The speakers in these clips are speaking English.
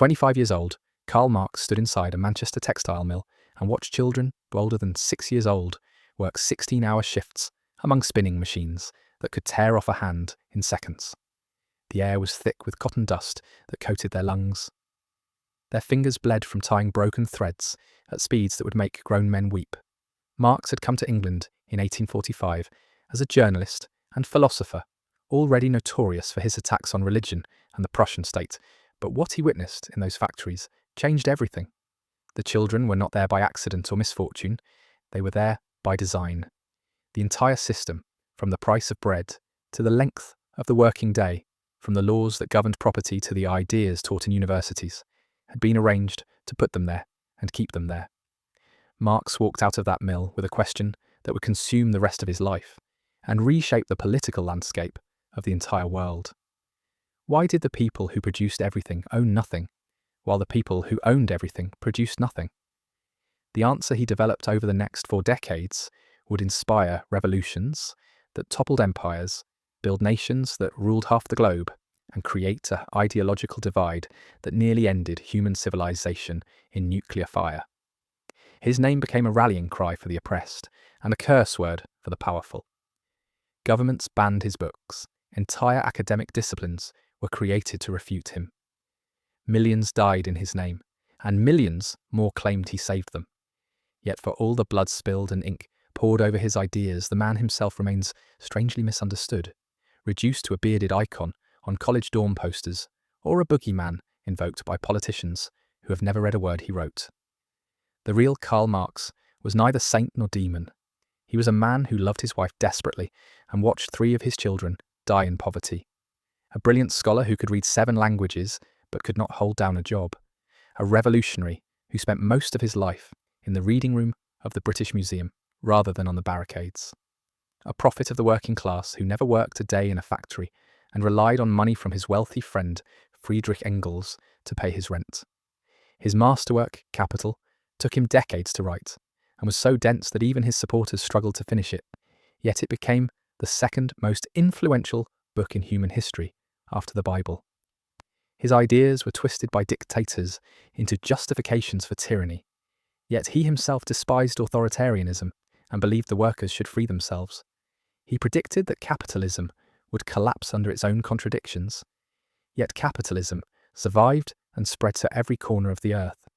25 years old, Karl Marx stood inside a Manchester textile mill and watched children older than 6 years old work 16-hour shifts among spinning machines that could tear off a hand in seconds. The air was thick with cotton dust that coated their lungs. Their fingers bled from tying broken threads at speeds that would make grown men weep. Marx had come to England in 1845 as a journalist and philosopher, already notorious for his attacks on religion and the Prussian state, but what he witnessed in those factories changed everything. The children were not there by accident or misfortune, they were there by design. The entire system, from the price of bread to the length of the working day, from the laws that governed property to the ideas taught in universities, had been arranged to put them there and keep them there. Marx walked out of that mill with a question that would consume the rest of his life and reshape the political landscape of the entire world. Why did the people who produced everything own nothing, while the people who owned everything produced nothing? The answer he developed over the next 4 decades would inspire revolutions that toppled empires, build nations that ruled half the globe, and create an ideological divide that nearly ended human civilization in nuclear fire. His name became a rallying cry for the oppressed and a curse word for the powerful. Governments banned his books. Entire academic disciplines were created to refute him. Millions died in his name, and millions more claimed he saved them. Yet for all the blood spilled and ink poured over his ideas, the man himself remains strangely misunderstood, reduced to a bearded icon on college dorm posters, or a boogeyman invoked by politicians who have never read a word he wrote. The real Karl Marx was neither saint nor demon. He was a man who loved his wife desperately and watched 3 of his children die in poverty. A brilliant scholar who could read 7 languages but could not hold down a job. A revolutionary who spent most of his life in the reading room of the British Museum rather than on the barricades. A prophet of the working class who never worked a day in a factory and relied on money from his wealthy friend Friedrich Engels to pay his rent. His masterwork, Capital, took him decades to write and was so dense that even his supporters struggled to finish it, yet it became the second most influential book in human history after the Bible. His ideas were twisted by dictators into justifications for tyranny, yet he himself despised authoritarianism and believed the workers should free themselves. He predicted that capitalism would collapse under its own contradictions, yet capitalism survived and spread to every corner of the earth.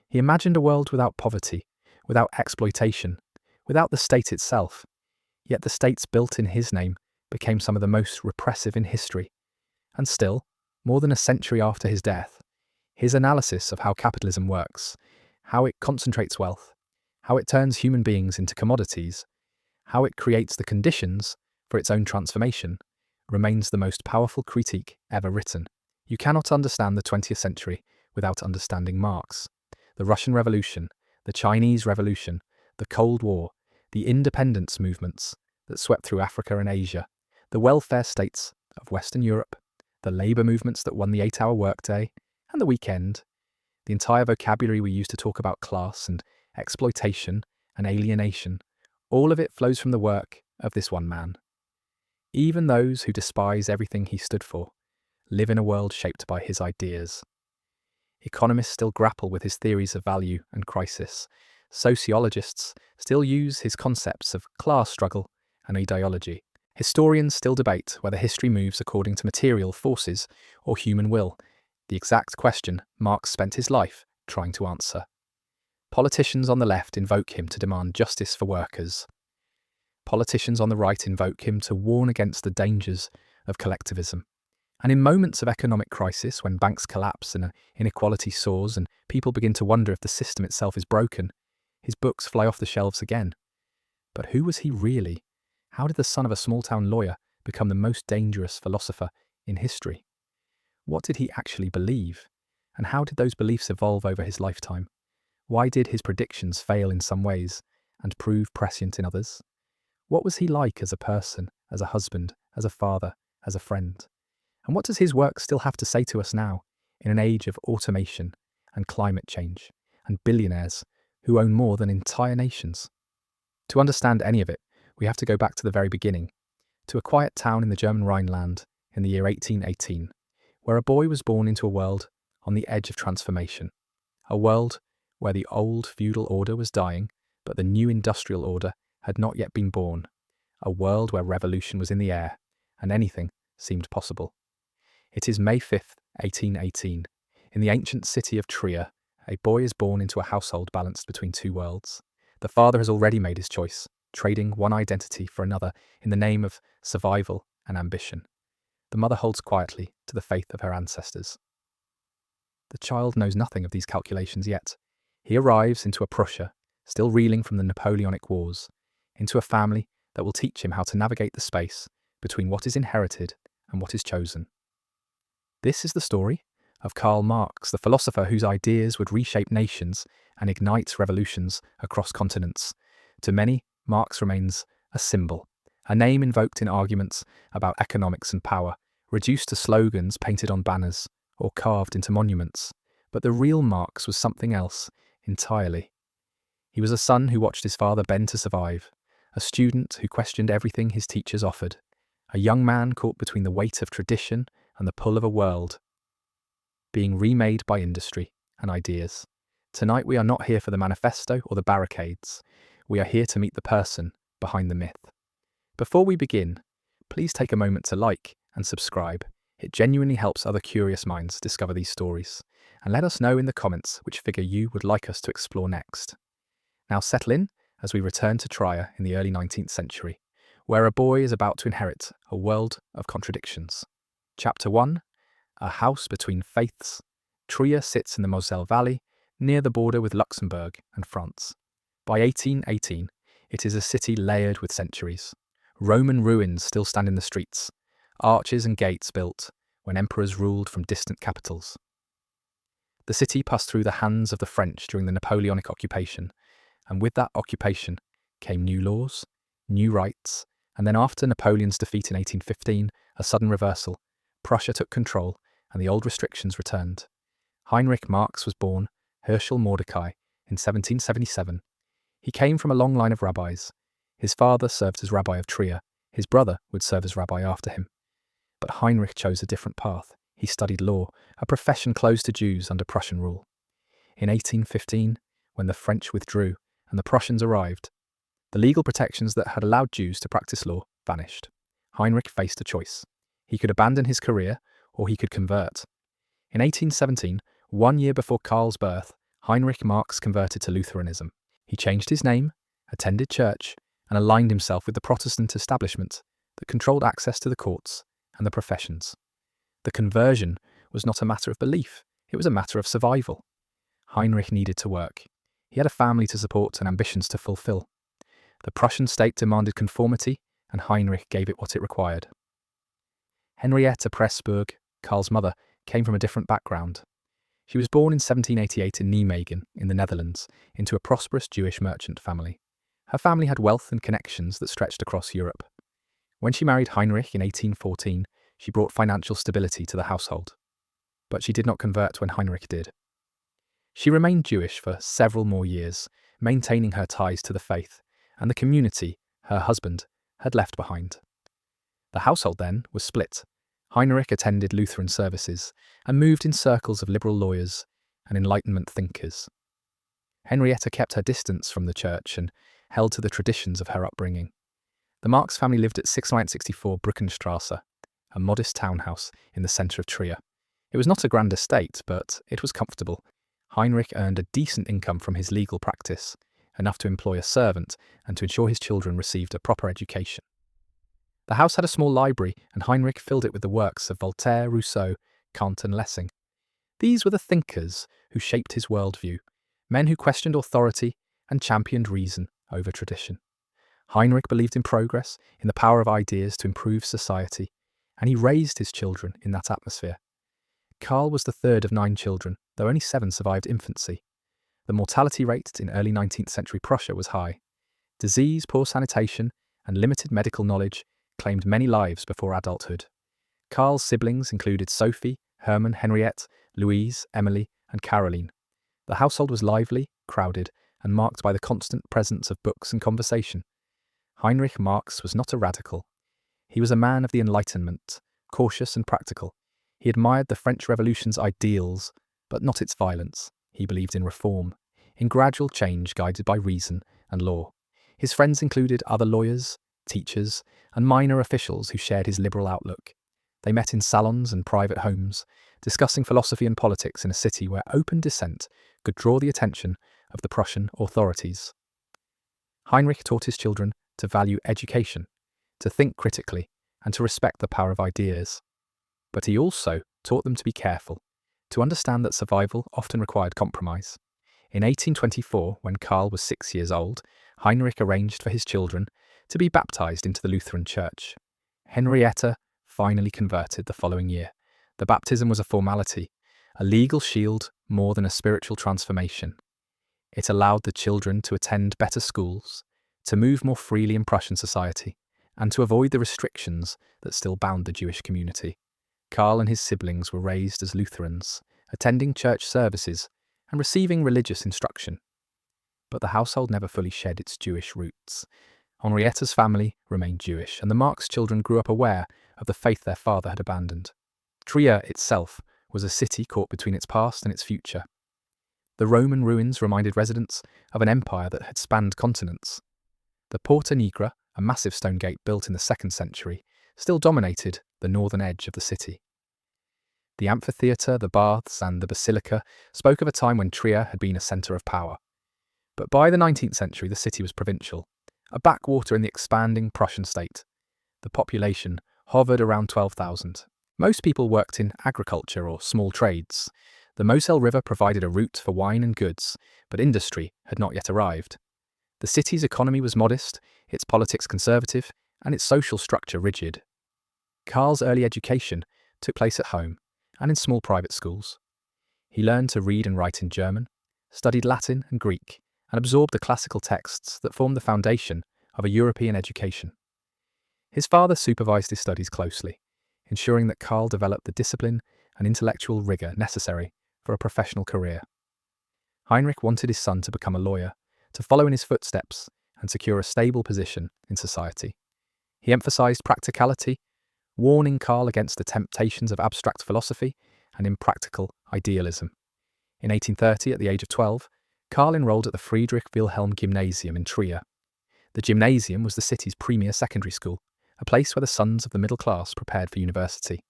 He imagined a world without poverty, without exploitation, without the state itself, yet the states built in his name became some of the most repressive in history. And still, more than a century after his death, his analysis of how capitalism works, how it concentrates wealth, how it turns human beings into commodities, how it creates the conditions for its own transformation, remains the most powerful critique ever written. You cannot understand the 20th century without understanding Marx. The Russian Revolution, the Chinese Revolution, the Cold War, the independence movements that swept through Africa and Asia, the welfare states of Western Europe, the labour movements that won the 8-hour workday and the weekend, the entire vocabulary we use to talk about class and exploitation and alienation, all of it flows from the work of this one man. Even those who despise everything he stood for live in a world shaped by his ideas. Economists still grapple with his theories of value and crisis. Sociologists still use his concepts of class struggle and ideology. Historians still debate whether history moves according to material forces or human will, the exact question Marx spent his life trying to answer. Politicians on the left invoke him to demand justice for workers. Politicians on the right invoke him to warn against the dangers of collectivism. And in moments of economic crisis, when banks collapse and inequality soars and people begin to wonder if the system itself is broken, his books fly off the shelves again. But who was he really? How did the son of a small-town lawyer become the most dangerous philosopher in history? What did he actually believe? And how did those beliefs evolve over his lifetime? Why did his predictions fail in some ways and prove prescient in others? What was he like as a person, as a husband, as a father, as a friend? And what does his work still have to say to us now, in an age of automation and climate change, and billionaires who own more than entire nations? To understand any of it, we have to go back to the very beginning, to a quiet town in the German Rhineland in the year 1818, where a boy was born into a world on the edge of transformation. A world where the old feudal order was dying, but the new industrial order had not yet been born. A world where revolution was in the air, and anything seemed possible. It is May 5th, 1818. In the ancient city of Trier, a boy is born into a household balanced between two worlds. The father has already made his choice, trading one identity for another in the name of survival and ambition. The mother holds quietly to the faith of her ancestors. The child knows nothing of these calculations yet. He arrives into a Prussia, still reeling from the Napoleonic Wars, into a family that will teach him how to navigate the space between what is inherited and what is chosen. This is the story of Karl Marx, the philosopher whose ideas would reshape nations and ignite revolutions across continents. To many, Marx remains a symbol, a name invoked in arguments about economics and power, reduced to slogans painted on banners or carved into monuments. But the real Marx was something else entirely. He was a son who watched his father bend to survive, a student who questioned everything his teachers offered, a young man caught between the weight of tradition and the pull of a world being remade by industry and ideas. Tonight we are not here for the manifesto or the barricades. We are here to meet the person behind the myth. Before we begin, please take a moment to like and subscribe. It genuinely helps other curious minds discover these stories. And let us know in the comments which figure you would like us to explore next. Now settle in as we return to Trier in the early 19th century, where a boy is about to inherit a world of contradictions. Chapter 1. A house between faiths. Trier sits in the Moselle Valley, near the border with Luxembourg and France. By 1818, it is a city layered with centuries. Roman ruins still stand in the streets, arches and gates built when emperors ruled from distant capitals. The city passed through the hands of the French during the Napoleonic occupation, and with that occupation came new laws, new rights, and then after Napoleon's defeat in 1815, a sudden reversal. Prussia took control, and the old restrictions returned. Heinrich Marx was born Herschel Mordecai in 1777. He came from a long line of rabbis. His father served as rabbi of Trier. His brother would serve as rabbi after him. But Heinrich chose a different path. He studied law, a profession closed to Jews under Prussian rule. In 1815, when the French withdrew and the Prussians arrived, the legal protections that had allowed Jews to practice law vanished. Heinrich faced a choice. He could abandon his career, or he could convert. In 1817, 1 year before Karl's birth, Heinrich Marx converted to Lutheranism. He changed his name, attended church, and aligned himself with the Protestant establishment that controlled access to the courts and the professions. The conversion was not a matter of belief, it was a matter of survival. Heinrich needed to work. He had a family to support and ambitions to fulfill. The Prussian state demanded conformity, and Heinrich gave it what it required. Henriette Pressburg, Karl's mother, came from a different background. She was born in 1788 in Nijmegen, in the Netherlands, into a prosperous Jewish merchant family. Her family had wealth and connections that stretched across Europe. When she married Heinrich in 1814, she brought financial stability to the household. But she did not convert when Heinrich did. She remained Jewish for several more years, maintaining her ties to the faith and the community her husband had left behind. The household then was split. Heinrich attended Lutheran services and moved in circles of liberal lawyers and Enlightenment thinkers. Henrietta kept her distance from the church and held to the traditions of her upbringing. The Marx family lived at 664 Brückenstrasse, a modest townhouse in the centre of Trier. It was not a grand estate, but it was comfortable. Heinrich earned a decent income from his legal practice, enough to employ a servant and to ensure his children received a proper education. The house had a small library, and Heinrich filled it with the works of Voltaire, Rousseau, Kant and Lessing. These were the thinkers who shaped his worldview, men who questioned authority and championed reason over tradition. Heinrich believed in progress, in the power of ideas to improve society, and he raised his children in that atmosphere. Karl was the third of 9 children, though only 7 survived infancy. The mortality rate in early 19th century Prussia was high. Disease, poor sanitation, and limited medical knowledge claimed many lives before adulthood. Karl's siblings included Sophie, Hermann, Henriette, Louise, Emily, and Caroline. The household was lively, crowded, and marked by the constant presence of books and conversation. Heinrich Marx was not a radical. He was a man of the Enlightenment, cautious and practical. He admired the French Revolution's ideals but not its violence. He believed in reform, in gradual change guided by reason and law. His friends included other lawyers, teachers, and minor officials who shared his liberal outlook. They met in salons and private homes, discussing philosophy and politics in a city where open dissent could draw the attention of the Prussian authorities. Heinrich taught his children to value education, to think critically, and to respect the power of ideas. But he also taught them to be careful, to understand that survival often required compromise. In 1824, when Karl was 6 years old, Heinrich arranged for his children to be baptized into the Lutheran Church. Henrietta finally converted the following year. The baptism was a formality, a legal shield more than a spiritual transformation. It allowed the children to attend better schools, to move more freely in Prussian society, and to avoid the restrictions that still bound the Jewish community. Karl and his siblings were raised as Lutherans, attending church services and receiving religious instruction. But the household never fully shed its Jewish roots. Henrietta's family remained Jewish, and the Marx children grew up aware of the faith their father had abandoned. Trier itself was a city caught between its past and its future. The Roman ruins reminded residents of an empire that had spanned continents. The Porta Nigra, a massive stone gate built in the 2nd century, still dominated the northern edge of the city. The amphitheatre, the baths, and the basilica spoke of a time when Trier had been a centre of power. But by the 19th century, the city was provincial, a backwater in the expanding Prussian state. The population hovered around 12,000. Most people worked in agriculture or small trades. The Moselle River provided a route for wine and goods, but industry had not yet arrived. The city's economy was modest, its politics conservative, and its social structure rigid. Karl's early education took place at home and in small private schools. He learned to read and write in German, studied Latin and Greek, and absorbed the classical texts that formed the foundation of a European education. His father supervised his studies closely, ensuring that Karl developed the discipline and intellectual rigour necessary for a professional career. Heinrich wanted his son to become a lawyer, to follow in his footsteps and secure a stable position in society. He emphasised practicality, warning Karl against the temptations of abstract philosophy and impractical idealism. In 1830, at the age of 12, Karl enrolled at the Friedrich Wilhelm Gymnasium in Trier. The gymnasium was the city's premier secondary school, a place where the sons of the middle class prepared for university.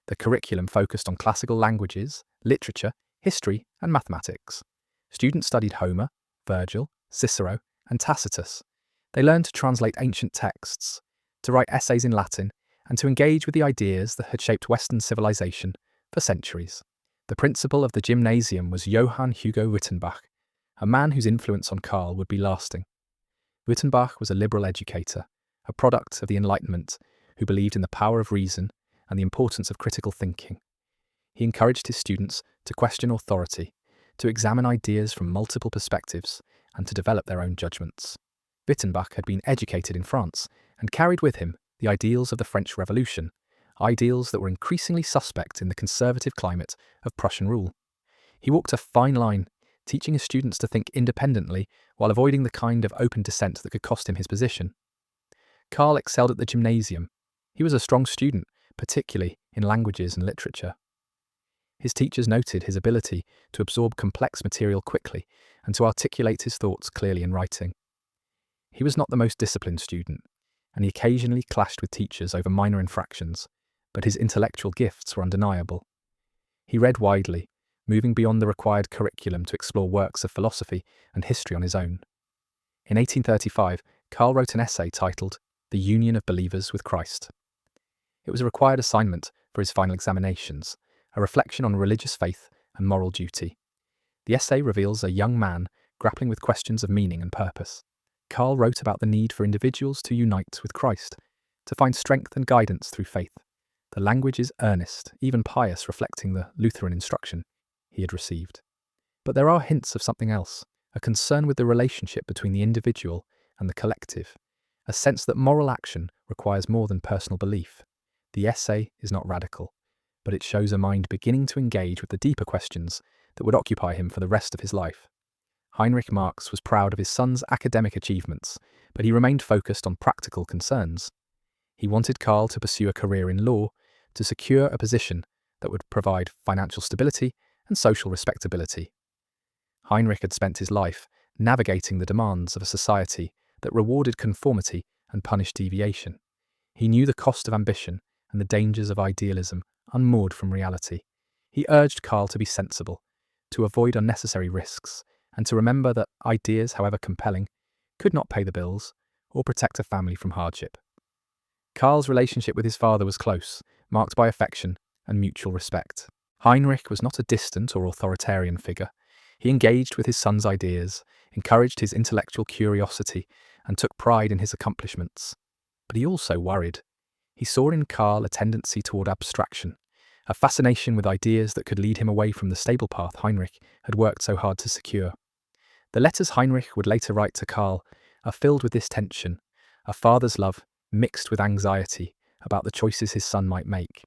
The curriculum focused on classical languages, literature, history, and mathematics. Students studied Homer, Virgil, Cicero, and Tacitus. They learned to translate ancient texts, to write essays in Latin, and to engage with the ideas that had shaped Western civilization for centuries. The principal of the gymnasium was Johann Hugo Wittenbach, a man whose influence on Karl would be lasting. Wittenbach was a liberal educator, a product of the Enlightenment, who believed in the power of reason and the importance of critical thinking. He encouraged his students to question authority, to examine ideas from multiple perspectives, and to develop their own judgments. Wittenbach had been educated in France and carried with him the ideals of the French Revolution, ideals that were increasingly suspect in the conservative climate of Prussian rule. He walked a fine line, teaching his students to think independently while avoiding the kind of open dissent that could cost him his position. Karl excelled at the gymnasium. He was a strong student, particularly in languages and literature. His teachers noted his ability to absorb complex material quickly and to articulate his thoughts clearly in writing. He was not the most disciplined student, and he occasionally clashed with teachers over minor infractions, but his intellectual gifts were undeniable. He read widely, moving beyond the required curriculum to explore works of philosophy and history on his own. In 1835, Karl wrote an essay titled The Union of Believers with Christ. It was a required assignment for his final examinations, a reflection on religious faith and moral duty. The essay reveals a young man grappling with questions of meaning and purpose. Karl wrote about the need for individuals to unite with Christ, to find strength and guidance through faith. The language is earnest, even pious, reflecting the Lutheran instruction he had received. But there are hints of something else, a concern with the relationship between the individual and the collective, a sense that moral action requires more than personal belief. The essay is not radical, but it shows a mind beginning to engage with the deeper questions that would occupy him for the rest of his life. Heinrich Marx was proud of his son's academic achievements, but he remained focused on practical concerns. He wanted Karl to pursue a career in law, to secure a position that would provide financial stability and social respectability. Heinrich had spent his life navigating the demands of a society that rewarded conformity and punished deviation. He knew the cost of ambition and the dangers of idealism unmoored from reality. He urged Karl to be sensible, to avoid unnecessary risks, and to remember that ideas, however compelling, could not pay the bills or protect a family from hardship. Karl's relationship with his father was close, marked by affection and mutual respect. Heinrich was not a distant or authoritarian figure. He engaged with his son's ideas, encouraged his intellectual curiosity, and took pride in his accomplishments. But he also worried. He saw in Karl a tendency toward abstraction, a fascination with ideas that could lead him away from the stable path Heinrich had worked so hard to secure. The letters Heinrich would later write to Karl are filled with this tension, a father's love mixed with anxiety about the choices his son might make.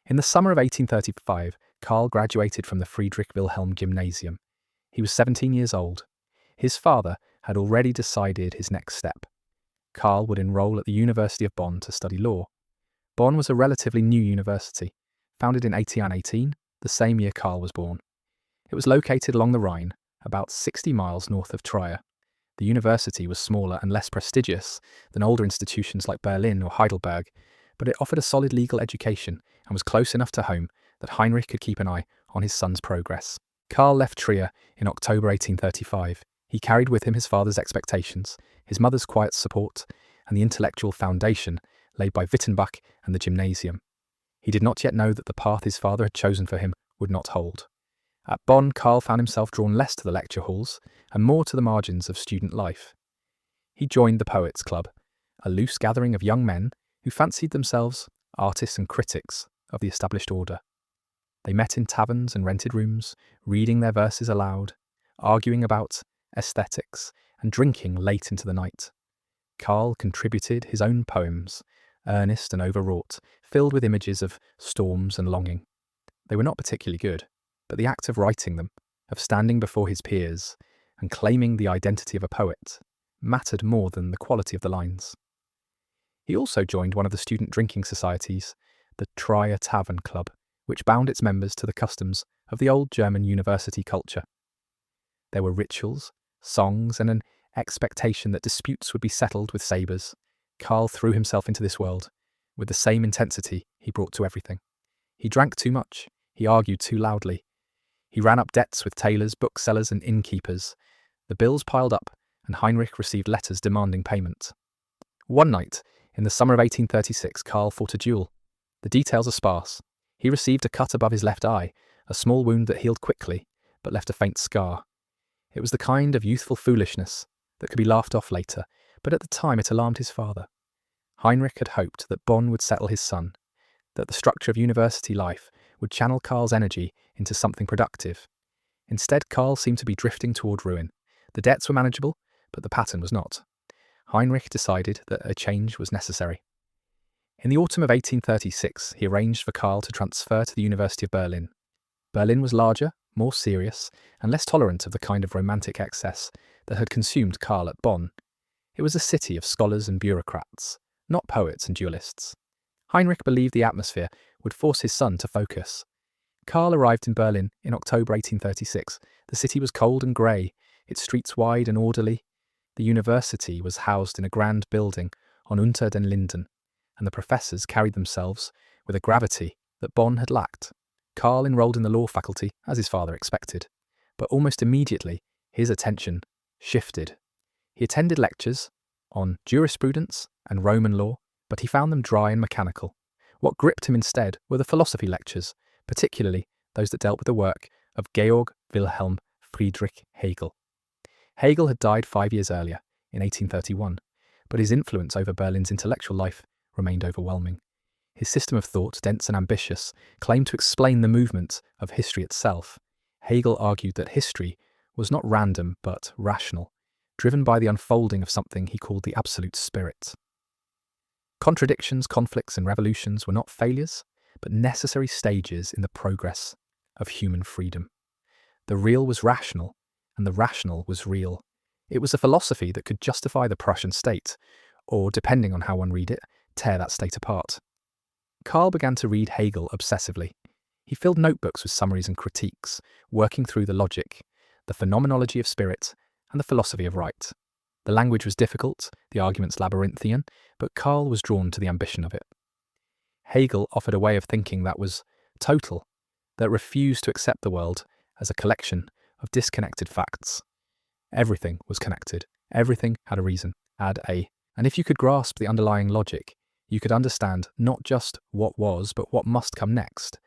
In the summer of 1835, Karl graduated from the Friedrich Wilhelm Gymnasium. He was 17 years old. His father had already decided his next step. Karl would enroll at the University of Bonn to study law. Bonn was a relatively new university, founded in 1818, the same year Karl was born. It was located along the Rhine, about 60 miles north of Trier. The university was smaller and less prestigious than older institutions like Berlin or Heidelberg, but it offered a solid legal education and was close enough to home that Heinrich could keep an eye on his son's progress. Karl left Trier in October 1835. He carried with him his father's expectations, his mother's quiet support, and the intellectual foundation laid by Wittenbach and the gymnasium. He did not yet know that the path his father had chosen for him would not hold. At Bonn, Karl found himself drawn less to the lecture halls and more to the margins of student life. He joined the Poets' Club, a loose gathering of young men who fancied themselves artists and critics of the established order. They met in taverns and rented rooms, reading their verses aloud, arguing about aesthetics, and drinking late into the night. Karl contributed his own poems, earnest and overwrought, filled with images of storms and longing. They were not particularly good, but the act of writing them, of standing before his peers, and claiming the identity of a poet, mattered more than the quality of the lines. He also joined one of the student drinking societies, the Trier Tavern Club, which bound its members to the customs of the old German university culture. There were rituals, songs, and an expectation that disputes would be settled with sabres. Karl threw himself into this world with the same intensity he brought to everything. He drank too much, he argued too loudly. He ran up debts with tailors, booksellers, and innkeepers. The bills piled up, and Heinrich received letters demanding payment. One night, in the summer of 1836, Karl fought a duel. The details are sparse. He received a cut above his left eye, a small wound that healed quickly, but left a faint scar. It was the kind of youthful foolishness that could be laughed off later, but at the time it alarmed his father. Heinrich had hoped that Bonn would settle his son, that the structure of university life would channel Karl's energy into something productive. Instead, Karl seemed to be drifting toward ruin. The debts were manageable, but the pattern was not. Heinrich decided that a change was necessary. In the autumn of 1836, he arranged for Karl to transfer to the University of Berlin. Berlin was larger, more serious, and less tolerant of the kind of romantic excess that had consumed Karl at Bonn. It was a city of scholars and bureaucrats, not poets and duelists. Heinrich believed the atmosphere would force his son to focus. Karl arrived in Berlin in October 1836. The city was cold and grey, its streets wide and orderly. The university was housed in a grand building on Unter den Linden, and the professors carried themselves with a gravity that Bonn had lacked. Karl enrolled in the law faculty, as his father expected, but almost immediately his attention shifted. He attended lectures on jurisprudence and Roman law, but he found them dry and mechanical. What gripped him instead were the philosophy lectures, particularly those that dealt with the work of Georg Wilhelm Friedrich Hegel. Hegel had died 5 years earlier, in 1831, but his influence over Berlin's intellectual life remained overwhelming. His system of thought, dense and ambitious, claimed to explain the movement of history itself. Hegel argued that history was not random but rational, driven by the unfolding of something he called the absolute spirit. Contradictions, conflicts, and revolutions were not failures, but necessary stages in the progress of human freedom. The real was rational, and the rational was real. It was a philosophy that could justify the Prussian state, or, depending on how one read it, tear that state apart. Karl began to read Hegel obsessively. He filled notebooks with summaries and critiques, working through the logic, the phenomenology of spirit, and the philosophy of right. The language was difficult, the arguments labyrinthian, but Karl was drawn to the ambition of it. Hegel offered a way of thinking that was total, that refused to accept the world as a collection of disconnected facts. Everything was connected. Everything had a reason, and if you could grasp the underlying logic, you could understand not just what was, but what must come next.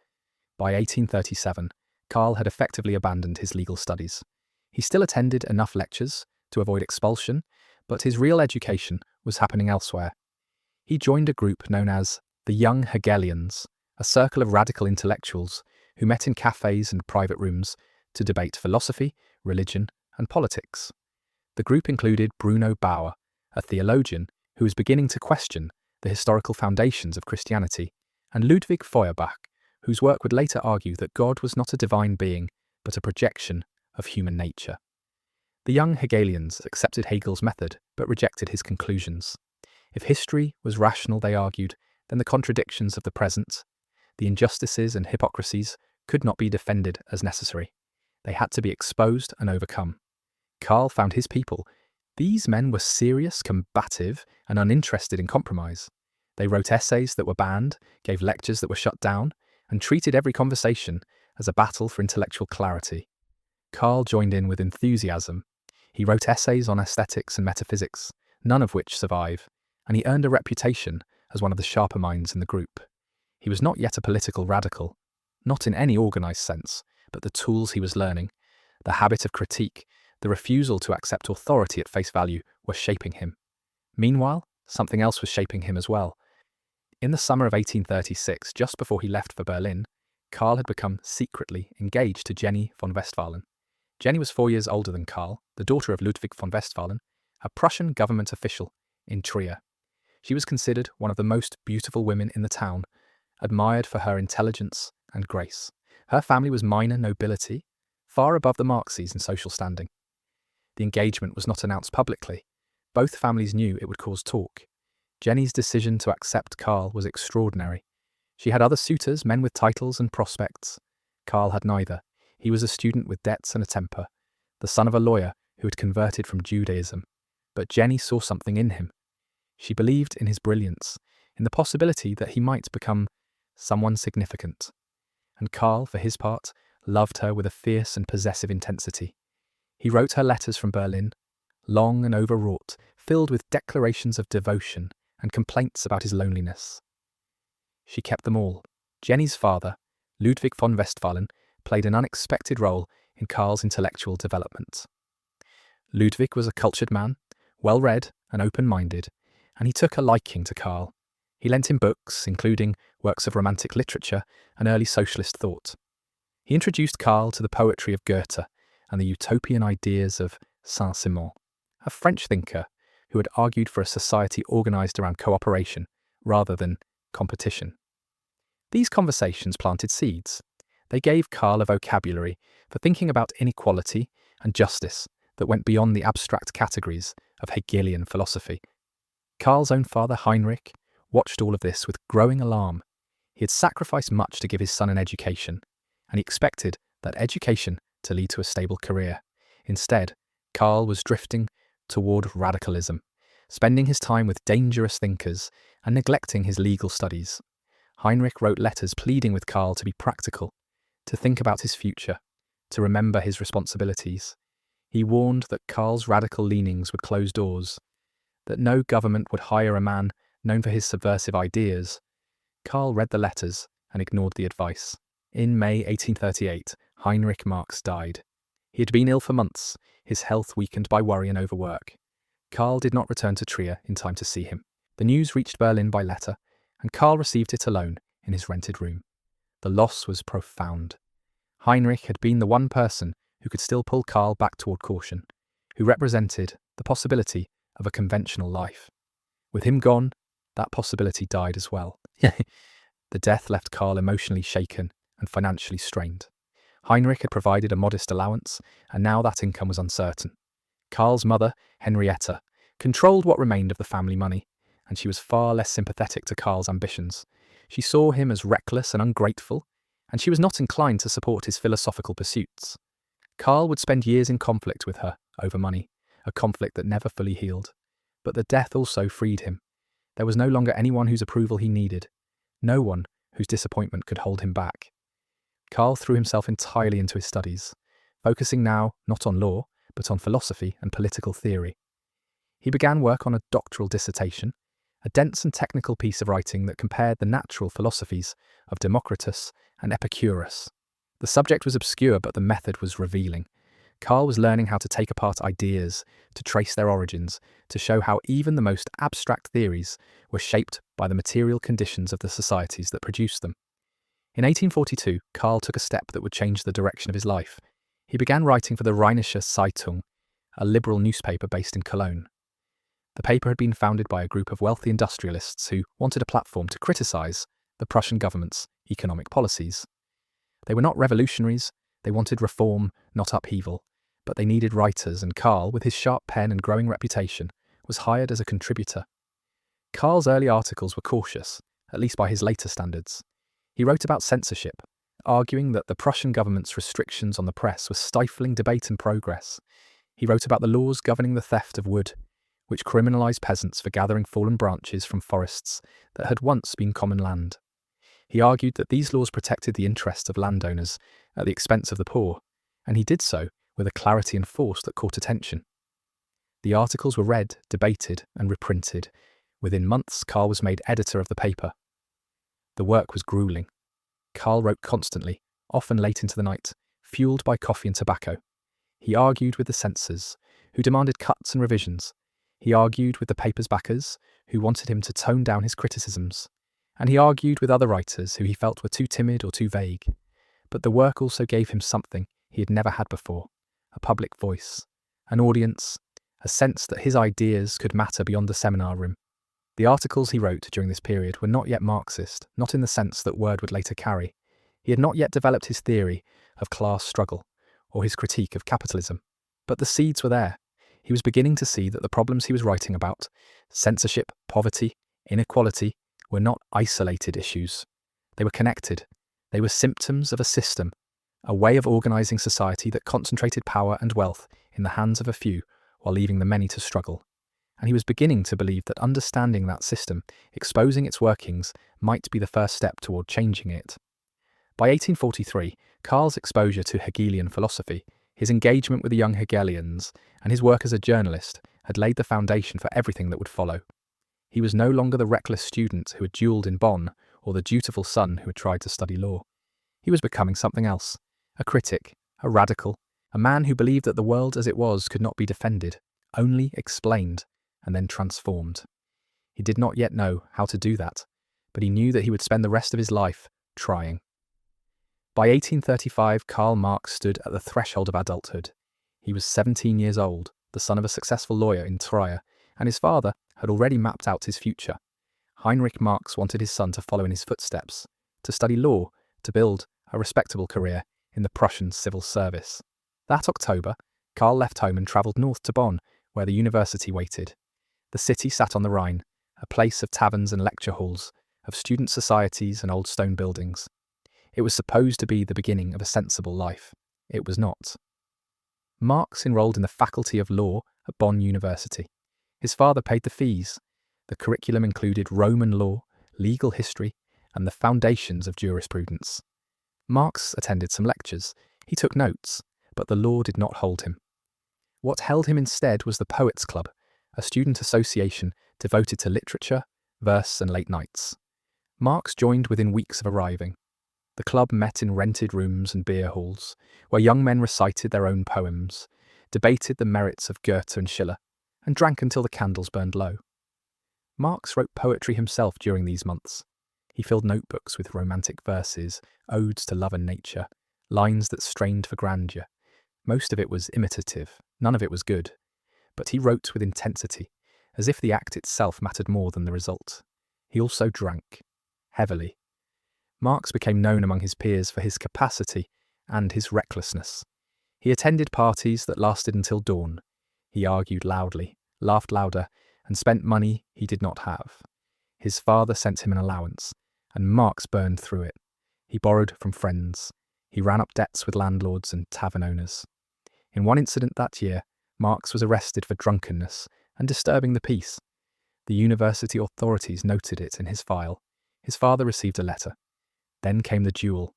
By 1837, Karl had effectively abandoned his legal studies. He still attended enough lectures to avoid expulsion, but his real education was happening elsewhere. He joined a group known as the Young Hegelians, a circle of radical intellectuals who met in cafes and private rooms to debate philosophy, religion, and politics. The group included Bruno Bauer, a theologian who was beginning to question the historical foundations of Christianity, and Ludwig Feuerbach, whose work would later argue that God was not a divine being, but a projection of human nature. The young Hegelians accepted Hegel's method, but rejected his conclusions. If history was rational, they argued, then the contradictions of the present, the injustices and hypocrisies, could not be defended as necessary. They had to be exposed and overcome. Karl found his people. These men were serious, combative, and uninterested in compromise. They wrote essays that were banned, gave lectures that were shut down, and treated every conversation as a battle for intellectual clarity. Karl joined in with enthusiasm. He wrote essays on aesthetics and metaphysics, none of which survive, and he earned a reputation as one of the sharper minds in the group. He was not yet a political radical, not in any organised sense, but the tools he was learning, the habit of critique, the refusal to accept authority at face value were shaping him. Meanwhile, something else was shaping him as well. In the summer of 1836, just before he left for Berlin, Karl had become secretly engaged to Jenny von Westphalen. Jenny was 4 years older than Karl, the daughter of Ludwig von Westphalen, a Prussian government official in Trier. She was considered one of the most beautiful women in the town, admired for her intelligence and grace. Her family was minor nobility, far above the Marxes in social standing. The engagement was not announced publicly. Both families knew it would cause talk. Jenny's decision to accept Karl was extraordinary. She had other suitors, men with titles and prospects. Karl had neither. He was a student with debts and a temper, the son of a lawyer who had converted from Judaism. But Jenny saw something in him. She believed in his brilliance, in the possibility that he might become someone significant. And Karl, for his part, loved her with a fierce and possessive intensity. He wrote her letters from Berlin, long and overwrought, filled with declarations of devotion and complaints about his loneliness. She kept them all. Jenny's father, Ludwig von Westphalen, played an unexpected role in Karl's intellectual development. Ludwig was a cultured man, well-read and open-minded, and he took a liking to Karl. He lent him books, including works of romantic literature and early socialist thought. He introduced Karl to the poetry of Goethe and the utopian ideas of Saint-Simon, a French thinker who had argued for a society organised around cooperation rather than competition. These conversations planted seeds. They gave Karl a vocabulary for thinking about inequality and justice that went beyond the abstract categories of Hegelian philosophy. Karl's own father, Heinrich, watched all of this with growing alarm. He had sacrificed much to give his son an education, and he expected that education to lead to a stable career. Instead, Karl was drifting toward radicalism, spending his time with dangerous thinkers and neglecting his legal studies. Heinrich wrote letters pleading with Karl to be practical, to think about his future, to remember his responsibilities. He warned that Karl's radical leanings would close doors, that no government would hire a man known for his subversive ideas. Karl read the letters and ignored the advice. In May 1838, Heinrich Marx died. He had been ill for months, his health weakened by worry and overwork. Karl did not return to Trier in time to see him. The news reached Berlin by letter, and Karl received it alone in his rented room. The loss was profound. Heinrich had been the one person who could still pull Karl back toward caution, who represented the possibility of a conventional life. With him gone, that possibility died as well. The death left Karl emotionally shaken and financially strained. Heinrich had provided a modest allowance, and now that income was uncertain. Karl's mother, Henrietta, controlled what remained of the family money, and she was far less sympathetic to Karl's ambitions. She saw him as reckless and ungrateful, and she was not inclined to support his philosophical pursuits. Karl would spend years in conflict with her over money, a conflict that never fully healed. But the death also freed him. There was no longer anyone whose approval he needed, no one whose disappointment could hold him back. Karl threw himself entirely into his studies, focusing now not on law, but on philosophy and political theory. He began work on a doctoral dissertation, a dense and technical piece of writing that compared the natural philosophies of Democritus and Epicurus. The subject was obscure, but the method was revealing. Karl was learning how to take apart ideas, to trace their origins, to show how even the most abstract theories were shaped by the material conditions of the societies that produced them. In 1842, Karl took a step that would change the direction of his life. He began writing for the Rheinische Zeitung, a liberal newspaper based in Cologne. The paper had been founded by a group of wealthy industrialists who wanted a platform to criticize the Prussian government's economic policies. They were not revolutionaries, they wanted reform, not upheaval, but they needed writers, and Karl, with his sharp pen and growing reputation, was hired as a contributor. Karl's early articles were cautious, at least by his later standards. He wrote about censorship, arguing that the Prussian government's restrictions on the press were stifling debate and progress. He wrote about the laws governing the theft of wood, which criminalized peasants for gathering fallen branches from forests that had once been common land. He argued that these laws protected the interests of landowners at the expense of the poor, and he did so with a clarity and force that caught attention. The articles were read, debated, and reprinted. Within months, Karl was made editor of the paper. The work was grueling. Karl wrote constantly, often late into the night, fueled by coffee and tobacco. He argued with the censors, who demanded cuts and revisions. He argued with the paper's backers, who wanted him to tone down his criticisms. And he argued with other writers who he felt were too timid or too vague. But the work also gave him something he had never had before: a public voice, an audience, a sense that his ideas could matter beyond the seminar room. The articles he wrote during this period were not yet Marxist, not in the sense that word would later carry. He had not yet developed his theory of class struggle or his critique of capitalism. But the seeds were there. He was beginning to see that the problems he was writing about, censorship, poverty, inequality, were not isolated issues. They were connected. They were symptoms of a system, a way of organising society that concentrated power and wealth in the hands of a few while leaving the many to struggle. And he was beginning to believe that understanding that system, exposing its workings, might be the first step toward changing it. By 1843, Karl's exposure to Hegelian philosophy, his engagement with the young Hegelians, and his work as a journalist had laid the foundation for everything that would follow. He was no longer the reckless student who had duelled in Bonn, or the dutiful son who had tried to study law. He was becoming something else: a critic, a radical, a man who believed that the world as it was could not be defended, only explained, and then transformed. He did not yet know how to do that, but he knew that he would spend the rest of his life trying. By 1835, Karl Marx stood at the threshold of adulthood. He was 17 years old, the son of a successful lawyer in Trier, and his father had already mapped out his future. Heinrich Marx wanted his son to follow in his footsteps, to study law, to build a respectable career in the Prussian civil service. That October, Karl left home and travelled north to Bonn, where the university waited. The city sat on the Rhine, a place of taverns and lecture halls, of student societies and old stone buildings. It was supposed to be the beginning of a sensible life. It was not. Marx enrolled in the Faculty of Law at Bonn University. His father paid the fees. The curriculum included Roman law, legal history, and the foundations of jurisprudence. Marx attended some lectures. He took notes, but the law did not hold him. What held him instead was the Poets' Club, a student association devoted to literature, verse, and late nights. Marx joined within weeks of arriving. The club met in rented rooms and beer halls, where young men recited their own poems, debated the merits of Goethe and Schiller, and drank until the candles burned low. Marx wrote poetry himself during these months. He filled notebooks with romantic verses, odes to love and nature, lines that strained for grandeur. Most of it was imitative, none of it was good, but he wrote with intensity, as if the act itself mattered more than the result. He also drank, heavily. Marx became known among his peers for his capacity and his recklessness. He attended parties that lasted until dawn. He argued loudly, laughed louder, and spent money he did not have. His father sent him an allowance, and Marx burned through it. He borrowed from friends. He ran up debts with landlords and tavern owners. In one incident that year, Marx was arrested for drunkenness and disturbing the peace. The university authorities noted it in his file. His father received a letter. Then came the duel.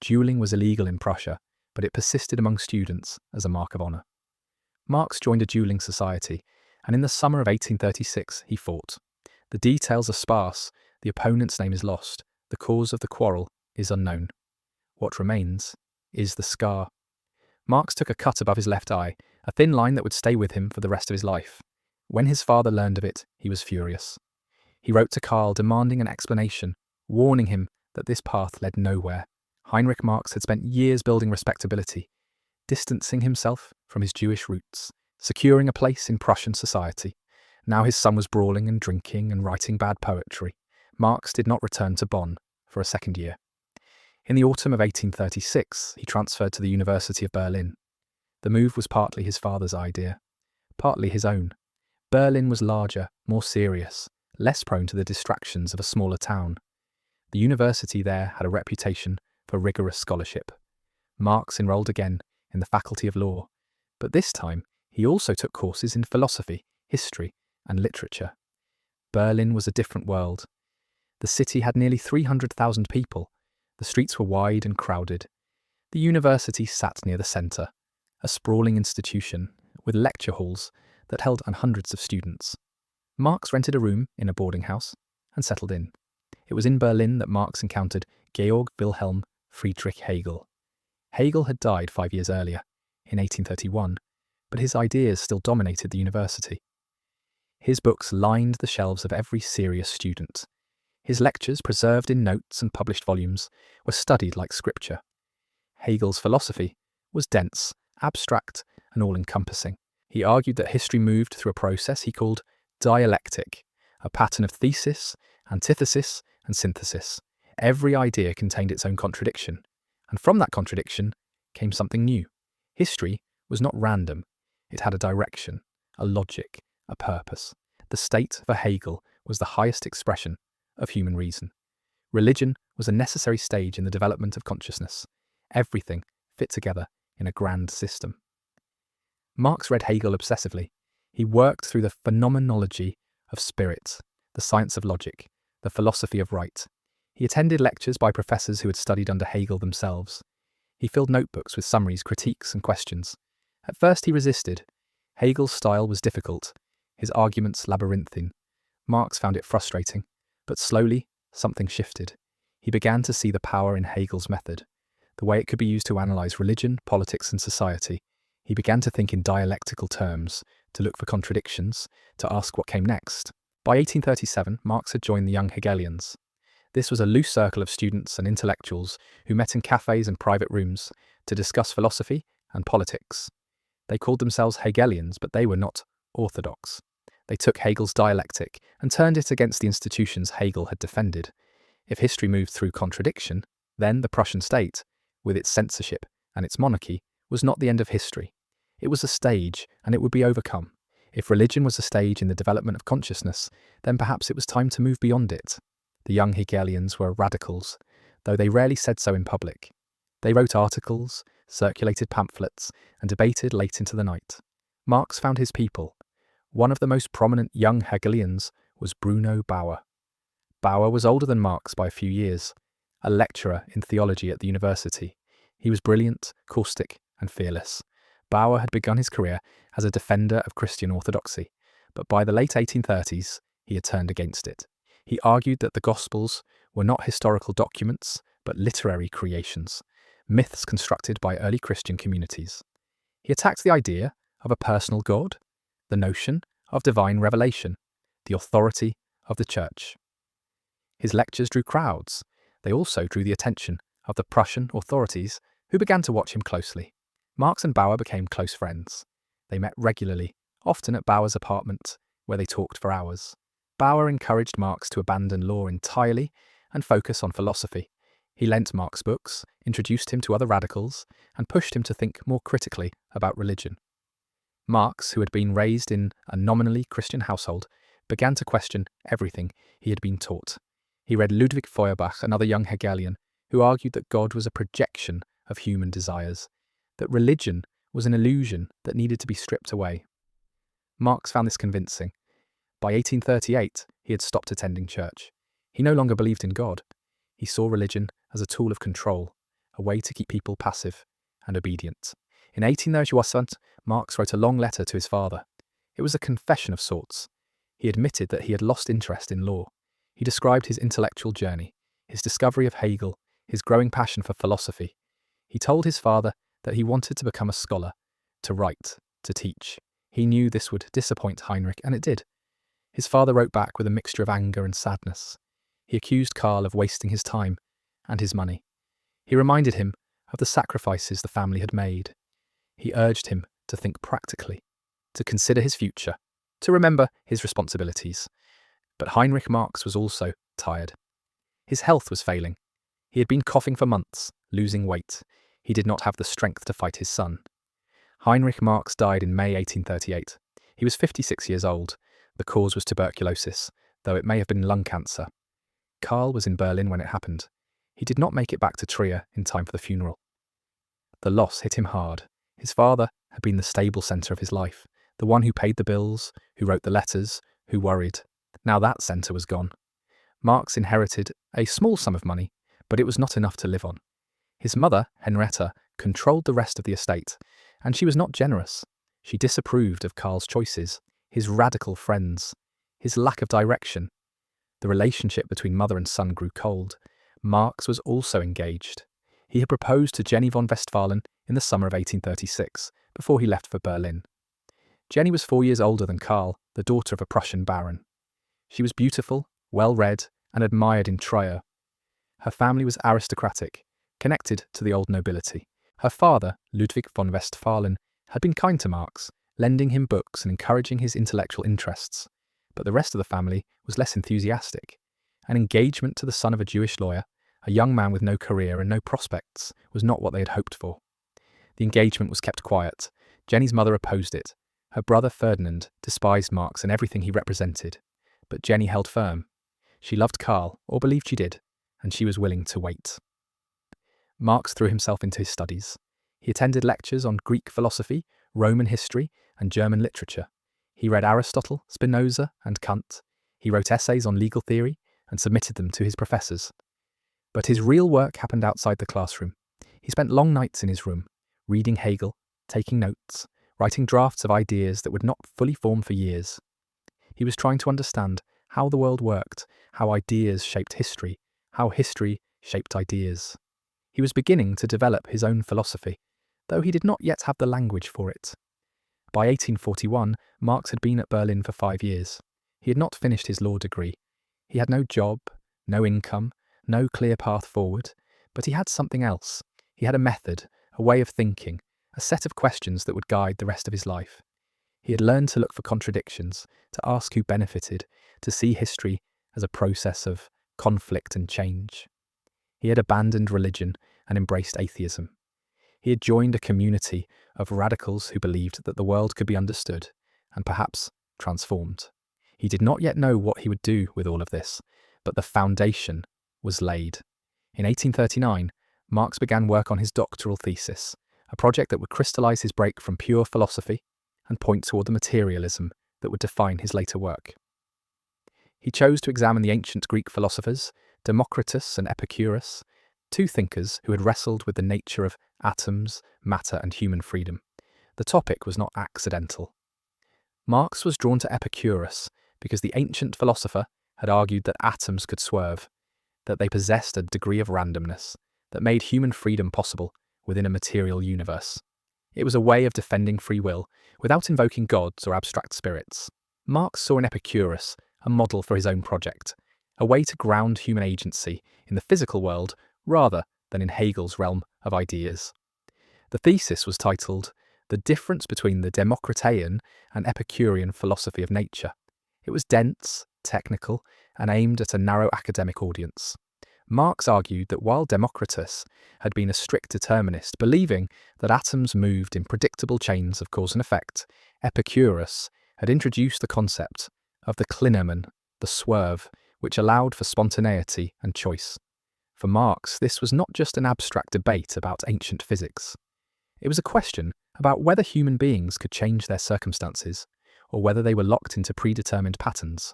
Dueling was illegal in Prussia, but it persisted among students as a mark of honour. Marx joined a dueling society, and in the summer of 1836 he fought. The details are sparse, the opponent's name is lost, the cause of the quarrel is unknown. What remains is the scar. Marx took a cut above his left eye, a thin line that would stay with him for the rest of his life. When his father learned of it, he was furious. He wrote to Karl demanding an explanation, warning him that this path led nowhere. Heinrich Marx had spent years building respectability, distancing himself from his Jewish roots, securing a place in Prussian society. Now his son was brawling and drinking and writing bad poetry. Marx did not return to Bonn for a second year. In the autumn of 1836, he transferred to the University of Berlin. The move was partly his father's idea, partly his own. Berlin was larger, more serious, less prone to the distractions of a smaller town. The university there had a reputation for rigorous scholarship. Marx enrolled again in the Faculty of Law, but this time he also took courses in philosophy, history, and literature. Berlin was a different world. The city had nearly 300,000 people. The streets were wide and crowded. The university sat near the centre, a sprawling institution with lecture halls that held hundreds of students. Marx rented a room in a boarding house and settled in. It was in Berlin that Marx encountered Georg Wilhelm Friedrich Hegel. Hegel had died 5 years earlier, in 1831, but his ideas still dominated the university. His books lined the shelves of every serious student. His lectures, preserved in notes and published volumes, were studied like scripture. Hegel's philosophy was dense, abstract, and all-encompassing. He argued that history moved through a process he called dialectic, a pattern of thesis, antithesis, and synthesis. Every idea contained its own contradiction, and from that contradiction came something new. History was not random. It had a direction, a logic, a purpose. The state, for Hegel, was the highest expression of human reason. Religion was a necessary stage in the development of consciousness. Everything fit together in a grand system. Marx read Hegel obsessively. He worked through the phenomenology of spirit, the science of logic, the philosophy of right. He attended lectures by professors who had studied under Hegel themselves. He filled notebooks with summaries, critiques, and questions. At first he resisted. Hegel's style was difficult, his arguments labyrinthine. Marx found it frustrating, but slowly something shifted. He began to see the power in Hegel's method, the way it could be used to analyse religion, politics, and society. He began to think in dialectical terms, to look for contradictions, to ask what came next. By 1837, Marx had joined the young Hegelians. This was a loose circle of students and intellectuals who met in cafes and private rooms to discuss philosophy and politics. They called themselves Hegelians, but they were not orthodox. They took Hegel's dialectic and turned it against the institutions Hegel had defended. If history moved through contradiction, then the Prussian state, with its censorship and its monarchy, was not the end of history. It was a stage, and it would be overcome. If religion was a stage in the development of consciousness, then perhaps it was time to move beyond it. The young Hegelians were radicals, though they rarely said so in public. They wrote articles, circulated pamphlets, and debated late into the night. Marx found his people. One of the most prominent young Hegelians was Bruno Bauer. Bauer was older than Marx by a few years, a lecturer in theology at the university. He was brilliant, caustic, and fearless. Bauer had begun his career as a defender of Christian orthodoxy, but by the late 1830s, he had turned against it. He argued that the Gospels were not historical documents, but literary creations, myths constructed by early Christian communities. He attacked the idea of a personal God, the notion of divine revelation, the authority of the Church. His lectures drew crowds. They also drew the attention of the Prussian authorities, who began to watch him closely. Marx and Bauer became close friends. They met regularly, often at Bauer's apartment, where they talked for hours. Bauer encouraged Marx to abandon law entirely and focus on philosophy. He lent Marx books, introduced him to other radicals, and pushed him to think more critically about religion. Marx, who had been raised in a nominally Christian household, began to question everything he had been taught. He read Ludwig Feuerbach, another young Hegelian, who argued that God was a projection of human desires, that religion was an illusion that needed to be stripped away. Marx found this convincing. By 1838, he had stopped attending church. He no longer believed in God. He saw religion as a tool of control, a way to keep people passive and obedient. In 1838, Marx wrote a long letter to his father. It was a confession of sorts. He admitted that he had lost interest in law. He described his intellectual journey, his discovery of Hegel, his growing passion for philosophy. He told his father that he wanted to become a scholar, to write, to teach. He knew this would disappoint Heinrich, and it did. His father wrote back with a mixture of anger and sadness. He accused Karl of wasting his time and his money. He reminded him of the sacrifices the family had made. He urged him to think practically, to consider his future, to remember his responsibilities. But Heinrich Marx was also tired. His health was failing. He had been coughing for months, losing weight. He did not have the strength to fight his son. Heinrich Marx died in May 1838. He was 56 years old. The cause was tuberculosis, though it may have been lung cancer. Karl was in Berlin when it happened. He did not make it back to Trier in time for the funeral. The loss hit him hard. His father had been the stable centre of his life, the one who paid the bills, who wrote the letters, who worried. Now that centre was gone. Marx inherited a small sum of money, but it was not enough to live on. His mother, Henrietta, controlled the rest of the estate, and she was not generous. She disapproved of Karl's choices, his radical friends, his lack of direction. The relationship between mother and son grew cold. Marx was also engaged. He had proposed to Jenny von Westphalen in the summer of 1836, before he left for Berlin. Jenny was 4 years older than Karl, the daughter of a Prussian baron. She was beautiful, well-read, and admired in Trier. Her family was aristocratic, connected to the old nobility. Her father, Ludwig von Westphalen, had been kind to Marx, lending him books and encouraging his intellectual interests. But the rest of the family was less enthusiastic. An engagement to the son of a Jewish lawyer, a young man with no career and no prospects, was not what they had hoped for. The engagement was kept quiet. Jenny's mother opposed it. Her brother Ferdinand despised Marx and everything he represented. But Jenny held firm. She loved Karl, or believed she did, and she was willing to wait. Marx threw himself into his studies. He attended lectures on Greek philosophy, Roman history, and German literature. He read Aristotle, Spinoza, and Kant. He wrote essays on legal theory and submitted them to his professors. But his real work happened outside the classroom. He spent long nights in his room, reading Hegel, taking notes, writing drafts of ideas that would not fully form for years. He was trying to understand how the world worked, how ideas shaped history, how history shaped ideas. He was beginning to develop his own philosophy, though he did not yet have the language for it. By 1841, Marx had been at Berlin for 5 years. He had not finished his law degree. He had no job, no income, no clear path forward, but he had something else. He had a method, a way of thinking, a set of questions that would guide the rest of his life. He had learned to look for contradictions, to ask who benefited, to see history as a process of conflict and change. He had abandoned religion and embraced atheism. He had joined a community of radicals who believed that the world could be understood and perhaps transformed. He did not yet know what he would do with all of this, but the foundation was laid. In 1839, Marx began work on his doctoral thesis, a project that would crystallize his break from pure philosophy and point toward the materialism that would define his later work. He chose to examine the ancient Greek philosophers, Democritus and Epicurus, two thinkers who had wrestled with the nature of atoms, matter, and human freedom. The topic was not accidental. Marx was drawn to Epicurus because the ancient philosopher had argued that atoms could swerve, that they possessed a degree of randomness that made human freedom possible within a material universe. It was a way of defending free will without invoking gods or abstract spirits. Marx saw in Epicurus a model for his own project, a way to ground human agency in the physical world rather than in Hegel's realm of ideas. The thesis was titled The Difference Between the Democritean and Epicurean Philosophy of Nature. It was dense, technical, and aimed at a narrow academic audience. Marx argued that while Democritus had been a strict determinist, believing that atoms moved in predictable chains of cause and effect, Epicurus had introduced the concept of the clinamen, the swerve, which allowed for spontaneity and choice. For Marx, this was not just an abstract debate about ancient physics. It was a question about whether human beings could change their circumstances, or whether they were locked into predetermined patterns.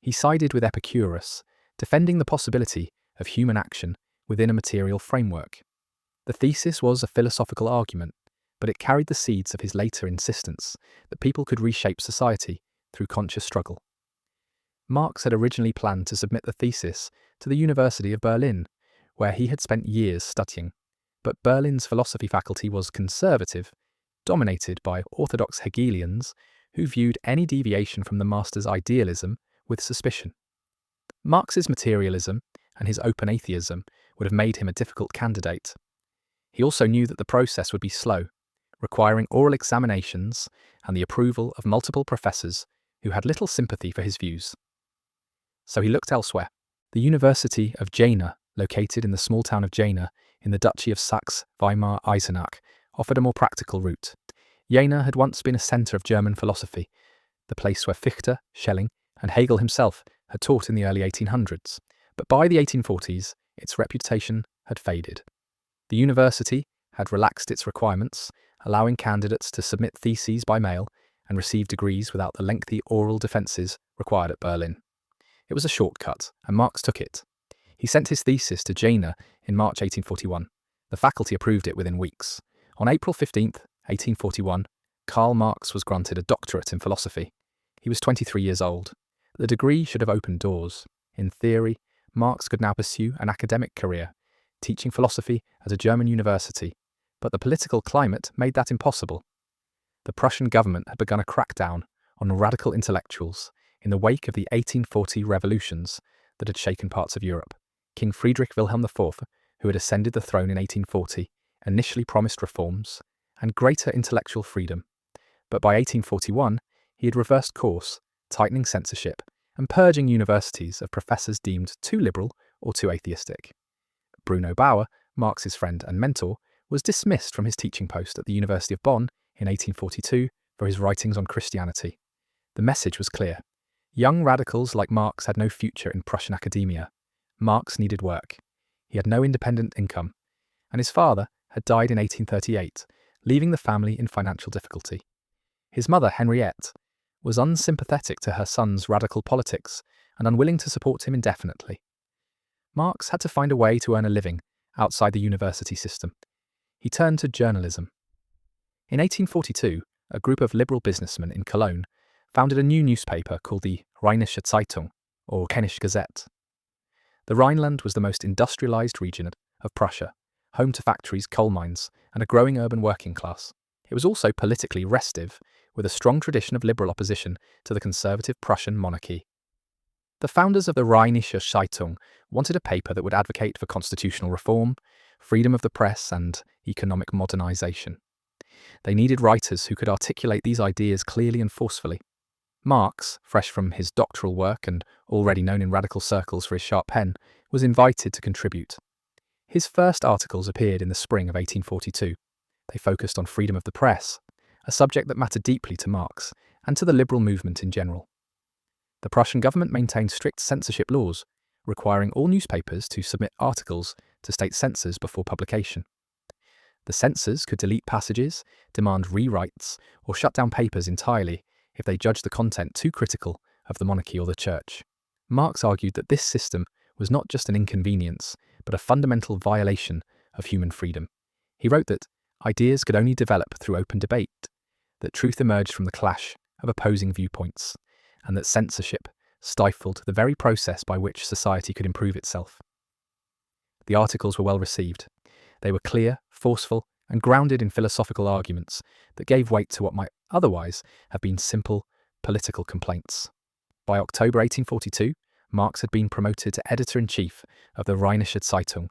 He sided with Epicurus, defending the possibility of human action within a material framework. The thesis was a philosophical argument, but it carried the seeds of his later insistence that people could reshape society through conscious struggle. Marx had originally planned to submit the thesis to the University of Berlin, where he had spent years studying, but Berlin's philosophy faculty was conservative, dominated by orthodox Hegelians who viewed any deviation from the master's idealism with suspicion. Marx's materialism and his open atheism would have made him a difficult candidate. He also knew that the process would be slow, requiring oral examinations and the approval of multiple professors who had little sympathy for his views. So he looked elsewhere. The University of Jena, located in the small town of Jena in the Duchy of Saxe-Weimar-Eisenach, offered a more practical route. Jena had once been a centre of German philosophy, the place where Fichte, Schelling, and Hegel himself had taught in the early 1800s, but by the 1840s, its reputation had faded. The university had relaxed its requirements, allowing candidates to submit theses by mail and receive degrees without the lengthy oral defences required at Berlin. It was a shortcut, and Marx took it. He sent his thesis to Jena in March 1841. The faculty approved it within weeks. On April 15, 1841, Karl Marx was granted a doctorate in philosophy. He was 23 years old. The degree should have opened doors. In theory, Marx could now pursue an academic career, teaching philosophy at a German university, but the political climate made that impossible. The Prussian government had begun a crackdown on radical intellectuals in the wake of the 1840 revolutions that had shaken parts of Europe. King Friedrich Wilhelm IV, who had ascended the throne in 1840, initially promised reforms and greater intellectual freedom, but by 1841 he had reversed course, tightening censorship and purging universities of professors deemed too liberal or too atheistic. Bruno Bauer, Marx's friend and mentor, was dismissed from his teaching post at the University of Bonn in 1842 for his writings on Christianity. The message was clear. Young radicals like Marx had no future in Prussian academia. Marx needed work. He had no independent income, and his father had died in 1838, leaving the family in financial difficulty. His mother, Henriette, was unsympathetic to her son's radical politics and unwilling to support him indefinitely. Marx had to find a way to earn a living outside the university system. He turned to journalism. In 1842, a group of liberal businessmen in Cologne founded a new newspaper called the Rheinische Zeitung, or Rheinische Gazette. The Rhineland was the most industrialized region of Prussia, home to factories, coal mines, and a growing urban working class. It was also politically restive, with a strong tradition of liberal opposition to the conservative Prussian monarchy. The founders of the Rheinische Zeitung wanted a paper that would advocate for constitutional reform, freedom of the press, and economic modernization. They needed writers who could articulate these ideas clearly and forcefully. Marx, fresh from his doctoral work and already known in radical circles for his sharp pen, was invited to contribute. His first articles appeared in the spring of 1842. They focused on freedom of the press, a subject that mattered deeply to Marx and to the liberal movement in general. The Prussian government maintained strict censorship laws, requiring all newspapers to submit articles to state censors before publication. The censors could delete passages, demand rewrites, or shut down papers entirely if they judged the content too critical of the monarchy or the church. Marx argued that this system was not just an inconvenience, but a fundamental violation of human freedom. He wrote that ideas could only develop through open debate, that truth emerged from the clash of opposing viewpoints, and that censorship stifled the very process by which society could improve itself. The articles were well received. They were clear, forceful, and grounded in philosophical arguments that gave weight to what might otherwise have been simple political complaints. By October 1842, Marx had been promoted to editor-in-chief of the Rheinische Zeitung.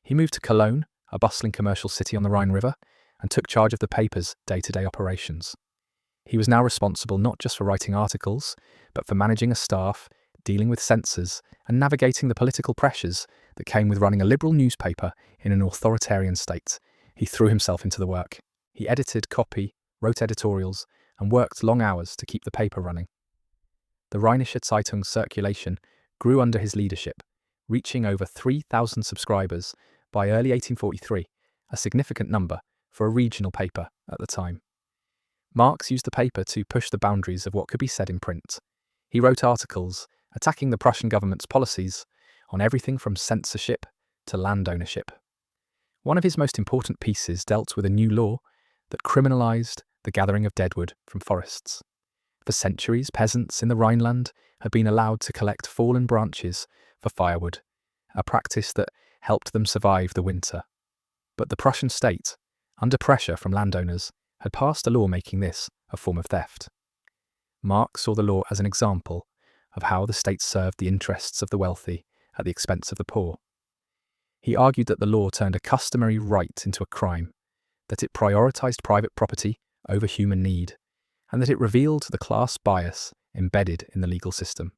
He moved to Cologne, a bustling commercial city on the Rhine River, and took charge of the paper's day-to-day operations. He was now responsible not just for writing articles, but for managing a staff, dealing with censors, and navigating the political pressures that came with running a liberal newspaper in an authoritarian state. He threw himself into the work. He edited copy, wrote editorials, and worked long hours to keep the paper running. The Rheinische Zeitung's circulation grew under his leadership, reaching over 3,000 subscribers by early 1843, a significant number for a regional paper at the time. Marx used the paper to push the boundaries of what could be said in print. He wrote articles attacking the Prussian government's policies on everything from censorship to land ownership. One of his most important pieces dealt with a new law that criminalized the gathering of deadwood from forests. For centuries, peasants in the Rhineland had been allowed to collect fallen branches for firewood, a practice that helped them survive the winter. But the Prussian state, under pressure from landowners, had passed a law making this a form of theft. Marx saw the law as an example of how the state served the interests of the wealthy at the expense of the poor. He argued that the law turned a customary right into a crime, that it prioritized private property over human need, and that it revealed the class bias embedded in the legal system.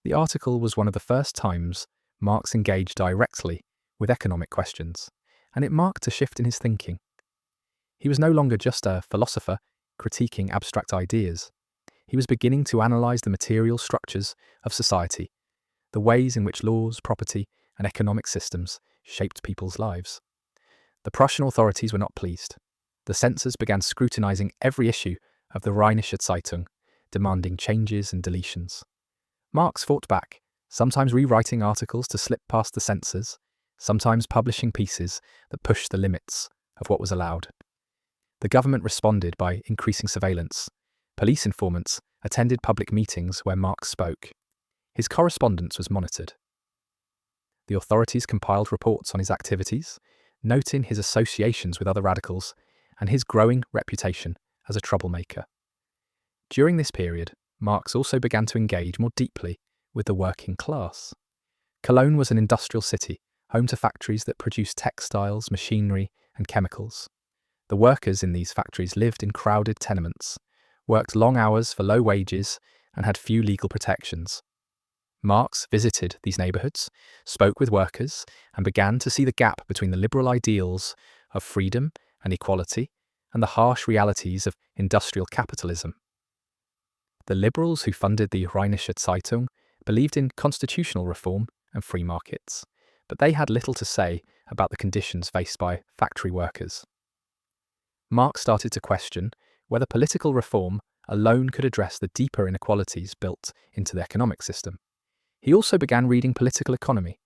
The article was one of the first times Marx engaged directly with economic questions, and it marked a shift in his thinking. He was no longer just a philosopher critiquing abstract ideas. He was beginning to analyze the material structures of society, the ways in which laws, property, and economic systems shaped people's lives. The Prussian authorities were not pleased. The censors began scrutinizing every issue of the Rheinische Zeitung, demanding changes and deletions. Marx fought back, sometimes rewriting articles to slip past the censors, sometimes publishing pieces that pushed the limits of what was allowed. The government responded by increasing surveillance. Police informants attended public meetings where Marx spoke. His correspondence was monitored. The authorities compiled reports on his activities, noting his associations with other radicals and his growing reputation as a troublemaker. During this period, Marx also began to engage more deeply with the working class. Cologne was an industrial city, home to factories that produced textiles, machinery, and chemicals. The workers in these factories lived in crowded tenements, worked long hours for low wages, and had few legal protections. Marx visited these neighborhoods, spoke with workers, and began to see the gap between the liberal ideals of freedom and equality and the harsh realities of industrial capitalism. The liberals who funded the Rheinische Zeitung believed in constitutional reform and free markets, but they had little to say about the conditions faced by factory workers. Marx started to question whether political reform alone could address the deeper inequalities built into the economic system. He also began reading political economy,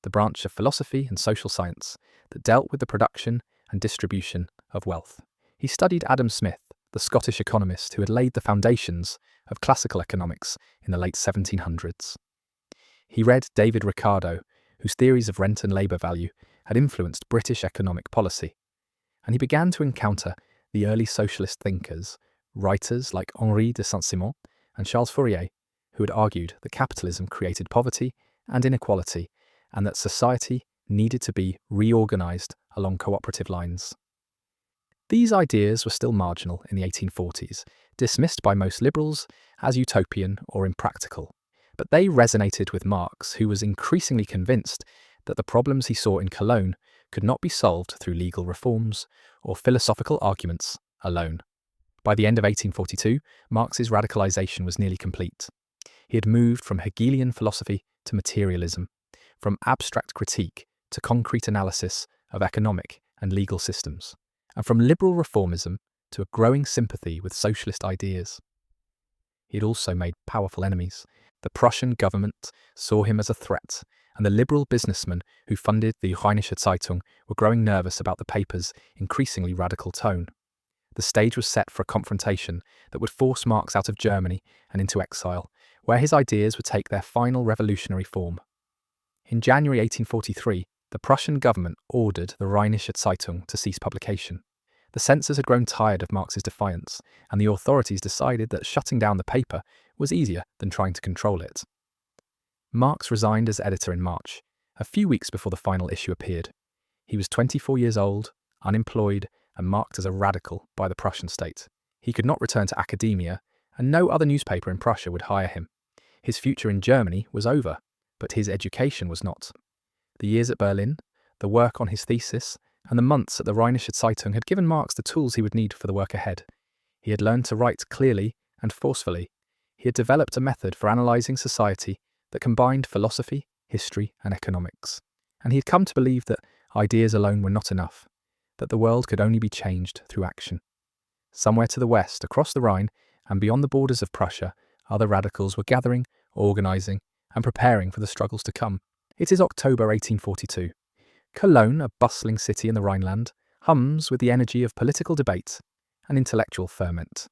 the branch of philosophy and social science that dealt with the production and distribution of wealth. He studied Adam Smith, the Scottish economist who had laid the foundations of classical economics in the late 1700s. He read David Ricardo, whose theories of rent and labour value had influenced British economic policy, and he began to encounter the early socialist thinkers, writers like Henri de Saint-Simon and Charles Fourier, who had argued that capitalism created poverty and inequality, and that society needed to be reorganized along cooperative lines. These ideas were still marginal in the 1840s, dismissed by most liberals as utopian or impractical, but they resonated with Marx, who was increasingly convinced that the problems he saw in Cologne could not be solved through legal reforms or philosophical arguments alone. By the end of 1842, Marx's radicalization was nearly complete. He had moved from Hegelian philosophy to materialism, from abstract critique to concrete analysis of economic and legal systems, and from liberal reformism to a growing sympathy with socialist ideas. He had also made powerful enemies. The Prussian government saw him as a threat, and the liberal businessmen who funded the Rheinische Zeitung were growing nervous about the paper's increasingly radical tone. The stage was set for a confrontation that would force Marx out of Germany and into exile, where his ideas would take their final revolutionary form. In January 1843, the Prussian government ordered the Rheinische Zeitung to cease publication. The censors had grown tired of Marx's defiance, and the authorities decided that shutting down the paper was easier than trying to control it. Marx resigned as editor in March, a few weeks before the final issue appeared. He was 24 years old, unemployed, and marked as a radical by the Prussian state. He could not return to academia, and no other newspaper in Prussia would hire him. His future in Germany was over, but his education was not. The years at Berlin, the work on his thesis, and the months at the Rheinische Zeitung had given Marx the tools he would need for the work ahead. He had learned to write clearly and forcefully. He had developed a method for analysing society that combined philosophy history, and economics. And he had come to believe that ideas alone were not enough, that the world could only be changed through action. Somewhere to the west, across the Rhine, and beyond the borders of Prussia, other radicals were gathering, organising, and preparing for the struggles to come. It is October 1842. Cologne, a bustling city in the Rhineland, hums with the energy of political debate and intellectual ferment.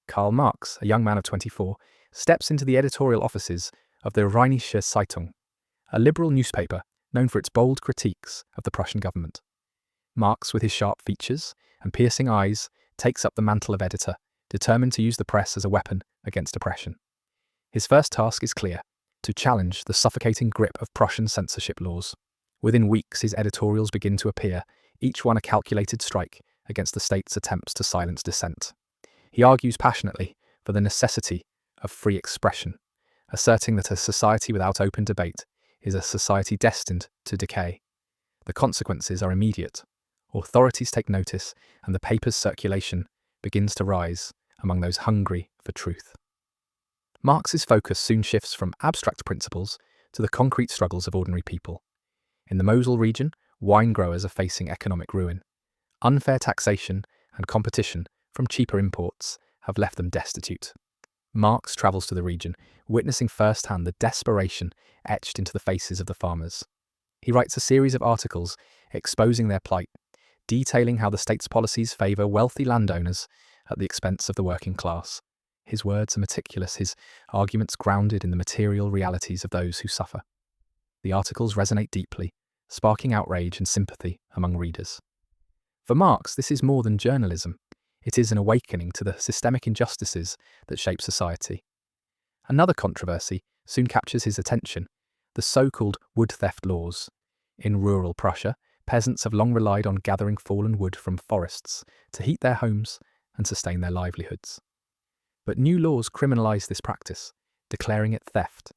Karl Marx, a young man of 24, steps into the editorial offices of the Rheinische Zeitung, a liberal newspaper known for its bold critiques of the Prussian government. Marx, with his sharp features and piercing eyes, takes up the mantle of editor, determined to use the press as a weapon against oppression. His first task is clear: to challenge the suffocating grip of Prussian censorship laws. Within weeks, his editorials begin to appear, each one a calculated strike against the state's attempts to silence dissent. He argues passionately for the necessity of free expression, asserting that a society without open debate is a society destined to decay. The consequences are immediate. Authorities take notice, and the paper's circulation begins to rise among those hungry for truth. Marx's focus soon shifts from abstract principles to the concrete struggles of ordinary people. In the Mosel region, wine growers are facing economic ruin. Unfair taxation and competition from cheaper imports have left them destitute. Marx travels to the region, witnessing firsthand the desperation etched into the faces of the farmers. He writes a series of articles exposing their plight, detailing how the state's policies favour wealthy landowners at the expense of the working class. His words are meticulous, his arguments grounded in the material realities of those who suffer. The articles resonate deeply, sparking outrage and sympathy among readers. For Marx, this is more than journalism. It is an awakening to the systemic injustices that shape society. Another controversy soon captures his attention: the so-called wood theft laws. In rural Prussia, peasants have long relied on gathering fallen wood from forests to heat their homes and sustain their livelihoods. But new laws criminalise this practice, declaring it theft.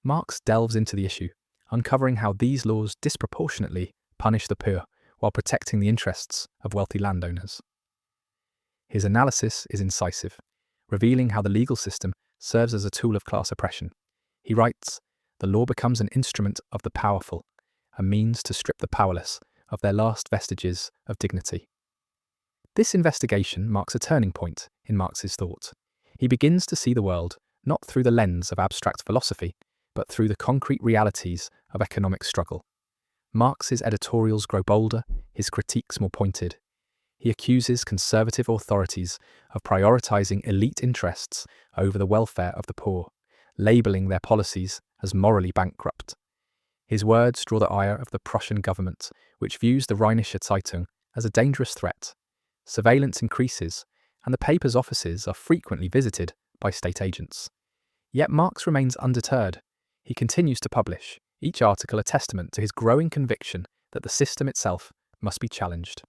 Marx delves into the issue, uncovering how these laws disproportionately punish the poor while protecting the interests of wealthy landowners. His analysis is incisive, revealing how the legal system serves as a tool of class oppression. He writes, "The law becomes an instrument of the powerful, a means to strip the powerless of their last vestiges of dignity." This investigation marks a turning point in Marx's thought. He begins to see the world not through the lens of abstract philosophy, but through the concrete realities of economic struggle. Marx's editorials grow bolder, his critiques more pointed. He accuses conservative authorities of prioritizing elite interests over the welfare of the poor, labeling their policies as morally bankrupt. His words draw the ire of the Prussian government, which views the Rheinische Zeitung as a dangerous threat. Surveillance increases, and the paper's offices are frequently visited by state agents. Yet Marx remains undeterred. He continues to publish, each article a testament to his growing conviction that the system itself must be challenged.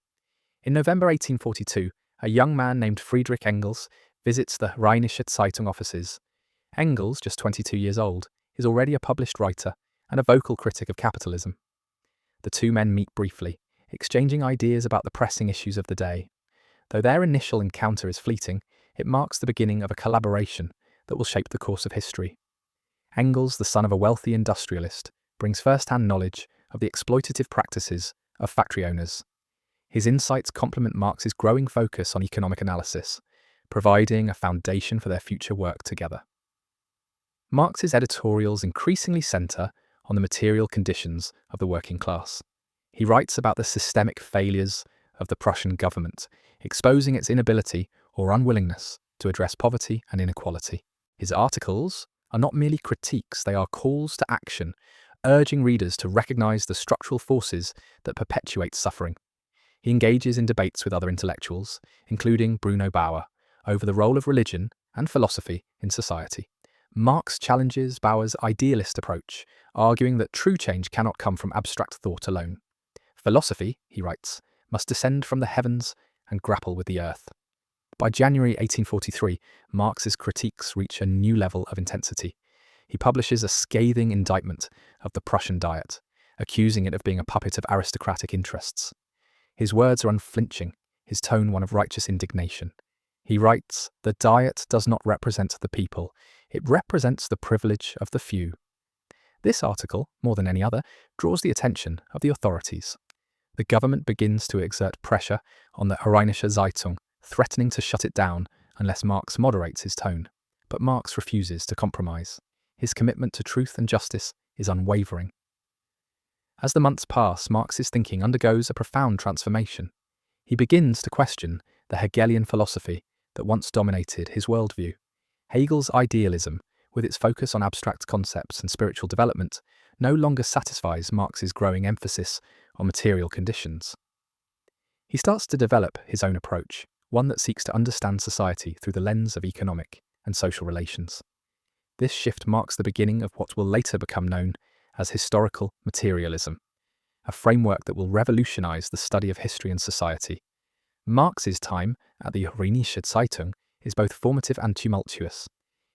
In November 1842, a young man named Friedrich Engels visits the Rheinische Zeitung offices. Engels, just 22 years old, is already a published writer and a vocal critic of capitalism. The two men meet briefly, exchanging ideas about the pressing issues of the day. Though their initial encounter is fleeting, it marks the beginning of a collaboration that will shape the course of history. Engels, the son of a wealthy industrialist, brings first-hand knowledge of the exploitative practices of factory owners. His insights complement Marx's growing focus on economic analysis, providing a foundation for their future work together. Marx's editorials increasingly centre on the material conditions of the working class. He writes about the systemic failures of the Prussian government, exposing its inability or unwillingness to address poverty and inequality. His articles are not merely critiques, they are calls to action, urging readers to recognise the structural forces that perpetuate suffering. He engages in debates with other intellectuals, including Bruno Bauer, over the role of religion and philosophy in society. Marx challenges Bauer's idealist approach, arguing that true change cannot come from abstract thought alone. Philosophy, he writes, must descend from the heavens and grapple with the earth. By January 1843, Marx's critiques reach a new level of intensity. He publishes a scathing indictment of the Prussian Diet, accusing it of being a puppet of aristocratic interests. His words are unflinching, his tone one of righteous indignation. He writes, "The Diet does not represent the people, it represents the privilege of the few." This article, more than any other, draws the attention of the authorities. The government begins to exert pressure on the Rheinische Zeitung, threatening to shut it down unless Marx moderates his tone. But Marx refuses to compromise. His commitment to truth and justice is unwavering. As the months pass, Marx's thinking undergoes a profound transformation. He begins to question the Hegelian philosophy that once dominated his worldview. Hegel's idealism, with its focus on abstract concepts and spiritual development, no longer satisfies Marx's growing emphasis on material conditions. He starts to develop his own approach, one that seeks to understand society through the lens of economic and social relations. This shift marks the beginning of what will later become known as historical materialism, a framework that will revolutionize the study of history and society. Marx's time at the Rheinische Zeitung is both formative and tumultuous.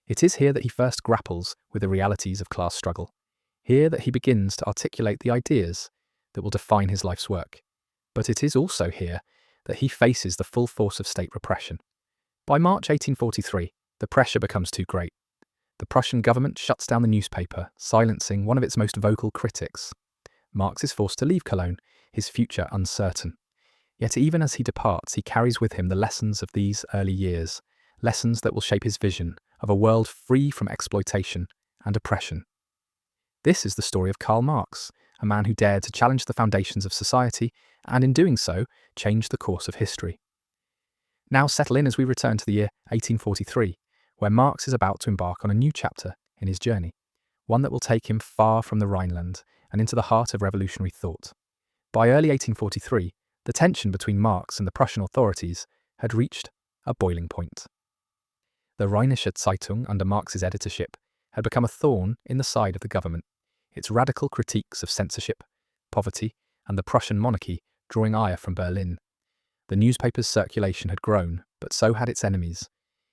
It is here that he first grapples with the realities of class struggle, here that he begins to articulate the ideas that will define his life's work. But it is also here that he faces the full force of state repression. By March 1843, the pressure becomes too great. The Prussian government shuts down the newspaper, silencing one of its most vocal critics. Marx is forced to leave Cologne, his future uncertain. Yet even as he departs, he carries with him the lessons of these early years, lessons that will shape his vision of a world free from exploitation and oppression. This is the story of Karl Marx, a man who dared to challenge the foundations of society and in doing so, change the course of history. Now settle in as we return to the year 1843, where Marx is about to embark on a new chapter in his journey, one that will take him far from the Rhineland and into the heart of revolutionary thought. By early 1843, the tension between Marx and the Prussian authorities had reached a boiling point. The Rheinische Zeitung, under Marx's editorship, had become a thorn in the side of the government, its radical critiques of censorship, poverty, and the Prussian monarchy drawing ire from Berlin. The newspaper's circulation had grown, but so had its enemies.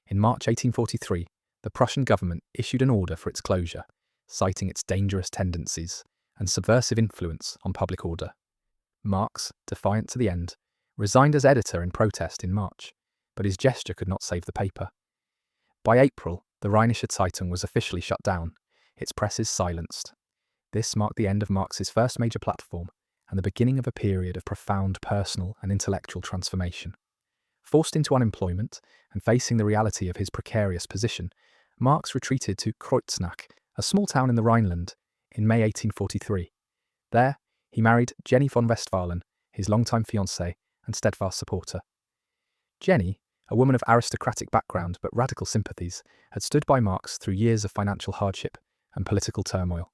In March 1843, the Prussian government issued an order for its closure, citing its dangerous tendencies and subversive influence on public order. Marx, defiant to the end, resigned as editor in protest in March, but his gesture could not save the paper. By April, the Rheinische Zeitung was officially shut down, its presses silenced. This marked the end of Marx's first major platform and the beginning of a period of profound personal and intellectual transformation. Forced into unemployment and facing the reality of his precarious position, Marx retreated to Kreuznach, a small town in the Rhineland, in May 1843. There, he married Jenny von Westphalen, his longtime fiancée and steadfast supporter. Jenny, a woman of aristocratic background but radical sympathies, had stood by Marx through years of financial hardship and political turmoil.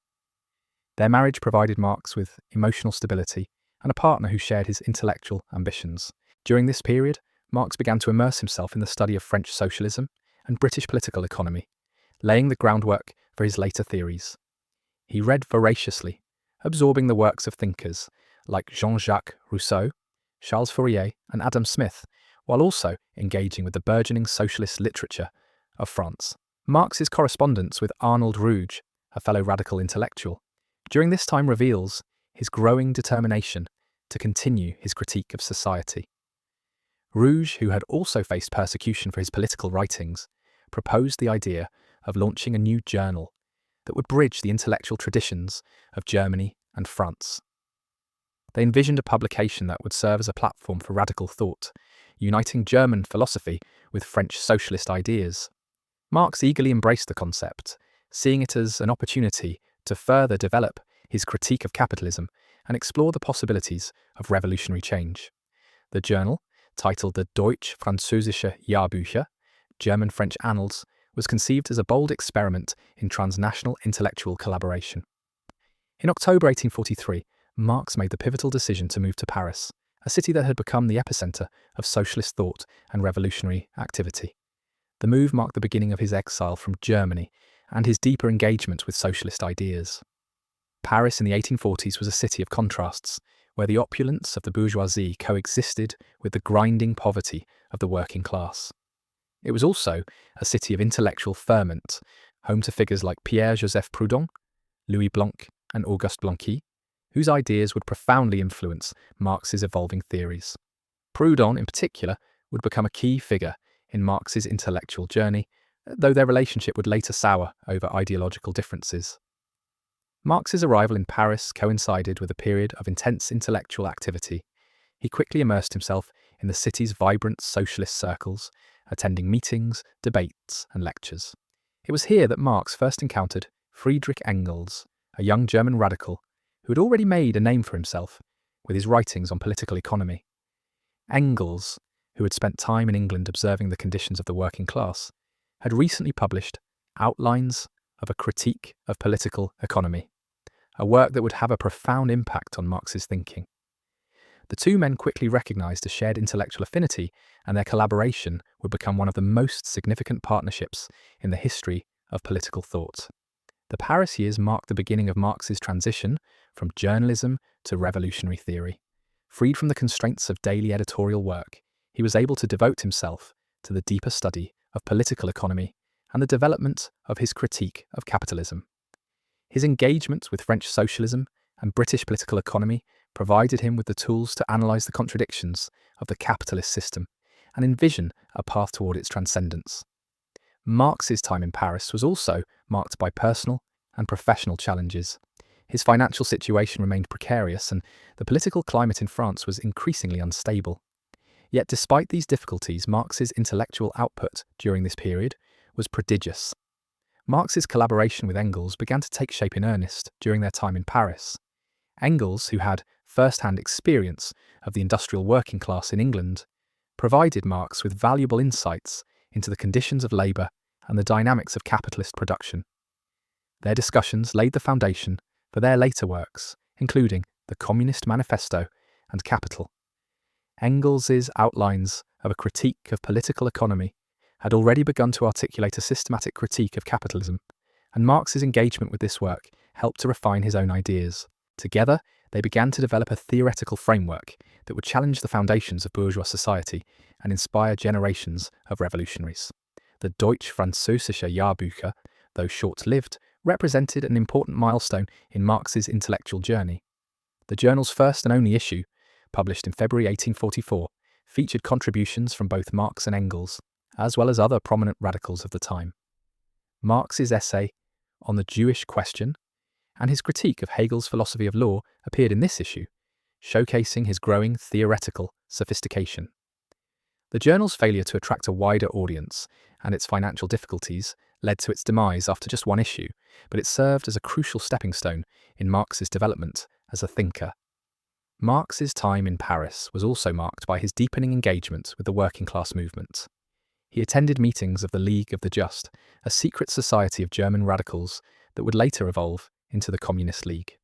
Their marriage provided Marx with emotional stability and a partner who shared his intellectual ambitions. During this period, Marx began to immerse himself in the study of French socialism and British political economy, laying the groundwork for his later theories. He read voraciously, absorbing the works of thinkers like Jean-Jacques Rousseau, Charles Fourier, and Adam Smith, while also engaging with the burgeoning socialist literature of France. Marx's correspondence with Arnold Rouge, a fellow radical intellectual, during this time reveals his growing determination to continue his critique of society. Rouge, who had also faced persecution for his political writings, proposed the idea of launching a new journal that would bridge the intellectual traditions of Germany and France. They envisioned a publication that would serve as a platform for radical thought, uniting German philosophy with French socialist ideas. Marx eagerly embraced the concept, seeing it as an opportunity to further develop his critique of capitalism and explore the possibilities of revolutionary change. The journal, titled the Deutsch-Französische Jahrbücher, German-French Annals, was conceived as a bold experiment in transnational intellectual collaboration. In October 1843, Marx made the pivotal decision to move to Paris, a city that had become the epicenter of socialist thought and revolutionary activity. The move marked the beginning of his exile from Germany and his deeper engagement with socialist ideas. Paris in the 1840s was a city of contrasts, where the opulence of the bourgeoisie coexisted with the grinding poverty of the working class. It was also a city of intellectual ferment, home to figures like Pierre-Joseph Proudhon, Louis Blanc, and Auguste Blanqui, whose ideas would profoundly influence Marx's evolving theories. Proudhon, in particular, would become a key figure in Marx's intellectual journey, though their relationship would later sour over ideological differences. Marx's arrival in Paris coincided with a period of intense intellectual activity. He quickly immersed himself in the city's vibrant socialist circles, attending meetings, debates, and lectures. It was here that Marx first encountered Friedrich Engels, a young German radical who had already made a name for himself with his writings on political economy. Engels, who had spent time in England observing the conditions of the working class, had recently published Outlines of a Critique of Political Economy, a work that would have a profound impact on Marx's thinking. The two men quickly recognized a shared intellectual affinity, and their collaboration would become one of the most significant partnerships in the history of political thought. The Paris years marked the beginning of Marx's transition from journalism to revolutionary theory. Freed from the constraints of daily editorial work, he was able to devote himself to the deeper study of political economy and the development of his critique of capitalism. His engagement with French socialism and British political economy provided him with the tools to analyse the contradictions of the capitalist system and envision a path toward its transcendence. Marx's time in Paris was also marked by personal and professional challenges. His financial situation remained precarious, and the political climate in France was increasingly unstable. Yet despite these difficulties, Marx's intellectual output during this period was prodigious. Marx's collaboration with Engels began to take shape in earnest during their time in Paris. Engels, who had first-hand experience of the industrial working class in England, provided Marx with valuable insights into the conditions of labour and the dynamics of capitalist production. Their discussions laid the foundation for their later works, including the Communist Manifesto and Capital. Engels's Outlines of a Critique of Political Economy had already begun to articulate a systematic critique of capitalism, and Marx's engagement with this work helped to refine his own ideas. Together, they began to develop a theoretical framework that would challenge the foundations of bourgeois society and inspire generations of revolutionaries. The Deutsch-Französische Jahrbücher, though short-lived, represented an important milestone in Marx's intellectual journey. The journal's first and only issue, published in February 1844, featured contributions from both Marx and Engels, as well as other prominent radicals of the time. Marx's essay on the Jewish question and his critique of Hegel's philosophy of law appeared in this issue, showcasing his growing theoretical sophistication. The journal's failure to attract a wider audience and its financial difficulties led to its demise after just one issue, but it served as a crucial stepping stone in Marx's development as a thinker. Marx's time in Paris was also marked by his deepening engagement with the working class movement. He attended meetings of the League of the Just, a secret society of German radicals that would later evolve into the Communist League.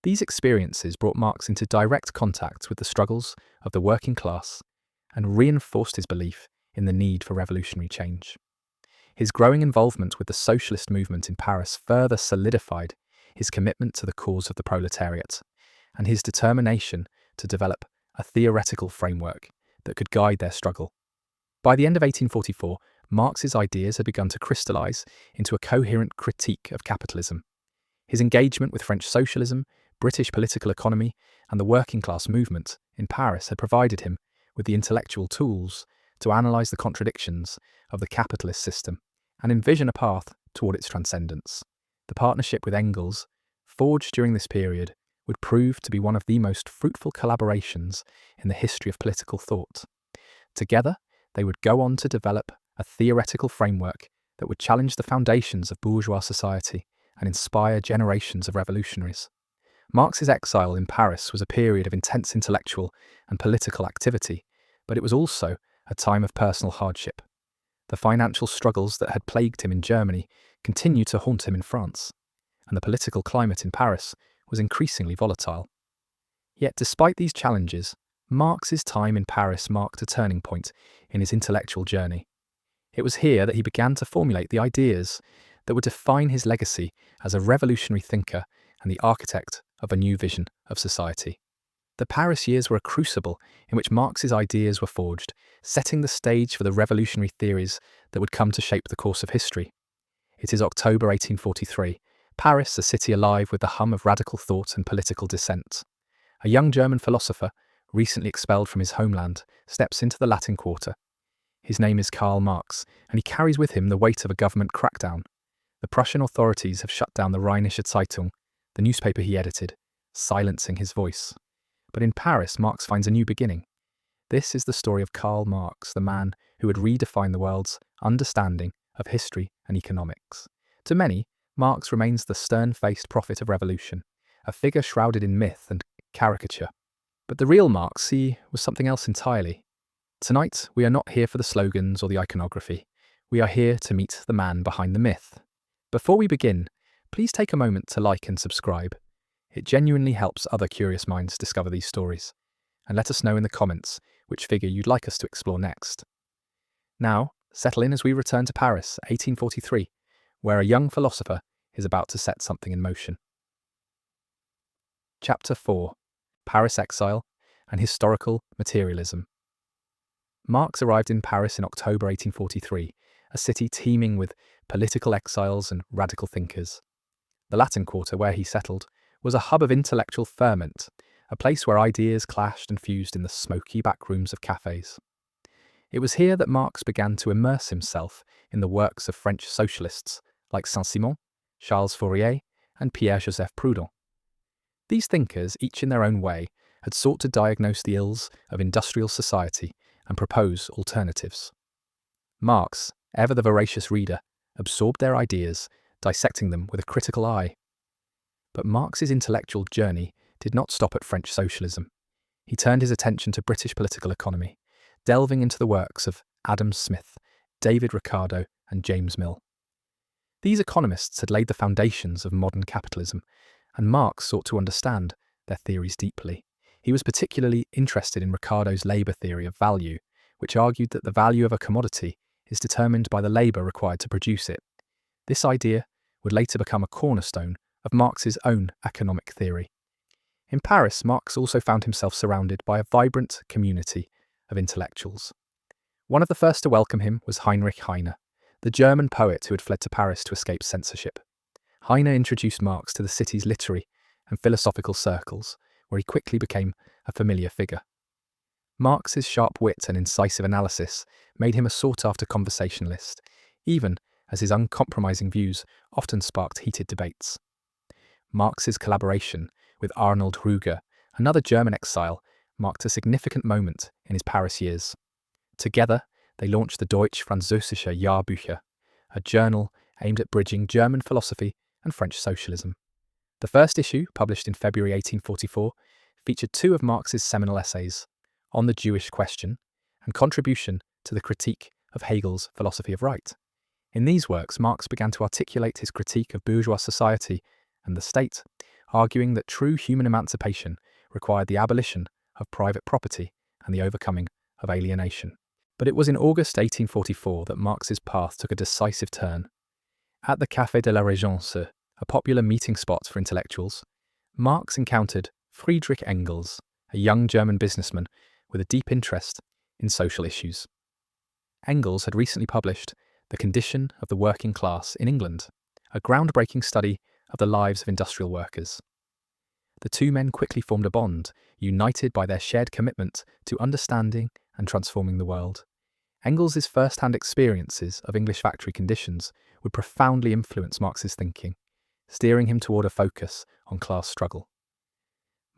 These experiences brought Marx into direct contact with the struggles of the working class and reinforced his belief in the need for revolutionary change. His growing involvement with the socialist movement in Paris further solidified his commitment to the cause of the proletariat and his determination to develop a theoretical framework that could guide their struggle. By the end of 1844, Marx's ideas had begun to crystallize into a coherent critique of capitalism. His engagement with French socialism, British political economy, and the working class movement in Paris had provided him with the intellectual tools to analyze the contradictions of the capitalist system and envision a path toward its transcendence. The partnership with Engels, forged during this period, would prove to be one of the most fruitful collaborations in the history of political thought. Together, they would go on to develop a theoretical framework that would challenge the foundations of bourgeois society and inspire generations of revolutionaries. Marx's exile in Paris was a period of intense intellectual and political activity, but it was also a time of personal hardship. The financial struggles that had plagued him in Germany continued to haunt him in France, and the political climate in Paris was increasingly volatile. Yet despite these challenges, Marx's time in Paris marked a turning point in his intellectual journey. It was here that he began to formulate the ideas that would define his legacy as a revolutionary thinker and the architect of a new vision of society. The Paris years were a crucible in which Marx's ideas were forged, setting the stage for the revolutionary theories that would come to shape the course of history. It is October 1843, Paris, a city alive with the hum of radical thought and political dissent. A young German philosopher, recently expelled from his homeland, steps into the Latin Quarter. His name is Karl Marx, and he carries with him the weight of a government crackdown. The Prussian authorities have shut down the Rheinische Zeitung, the newspaper he edited, silencing his voice. But in Paris, Marx finds a new beginning. This is the story of Karl Marx, the man who would redefine the world's understanding of history and economics. To many, Marx remains the stern-faced prophet of revolution, a figure shrouded in myth and caricature. But the real Marx, he was something else entirely. Tonight, we are not here for the slogans or the iconography. We are here to meet the man behind the myth. Before we begin, please take a moment to like and subscribe. It genuinely helps other curious minds discover these stories. And let us know in the comments which figure you'd like us to explore next. Now, settle in as we return to Paris, 1843, where a young philosopher is about to set something in motion. Chapter 4: Paris Exile and Historical Materialism. Marx arrived in Paris in October 1843, a city teeming with political exiles and radical thinkers. The Latin Quarter, where he settled, was a hub of intellectual ferment, a place where ideas clashed and fused in the smoky back rooms of cafes. It was here that Marx began to immerse himself in the works of French socialists like Saint-Simon, Charles Fourier, and Pierre-Joseph Proudhon. These thinkers, each in their own way, had sought to diagnose the ills of industrial society and propose alternatives. Marx, ever the voracious reader, absorbed their ideas, dissecting them with a critical eye. But Marx's intellectual journey did not stop at French socialism. He turned his attention to British political economy, delving into the works of Adam Smith, David Ricardo, and James Mill. These economists had laid the foundations of modern capitalism, and Marx sought to understand their theories deeply. He was particularly interested in Ricardo's labour theory of value, which argued that the value of a commodity is determined by the labour required to produce it. This idea would later become a cornerstone of Marx's own economic theory. In Paris, Marx also found himself surrounded by a vibrant community of intellectuals. One of the first to welcome him was Heinrich Heine, the German poet who had fled to Paris to escape censorship. Heine introduced Marx to the city's literary and philosophical circles, where he quickly became a familiar figure. Marx's sharp wit and incisive analysis made him a sought-after conversationalist, even as his uncompromising views often sparked heated debates. Marx's collaboration with Arnold Ruger, another German exile, marked a significant moment in his Paris years. Together, they launched the Deutsch-Französische Jahrbücher, a journal aimed at bridging German philosophy and French socialism. The first issue, published in February 1844, featured two of Marx's seminal essays, On the Jewish Question and Contribution to the Critique of Hegel's Philosophy of Right. In these works, Marx began to articulate his critique of bourgeois society and the state, arguing that true human emancipation required the abolition of private property and the overcoming of alienation. But it was in August 1844 that Marx's path took a decisive turn. At the Café de la Régence, a popular meeting spot for intellectuals, Marx encountered Friedrich Engels, a young German businessman with a deep interest in social issues. Engels had recently published The Condition of the Working Class in England, a groundbreaking study of the lives of industrial workers. The two men quickly formed a bond, united by their shared commitment to understanding and transforming the world. Engels' first-hand experiences of English factory conditions would profoundly influence Marx's thinking, steering him toward a focus on class struggle.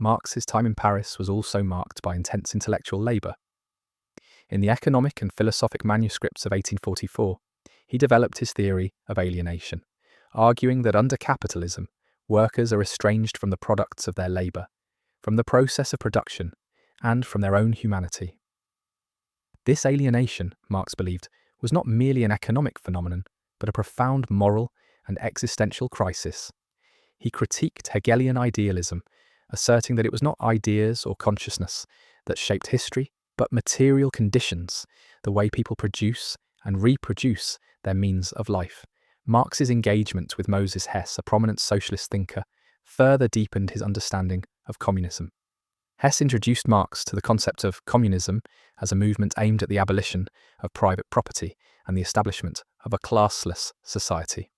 Marx's time in Paris was also marked by intense intellectual labour. In the economic and philosophic manuscripts of 1844, he developed his theory of alienation, arguing that under capitalism, workers are estranged from the products of their labour, from the process of production, and from their own humanity. This alienation, Marx believed, was not merely an economic phenomenon, but a profound moral and existential crisis. He critiqued Hegelian idealism, asserting that it was not ideas or consciousness that shaped history, but material conditions, the way people produce and reproduce their means of life. Marx's engagement with Moses Hess, a prominent socialist thinker, further deepened his understanding of communism. Hess introduced Marx to the concept of communism as a movement aimed at the abolition of private property and the establishment of a classless society.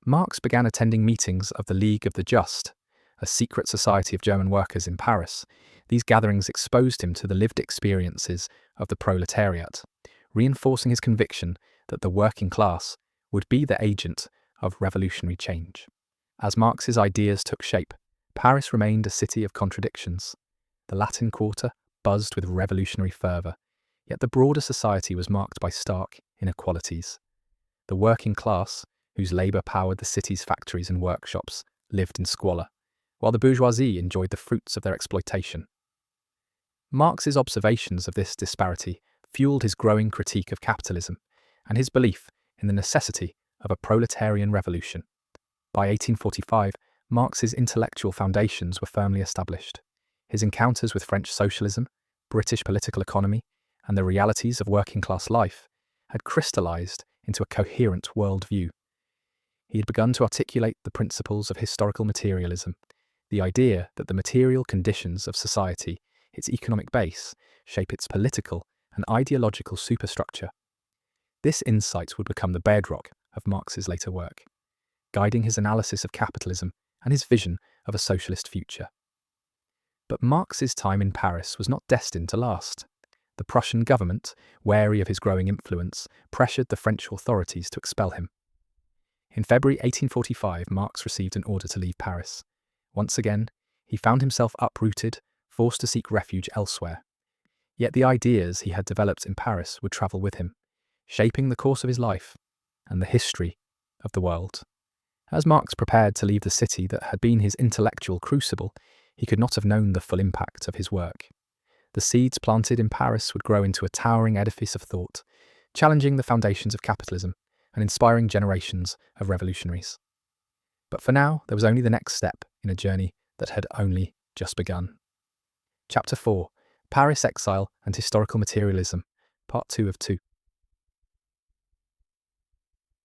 Marx began attending meetings of the League of the Just, a secret society of German workers in Paris. These gatherings exposed him to the lived experiences of the proletariat, reinforcing his conviction that the working class would be the agent of revolutionary change. As Marx's ideas took shape, Paris remained a city of contradictions. The Latin Quarter buzzed with revolutionary fervour, yet the broader society was marked by stark inequalities. The working class, whose labour powered the city's factories and workshops, lived in squalor, while the bourgeoisie enjoyed the fruits of their exploitation. Marx's observations of this disparity fueled his growing critique of capitalism and his belief in the necessity of a proletarian revolution. By 1845, Marx's intellectual foundations were firmly established. His encounters with French socialism, British political economy, and the realities of working-class life had crystallized into a coherent worldview. He had begun to articulate the principles of historical materialism, the idea that the material conditions of society, its economic base, shape its political and ideological superstructure. This insight would become the bedrock of Marx's later work, guiding his analysis of capitalism and his vision of a socialist future. But Marx's time in Paris was not destined to last. The Prussian government, wary of his growing influence, pressured the French authorities to expel him. In February 1845, Marx received an order to leave Paris. Once again, he found himself uprooted, forced to seek refuge elsewhere. Yet the ideas he had developed in Paris would travel with him, shaping the course of his life and the history of the world. As Marx prepared to leave the city that had been his intellectual crucible, he could not have known the full impact of his work. The seeds planted in Paris would grow into a towering edifice of thought, challenging the foundations of capitalism and inspiring generations of revolutionaries. But for now, there was only the next step in a journey that had only just begun. Chapter 4: Paris Exile and Historical Materialism, Part 2 of 2.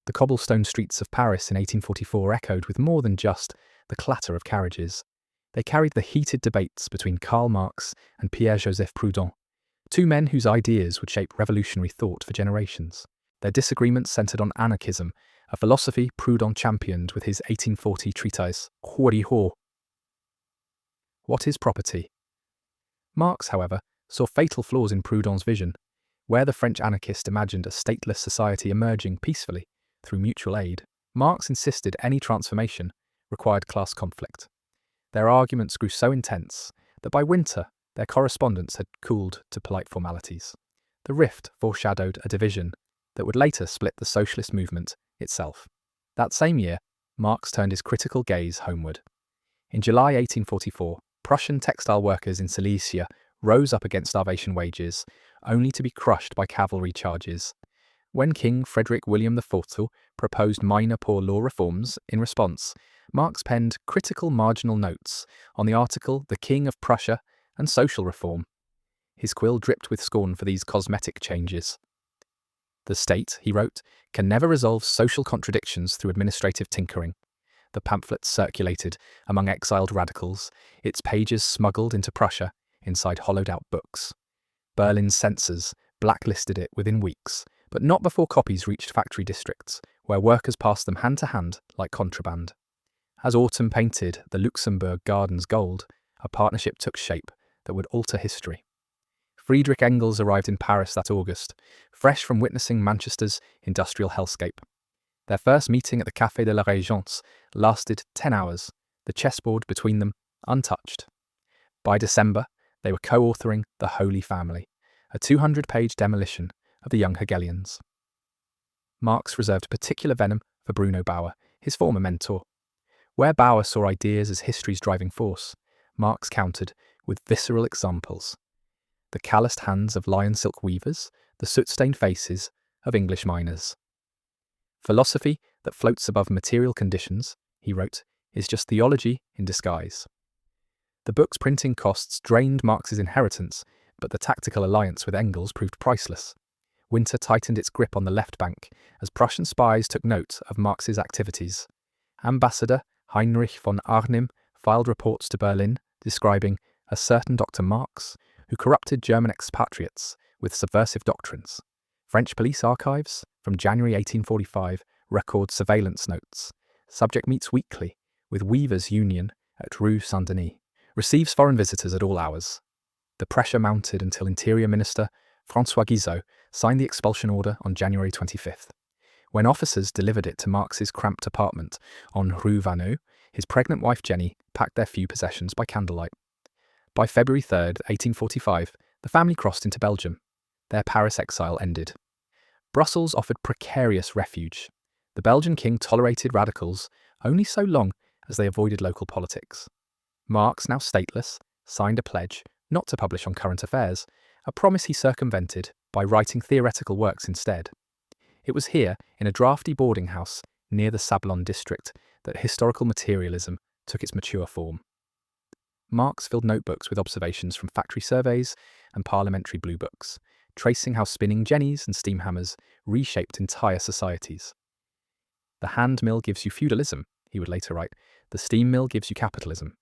The cobblestone streets of Paris in 1844 echoed with more than just the clatter of carriages. They carried the heated debates between Karl Marx and Pierre-Joseph Proudhon, two men whose ideas would shape revolutionary thought for generations. Their disagreements centered on anarchism, a philosophy Proudhon championed with his 1840 treatise, What is Property? Marx, however, saw fatal flaws in Proudhon's vision. Where the French anarchist imagined a stateless society emerging peacefully through mutual aid, Marx insisted any transformation required class conflict. Their arguments grew so intense that by winter their correspondence had cooled to polite formalities. The rift foreshadowed a division that would later split the socialist movement itself. That same year, Marx turned his critical gaze homeward. In July 1844, Prussian textile workers in Silesia rose up against starvation wages, only to be crushed by cavalry charges. When King Frederick William IV proposed minor poor law reforms in response, Marx penned critical marginal notes on the article The King of Prussia and Social Reform. His quill dripped with scorn for these cosmetic changes. The state, he wrote, can never resolve social contradictions through administrative tinkering. The pamphlet circulated among exiled radicals, its pages smuggled into Prussia inside hollowed-out books. Berlin's censors blacklisted it within weeks, but not before copies reached factory districts, where workers passed them hand to hand like contraband. As autumn painted the Luxembourg gardens gold, a partnership took shape that would alter history. Friedrich Engels arrived in Paris that August, fresh from witnessing Manchester's industrial hellscape. Their first meeting at the Café de la Régence lasted 10 hours, the chessboard between them untouched. By December, they were co-authoring The Holy Family, a 200-page demolition of the young Hegelians. Marx reserved particular venom for Bruno Bauer, his former mentor. Where Bauer saw ideas as history's driving force, Marx countered with visceral examples. The calloused hands of lion silk weavers, the soot-stained faces of English miners. Philosophy that floats above material conditions, he wrote, is just theology in disguise. The book's printing costs drained Marx's inheritance, but the tactical alliance with Engels proved priceless. Winter tightened its grip on the left bank as Prussian spies took note of Marx's activities. Ambassador Heinrich von Arnim filed reports to Berlin describing a certain Dr. Marx who corrupted German expatriates with subversive doctrines. French police archives from January 1845 record surveillance notes. Subject meets weekly with Weavers' Union at Rue Saint-Denis. Receives foreign visitors at all hours. The pressure mounted until Interior Minister François Guizot signed the expulsion order on January 25th. When officers delivered it to Marx's cramped apartment on Rue Vaneau, his pregnant wife Jenny packed their few possessions by candlelight. By February 3rd, 1845, the family crossed into Belgium. Their Paris exile ended. Brussels offered precarious refuge. The Belgian king tolerated radicals only so long as they avoided local politics. Marx, now stateless, signed a pledge not to publish on current affairs, a promise he circumvented by writing theoretical works instead. It was here, in a drafty boarding house near the Sablon district, that historical materialism took its mature form. Marx filled notebooks with observations from factory surveys and parliamentary blue books, tracing how spinning jennies and steam hammers reshaped entire societies. The hand mill gives you feudalism, he would later write. The steam mill gives you capitalism.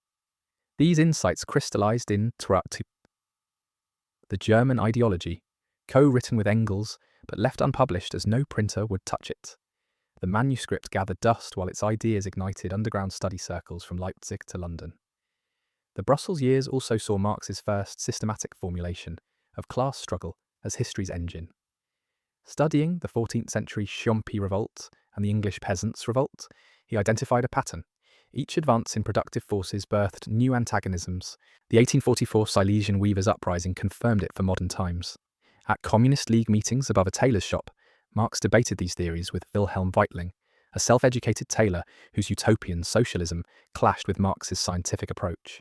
These insights crystallized in the German ideology, co-written with Engels, but left unpublished as no printer would touch it. The manuscript gathered dust while its ideas ignited underground study circles from Leipzig to London. The Brussels years also saw Marx's first systematic formulation of class struggle as history's engine. Studying the 14th century Champi revolt and the English peasants' revolt, he identified a pattern. Each advance in productive forces birthed new antagonisms. The 1844 Silesian Weavers' Uprising confirmed it for modern times. At Communist League meetings above a tailor's shop, Marx debated these theories with Wilhelm Weitling, a self-educated tailor whose utopian socialism clashed with Marx's scientific approach.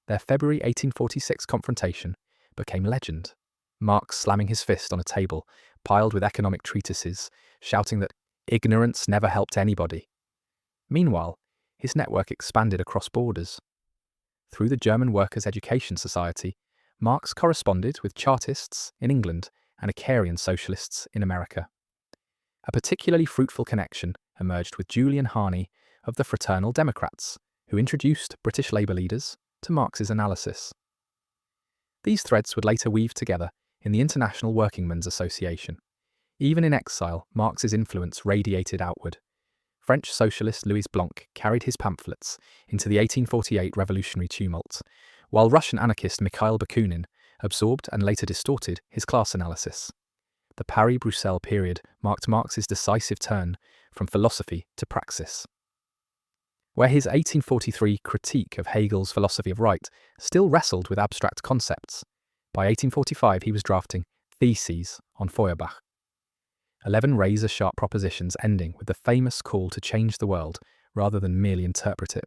Their February 1846 confrontation became legend. Marx slamming his fist on a table piled with economic treatises, shouting that ignorance never helped anybody. Meanwhile, his network expanded across borders. Through the German Workers' Education Society, Marx corresponded with Chartists in England and Icarian socialists in America. A particularly fruitful connection emerged with Julian Harney of the Fraternal Democrats, who introduced British Labour leaders to Marx's analysis. These threads would later weave together in the International Workingmen's Association. Even in exile, Marx's influence radiated outward. French socialist Louis Blanc carried his pamphlets into the 1848 revolutionary tumult, while Russian anarchist Mikhail Bakunin absorbed and later distorted his class analysis. The Paris-Bruxelles period marked Marx's decisive turn from philosophy to praxis. Where his 1843 critique of Hegel's philosophy of right still wrestled with abstract concepts, by 1845 he was drafting theses on Feuerbach. 11 razor-sharp propositions ending with the famous call to change the world rather than merely interpret it.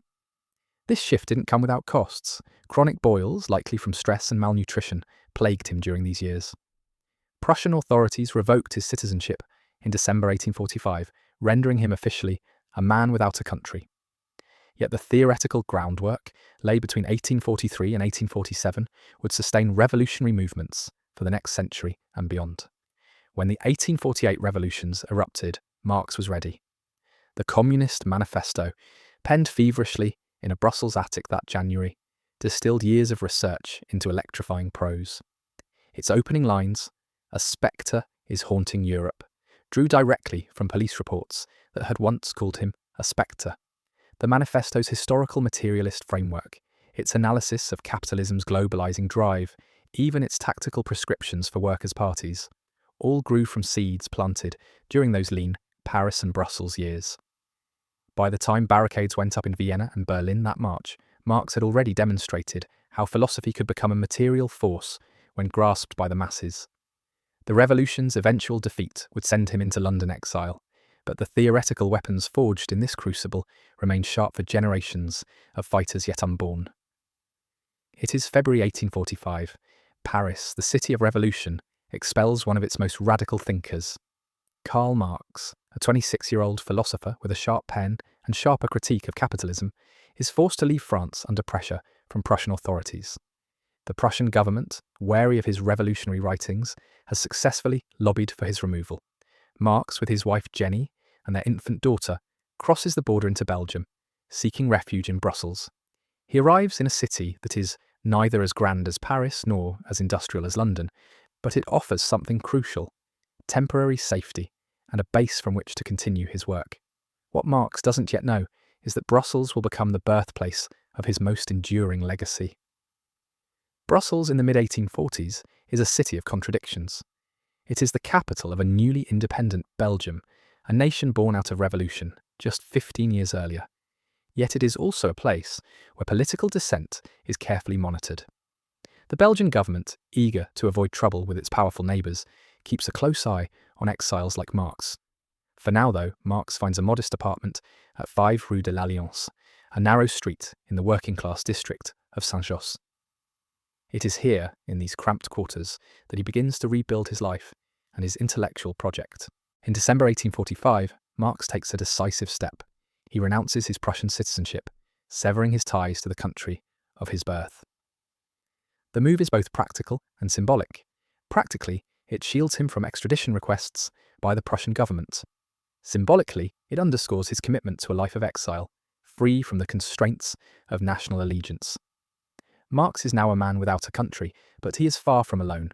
This shift didn't come without costs. Chronic boils, likely from stress and malnutrition, plagued him during these years. Prussian authorities revoked his citizenship in December 1845, rendering him officially a man without a country. Yet the theoretical groundwork laid between 1843 and 1847 would sustain revolutionary movements for the next century and beyond. When the 1848 revolutions erupted, Marx was ready. The Communist Manifesto, penned feverishly in a Brussels attic that January, distilled years of research into electrifying prose. Its opening lines, "A spectre is haunting Europe," drew directly from police reports that had once called him a spectre. The manifesto's historical materialist framework, its analysis of capitalism's globalizing drive, even its tactical prescriptions for workers' parties, all grew from seeds planted during those lean Paris and Brussels years. By the time barricades went up in Vienna and Berlin that March, Marx had already demonstrated how philosophy could become a material force when grasped by the masses. The revolution's eventual defeat would send him into London exile, but the theoretical weapons forged in this crucible remained sharp for generations of fighters yet unborn. It is February 1845. Paris, the city of revolution, expels one of its most radical thinkers. Karl Marx, a 26-year-old philosopher with a sharp pen and sharper critique of capitalism, is forced to leave France under pressure from Prussian authorities. The Prussian government, wary of his revolutionary writings, has successfully lobbied for his removal. Marx, with his wife Jenny and their infant daughter, crosses the border into Belgium, seeking refuge in Brussels. He arrives in a city that is neither as grand as Paris nor as industrial as London, but it offers something crucial: temporary safety and a base from which to continue his work. What Marx doesn't yet know is that Brussels will become the birthplace of his most enduring legacy. Brussels in the mid-1840s is a city of contradictions. It is the capital of a newly independent Belgium, a nation born out of revolution just 15 years earlier. Yet it is also a place where political dissent is carefully monitored. The Belgian government, eager to avoid trouble with its powerful neighbours, keeps a close eye on exiles like Marx. For now, though, Marx finds a modest apartment at 5 Rue de l'Alliance, a narrow street in the working-class district of Saint-Josse. It is here, in these cramped quarters, that he begins to rebuild his life and his intellectual project. In December 1845, Marx takes a decisive step. He renounces his Prussian citizenship, severing his ties to the country of his birth. The move is both practical and symbolic. Practically, it shields him from extradition requests by the Prussian government. Symbolically, it underscores his commitment to a life of exile, free from the constraints of national allegiance. Marx is now a man without a country, but he is far from alone.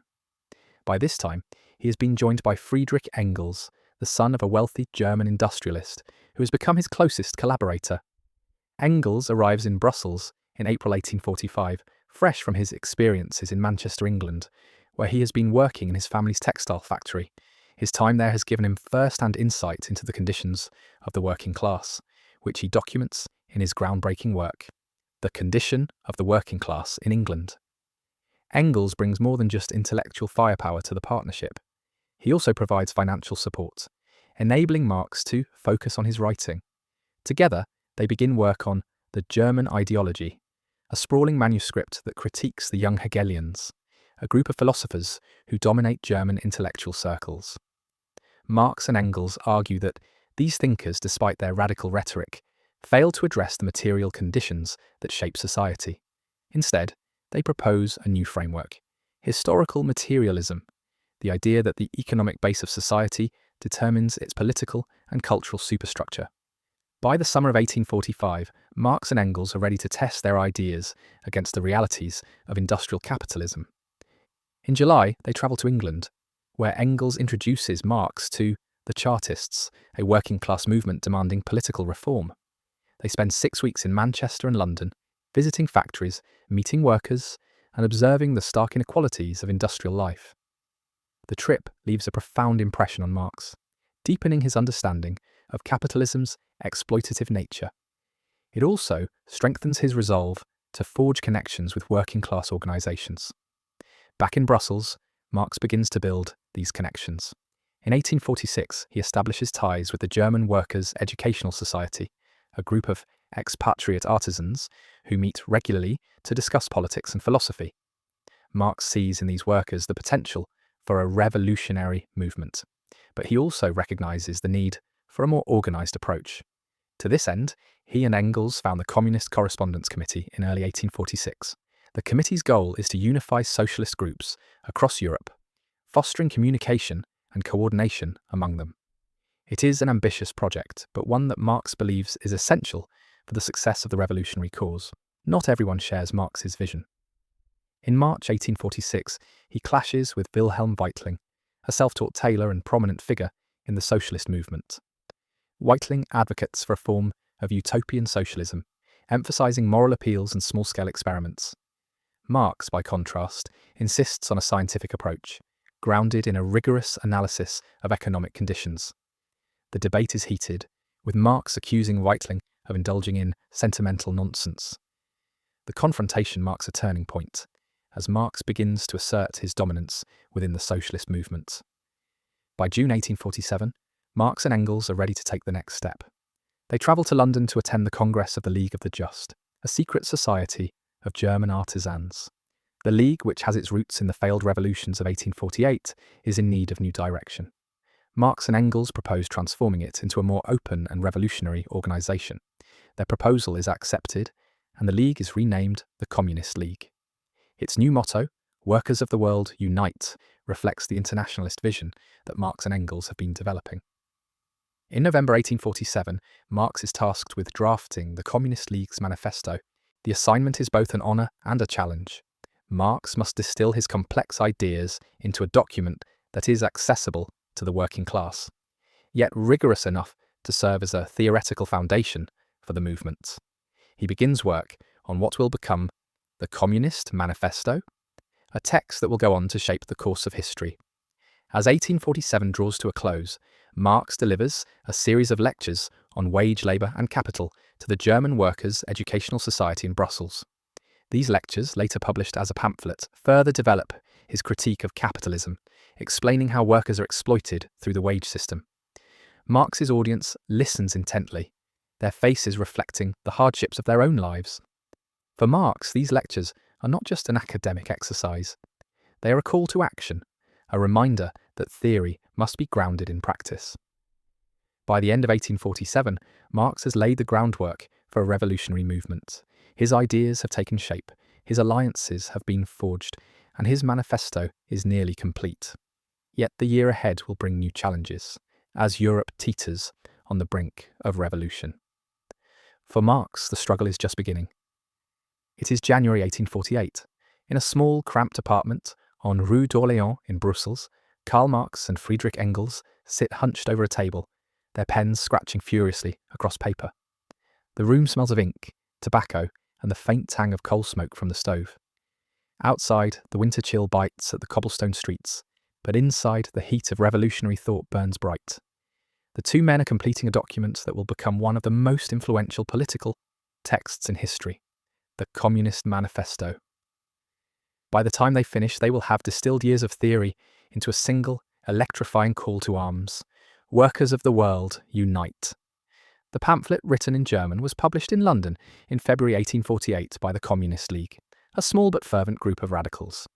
By this time, he has been joined by Friedrich Engels, the son of a wealthy German industrialist, who has become his closest collaborator. Engels arrives in Brussels in April 1845, fresh from his experiences in Manchester, England, where he has been working in his family's textile factory. His time there has given him first-hand insight into the conditions of the working class, which he documents in his groundbreaking work, The Condition of the Working Class in England. Engels brings more than just intellectual firepower to the partnership. He also provides financial support, enabling Marx to focus on his writing. Together, they begin work on The German Ideology, a sprawling manuscript that critiques the young Hegelians, a group of philosophers who dominate German intellectual circles. Marx and Engels argue that these thinkers, despite their radical rhetoric, fail to address the material conditions that shape society. Instead, they propose a new framework: historical materialism, the idea that the economic base of society determines its political and cultural superstructure. By the summer of 1845, Marx and Engels are ready to test their ideas against the realities of industrial capitalism. In July, they travel to England, where Engels introduces Marx to the Chartists, a working-class movement demanding political reform. They spend 6 weeks in Manchester and London, visiting factories, meeting workers, and observing the stark inequalities of industrial life. The trip leaves a profound impression on Marx, deepening his understanding of capitalism's exploitative nature. It also strengthens his resolve to forge connections with working-class organisations. Back in Brussels, Marx begins to build these connections. In 1846, he establishes ties with the German Workers' Educational Society, a group of expatriate artisans who meet regularly to discuss politics and philosophy. Marx sees in these workers the potential for a revolutionary movement, but he also recognises the need for a more organised approach. To this end, he and Engels found the Communist Correspondence Committee in early 1846. The committee's goal is to unify socialist groups across Europe, fostering communication and coordination among them. It is an ambitious project, but one that Marx believes is essential for the success of the revolutionary cause. Not everyone shares Marx's vision. In March 1846, he clashes with Wilhelm Weitling, a self-taught tailor and prominent figure in the socialist movement. Weitling advocates for a form of utopian socialism, emphasizing moral appeals and small-scale experiments. Marx, by contrast, insists on a scientific approach, grounded in a rigorous analysis of economic conditions. The debate is heated, with Marx accusing Weitling of indulging in sentimental nonsense. The confrontation marks a turning point, as Marx begins to assert his dominance within the socialist movement. By June 1847, Marx and Engels are ready to take the next step. They travel to London to attend the Congress of the League of the Just, a secret society of German artisans. The League, which has its roots in the failed revolutions of 1848, is in need of new direction. Marx and Engels propose transforming it into a more open and revolutionary organisation. Their proposal is accepted, and the League is renamed the Communist League. Its new motto, "Workers of the World, Unite," reflects the internationalist vision that Marx and Engels have been developing. In November 1847, Marx is tasked with drafting the Communist League's manifesto. The assignment is both an honour and a challenge. Marx must distill his complex ideas into a document that is accessible to the working class, yet rigorous enough to serve as a theoretical foundation for the movement. He begins work on what will become the Communist Manifesto, a text that will go on to shape the course of history. As 1847 draws to a close, Marx delivers a series of lectures on wage, labour and capital to the German Workers' Educational Society in Brussels. These lectures, later published as a pamphlet, further develop his critique of capitalism, explaining how workers are exploited through the wage system. Marx's audience listens intently, their faces reflecting the hardships of their own lives. For Marx, these lectures are not just an academic exercise. They are a call to action, a reminder that theory must be grounded in practice. By the end of 1847, Marx has laid the groundwork for a revolutionary movement. His ideas have taken shape, his alliances have been forged, and his manifesto is nearly complete. Yet the year ahead will bring new challenges, as Europe teeters on the brink of revolution. For Marx, the struggle is just beginning. It is January 1848. In a small, cramped apartment on Rue d'Orléans in Brussels, Karl Marx and Friedrich Engels sit hunched over a table, their pens scratching furiously across paper. The room smells of ink, tobacco, and the faint tang of coal smoke from the stove. Outside, the winter chill bites at the cobblestone streets, but inside, the heat of revolutionary thought burns bright. The two men are completing a document that will become one of the most influential political texts in history, the Communist Manifesto. By the time they finish, they will have distilled years of theory into a single, electrifying call to arms. Workers of the world, unite. The pamphlet, written in German, was published in London in February 1848 by the Communist League, a small but fervent group of radicals.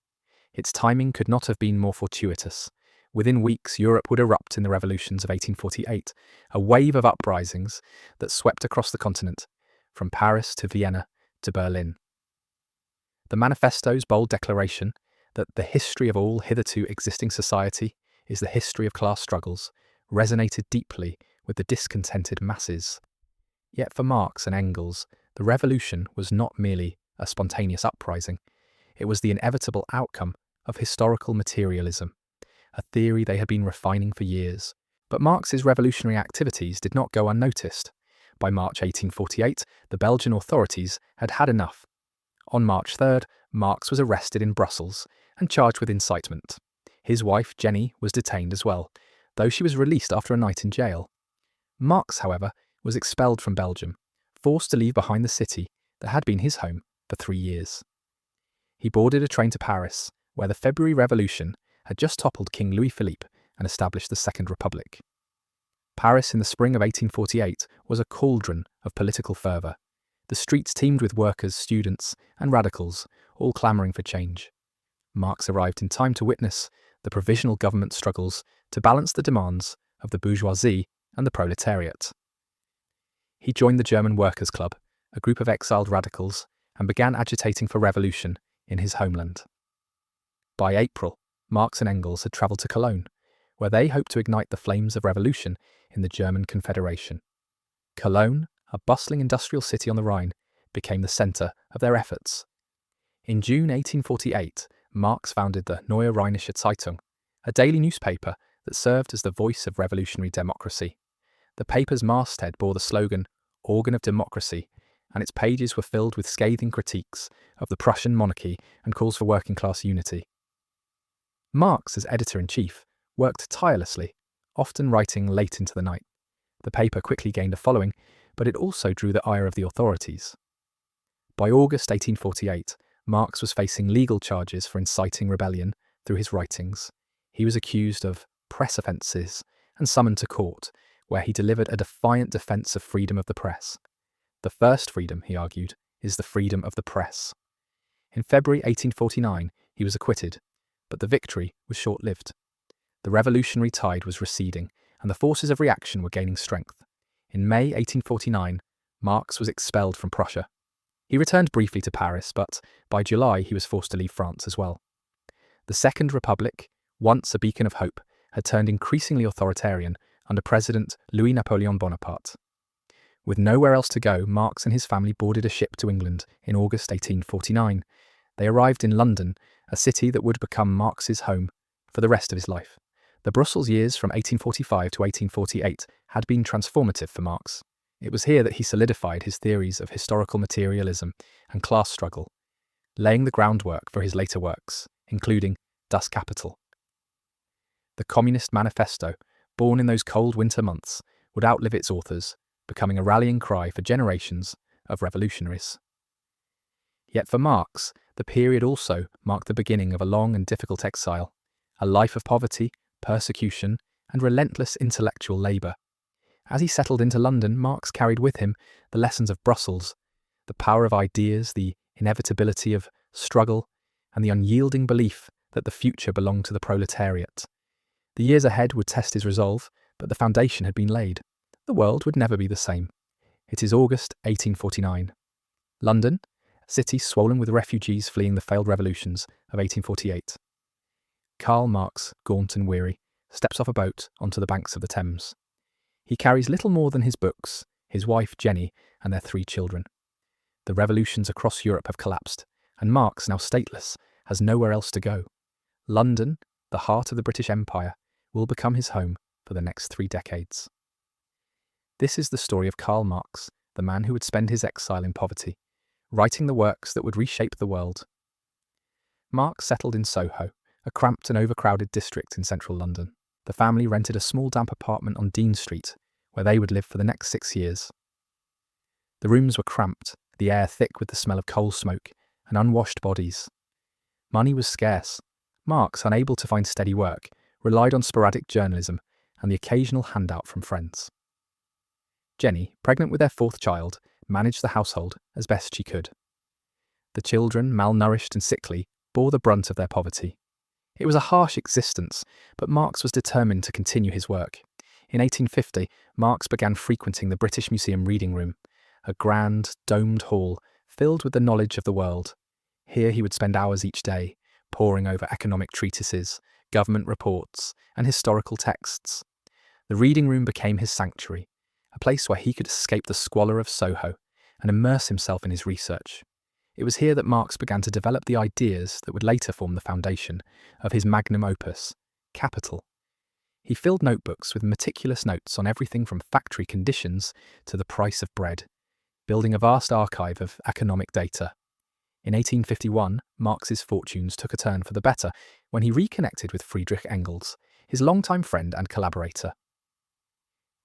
Its timing could not have been more fortuitous. Within weeks, Europe would erupt in the revolutions of 1848, a wave of uprisings that swept across the continent, from Paris to Vienna to Berlin. The manifesto's bold declaration that the history of all hitherto existing society is the history of class struggles resonated deeply with the discontented masses. Yet for Marx and Engels, the revolution was not merely a spontaneous uprising. It was the inevitable outcome of historical materialism, a theory they had been refining for years. But Marx's revolutionary activities did not go unnoticed. By March 1848, the Belgian authorities had had enough. On March 3rd, Marx was arrested in Brussels and charged with incitement. His wife, Jenny, was detained as well, though she was released after a night in jail. Marx, however, was expelled from Belgium, forced to leave behind the city that had been his home for 3 years. He boarded a train to Paris, where the February Revolution had just toppled King Louis Philippe and established the Second Republic. Paris in the spring of 1848 was a cauldron of political fervour. The streets teemed with workers, students, and radicals, all clamouring for change. Marx arrived in time to witness the provisional government struggles to balance the demands of the bourgeoisie and the proletariat. He joined the German Workers' Club, a group of exiled radicals, and began agitating for revolution in his homeland. By April, Marx and Engels had travelled to Cologne, where they hoped to ignite the flames of revolution in the German Confederation. Cologne, a bustling industrial city on the Rhine, became the centre of their efforts. In June 1848, Marx founded the Neue Rheinische Zeitung, a daily newspaper that served as the voice of revolutionary democracy. The paper's masthead bore the slogan, "Organ of Democracy," and its pages were filled with scathing critiques of the Prussian monarchy and calls for working-class unity. Marx, as editor-in-chief, worked tirelessly, often writing late into the night. The paper quickly gained a following, but it also drew the ire of the authorities. By August 1848, Marx was facing legal charges for inciting rebellion through his writings. He was accused of press offences and summoned to court, where he delivered a defiant defence of freedom of the press. The first freedom, he argued, is the freedom of the press. In February 1849, he was acquitted, but the victory was short-lived. The revolutionary tide was receding, and the forces of reaction were gaining strength. In May 1849, Marx was expelled from Prussia. He returned briefly to Paris, but by July he was forced to leave France as well. The Second Republic, once a beacon of hope, had turned increasingly authoritarian under President Louis-Napoleon Bonaparte. With nowhere else to go, Marx and his family boarded a ship to England in August 1849. They arrived in London, a city that would become Marx's home for the rest of his life. The Brussels years from 1845 to 1848 had been transformative for Marx. It was here that he solidified his theories of historical materialism and class struggle, laying the groundwork for his later works, including Das Kapital. The Communist Manifesto born in those cold winter months, would outlive its authors, becoming a rallying cry for generations of revolutionaries. Yet for Marx, the period also marked the beginning of a long and difficult exile, a life of poverty, persecution, and relentless intellectual labour. As he settled into London, Marx carried with him the lessons of Brussels, the power of ideas, the inevitability of struggle, and the unyielding belief that the future belonged to the proletariat. The years ahead would test his resolve, but the foundation had been laid. The world would never be the same. It is August 1849. London, a city swollen with refugees fleeing the failed revolutions of 1848. Karl Marx, gaunt and weary, steps off a boat onto the banks of the Thames. He carries little more than his books, his wife Jenny, and their 3 children. The revolutions across Europe have collapsed, and Marx, now stateless, has nowhere else to go. London, the heart of the British Empire, will become his home for the next 3 decades. This is the story of Karl Marx, the man who would spend his exile in poverty, writing the works that would reshape the world. Marx settled in Soho, a cramped and overcrowded district in central London. The family rented a small damp apartment on Dean Street, where they would live for the next 6 years. The rooms were cramped, the air thick with the smell of coal smoke and unwashed bodies. Money was scarce. Marx, unable to find steady work, relied on sporadic journalism and the occasional handout from friends. Jenny, pregnant with their 4th child, managed the household as best she could. The children, malnourished and sickly, bore the brunt of their poverty. It was a harsh existence, but Marx was determined to continue his work. In 1850, Marx began frequenting the British Museum Reading Room, a grand, domed hall filled with the knowledge of the world. Here he would spend hours each day, poring over economic treatises, government reports, and historical texts. The reading room became his sanctuary, a place where he could escape the squalor of Soho and immerse himself in his research. It was here that Marx began to develop the ideas that would later form the foundation of his magnum opus, Capital. He filled notebooks with meticulous notes on everything from factory conditions to the price of bread, building a vast archive of economic data. In 1851, Marx's fortunes took a turn for the better when he reconnected with Friedrich Engels, his longtime friend and collaborator.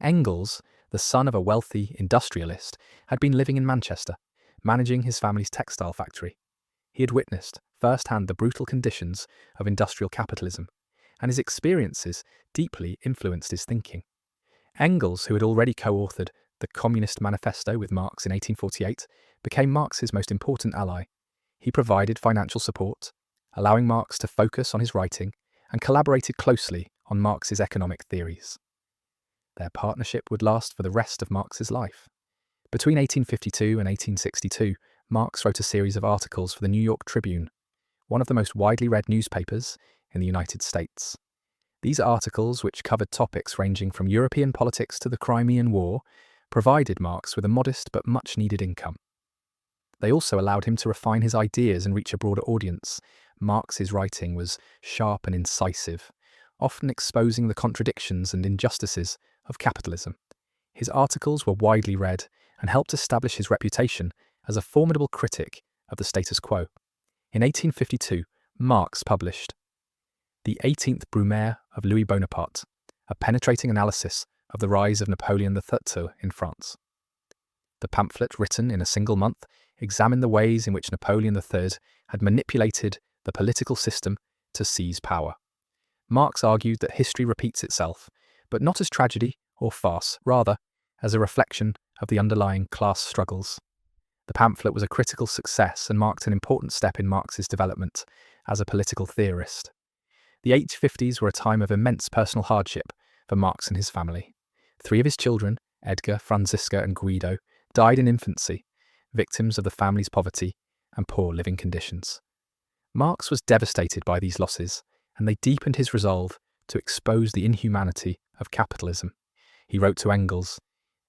Engels, the son of a wealthy industrialist, had been living in Manchester, managing his family's textile factory. He had witnessed firsthand the brutal conditions of industrial capitalism, and his experiences deeply influenced his thinking. Engels, who had already co-authored the Communist Manifesto with Marx in 1848, became Marx's most important ally. He provided financial support, allowing Marx to focus on his writing, and collaborated closely on Marx's economic theories. Their partnership would last for the rest of Marx's life. Between 1852 and 1862, Marx wrote a series of articles for the New York Tribune, one of the most widely read newspapers in the United States. These articles, which covered topics ranging from European politics to the Crimean War, provided Marx with a modest but much-needed income. They also allowed him to refine his ideas and reach a broader audience. Marx's writing was sharp and incisive, often exposing the contradictions and injustices of capitalism. His articles were widely read and helped establish his reputation as a formidable critic of the status quo. In 1852, Marx published The 18th Brumaire of Louis Bonaparte, a penetrating analysis of the rise of Napoleon III in France. The pamphlet, written in a single month, examined the ways in which Napoleon III had manipulated the political system to seize power. Marx argued that history repeats itself, but not as tragedy or farce, rather as a reflection of the underlying class struggles. The pamphlet was a critical success and marked an important step in Marx's development as a political theorist. The 1850s were a time of immense personal hardship for Marx and his family. 3 of his children, Edgar, Franziska, and Guido, died in infancy, victims of the family's poverty and poor living conditions. Marx was devastated by these losses, and they deepened his resolve to expose the inhumanity of capitalism. He wrote to Engels,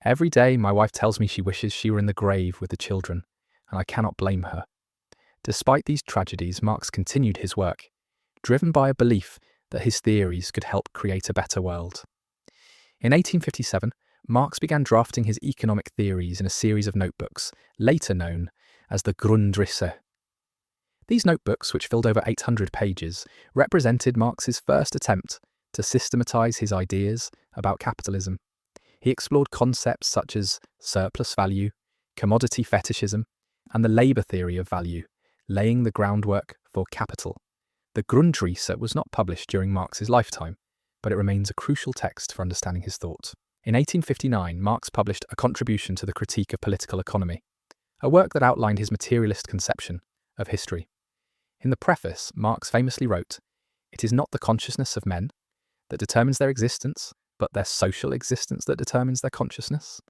"Every day my wife tells me she wishes she were in the grave with the children, and I cannot blame her." Despite these tragedies, Marx continued his work, driven by a belief that his theories could help create a better world. In 1857, Marx began drafting his economic theories in a series of notebooks, later known as the Grundrisse. These notebooks, which filled over 800 pages, represented Marx's first attempt to systematize his ideas about capitalism. He explored concepts such as surplus value, commodity fetishism, and the labour theory of value, laying the groundwork for capital. The Grundrisse was not published during Marx's lifetime, but it remains a crucial text for understanding his thought. In 1859, Marx published a contribution to the critique of political economy, a work that outlined his materialist conception of history. In the preface, Marx famously wrote, "It is not the consciousness of men that determines their existence, but their social existence that determines their consciousness."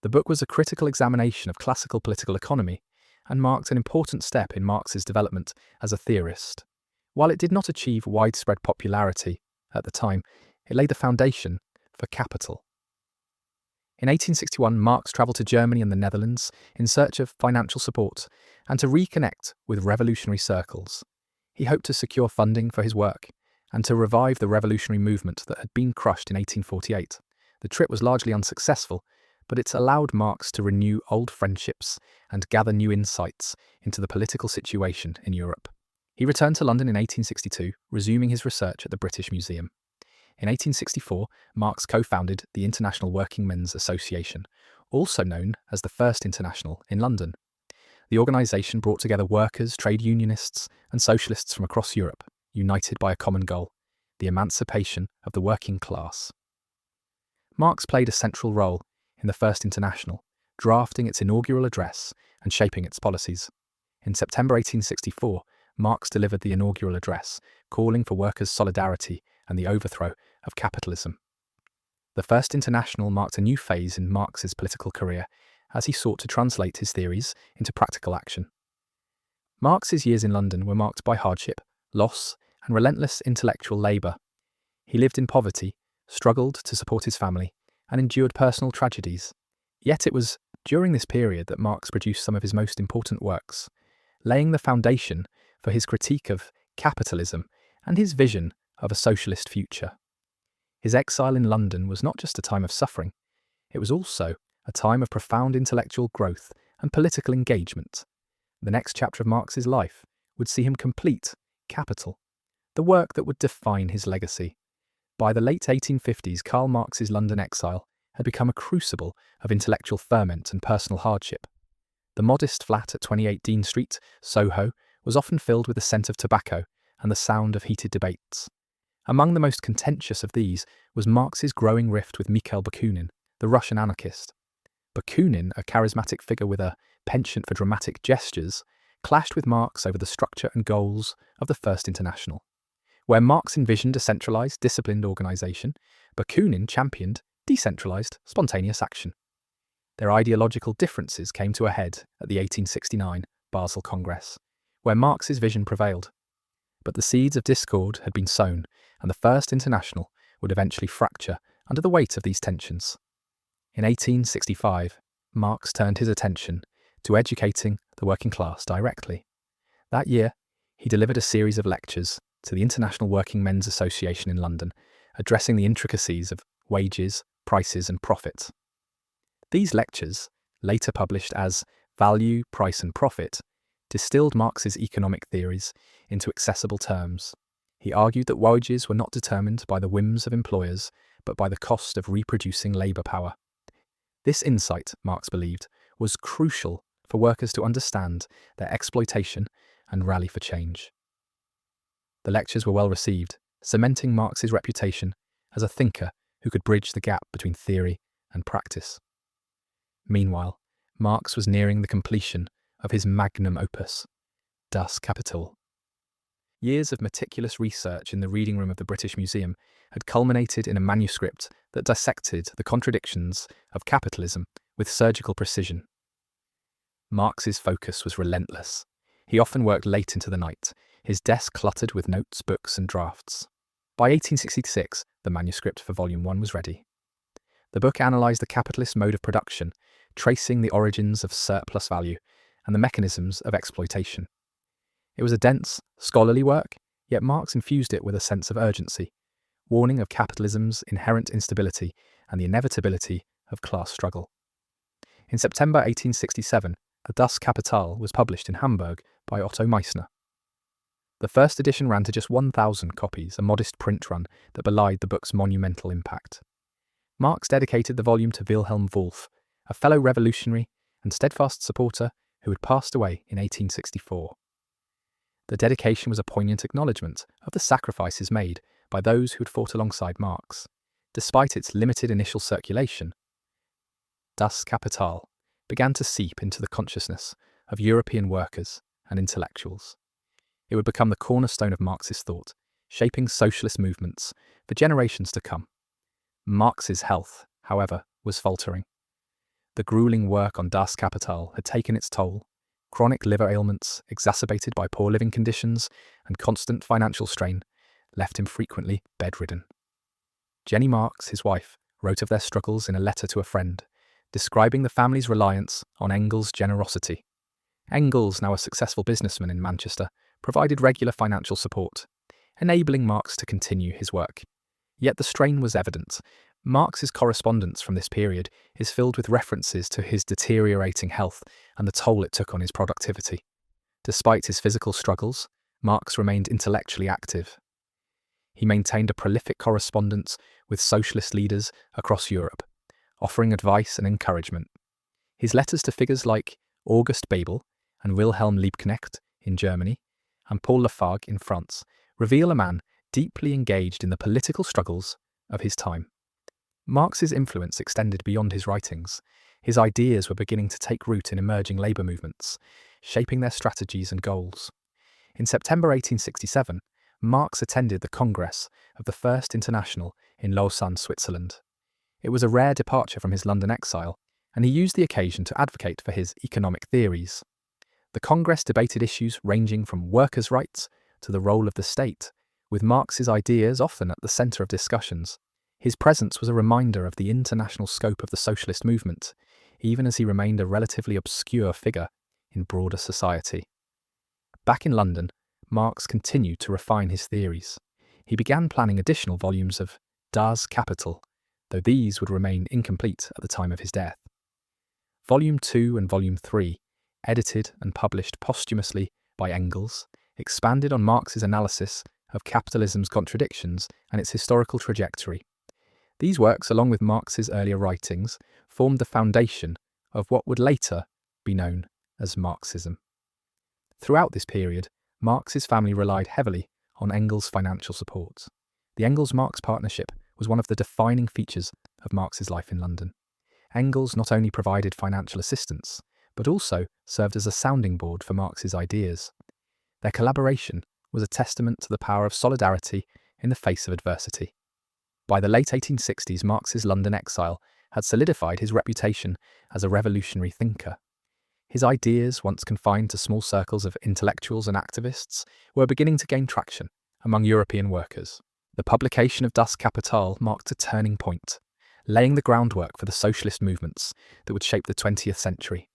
The book was a critical examination of classical political economy and marked an important step in Marx's development as a theorist. While it did not achieve widespread popularity at the time, it laid the foundation for capital. In 1861, Marx travelled to Germany and the Netherlands in search of financial support and to reconnect with revolutionary circles. He hoped to secure funding for his work and to revive the revolutionary movement that had been crushed in 1848. The trip was largely unsuccessful, but it allowed Marx to renew old friendships and gather new insights into the political situation in Europe. He returned to London in 1862, resuming his research at the British Museum. In 1864, Marx co-founded the International Working Men's Association, also known as the First International, in London. The organisation brought together workers, trade unionists, and socialists from across Europe, united by a common goal: the emancipation of the working class. Marx played a central role in the First International, drafting its inaugural address and shaping its policies. In September 1864, Marx delivered the inaugural address, calling for workers' solidarity and the overthrow of capitalism. The First International marked a new phase in Marx's political career as he sought to translate his theories into practical action. Marx's years in London were marked by hardship, loss, and relentless intellectual labour. He lived in poverty, struggled to support his family, and endured personal tragedies. Yet it was during this period that Marx produced some of his most important works, laying the foundation for his critique of capitalism and his vision of a socialist future. His exile in London was not just a time of suffering, it was also a time of profound intellectual growth and political engagement. The next chapter of Marx's life would see him complete Capital, the work that would define his legacy. By the late 1850s, Karl Marx's London exile had become a crucible of intellectual ferment and personal hardship. The modest flat at 28 Dean Street, Soho, was often filled with the scent of tobacco and the sound of heated debates. Among the most contentious of these was Marx's growing rift with Mikhail Bakunin, the Russian anarchist. Bakunin, a charismatic figure with a penchant for dramatic gestures, clashed with Marx over the structure and goals of the First International. Where Marx envisioned a centralised, disciplined organisation, Bakunin championed decentralised, spontaneous action. Their ideological differences came to a head at the 1869 Basel Congress, where Marx's vision prevailed. But the seeds of discord had been sown, and the First International would eventually fracture under the weight of these tensions. In 1865, Marx turned his attention to educating the working class directly. That year, he delivered a series of lectures to the International Working Men's Association in London, addressing the intricacies of wages, prices, and profit. These lectures, later published as Value, Price and Profit, distilled Marx's economic theories into accessible terms. He argued that wages were not determined by the whims of employers, but by the cost of reproducing labour power. This insight, Marx believed, was crucial for workers to understand their exploitation and rally for change. The lectures were well received, cementing Marx's reputation as a thinker who could bridge the gap between theory and practice. Meanwhile, Marx was nearing the completion of his magnum opus, Das Kapital. Years of meticulous research in the reading room of the British Museum had culminated in a manuscript that dissected the contradictions of capitalism with surgical precision. Marx's focus was relentless. He often worked late into the night, his desk cluttered with notes, books, and drafts. By 1866, the manuscript for Volume 1 was ready. The book analysed the capitalist mode of production, tracing the origins of surplus value and the mechanisms of exploitation. It was a dense, scholarly work, yet Marx infused it with a sense of urgency, warning of capitalism's inherent instability and the inevitability of class struggle. In September 1867, a Das Kapital was published in Hamburg by Otto Meissner. The first edition ran to just 1,000 copies, a modest print run that belied the book's monumental impact. Marx dedicated the volume to Wilhelm Wolff, a fellow revolutionary and steadfast supporter who had passed away in 1864. The dedication was a poignant acknowledgement of the sacrifices made by those who had fought alongside Marx. Despite its limited initial circulation, Das Kapital began to seep into the consciousness of European workers and intellectuals. It would become the cornerstone of Marxist thought, shaping socialist movements for generations to come. Marx's health, however, was faltering. The grueling work on Das Kapital had taken its toll. Chronic liver ailments, exacerbated by poor living conditions and constant financial strain, left him frequently bedridden. Jenny Marx, his wife, wrote of their struggles in a letter to a friend, describing the family's reliance on Engels' generosity. Engels, now a successful businessman in Manchester, provided regular financial support, enabling Marx to continue his work. Yet the strain was evident. Marx's correspondence from this period is filled with references to his deteriorating health and the toll it took on his productivity. Despite his physical struggles, Marx remained intellectually active. He maintained a prolific correspondence with socialist leaders across Europe, offering advice and encouragement. His letters to figures like August Bebel and Wilhelm Liebknecht in Germany and Paul Lafargue in France reveal a man deeply engaged in the political struggles of his time. Marx's influence extended beyond his writings. His ideas were beginning to take root in emerging labour movements, shaping their strategies and goals. In September 1867, Marx attended the Congress of the First International in Lausanne, Switzerland. It was a rare departure from his London exile, and he used the occasion to advocate for his economic theories. The Congress debated issues ranging from workers' rights to the role of the state, with Marx's ideas often at the centre of discussions. His presence was a reminder of the international scope of the socialist movement, even as he remained a relatively obscure figure in broader society. Back in London, Marx continued to refine his theories. He began planning additional volumes of Das Kapital, though these would remain incomplete at the time of his death. Volume 2 and Volume 3, edited and published posthumously by Engels, expanded on Marx's analysis of capitalism's contradictions and its historical trajectory. These works, along with Marx's earlier writings, formed the foundation of what would later be known as Marxism. Throughout this period, Marx's family relied heavily on Engels' financial support. The Engels-Marx partnership was one of the defining features of Marx's life in London. Engels not only provided financial assistance, but also served as a sounding board for Marx's ideas. Their collaboration was a testament to the power of solidarity in the face of adversity. By the late 1860s, Marx's London exile had solidified his reputation as a revolutionary thinker. His ideas, once confined to small circles of intellectuals and activists, were beginning to gain traction among European workers. The publication of Das Kapital marked a turning point, laying the groundwork for the socialist movements that would shape the 20th century.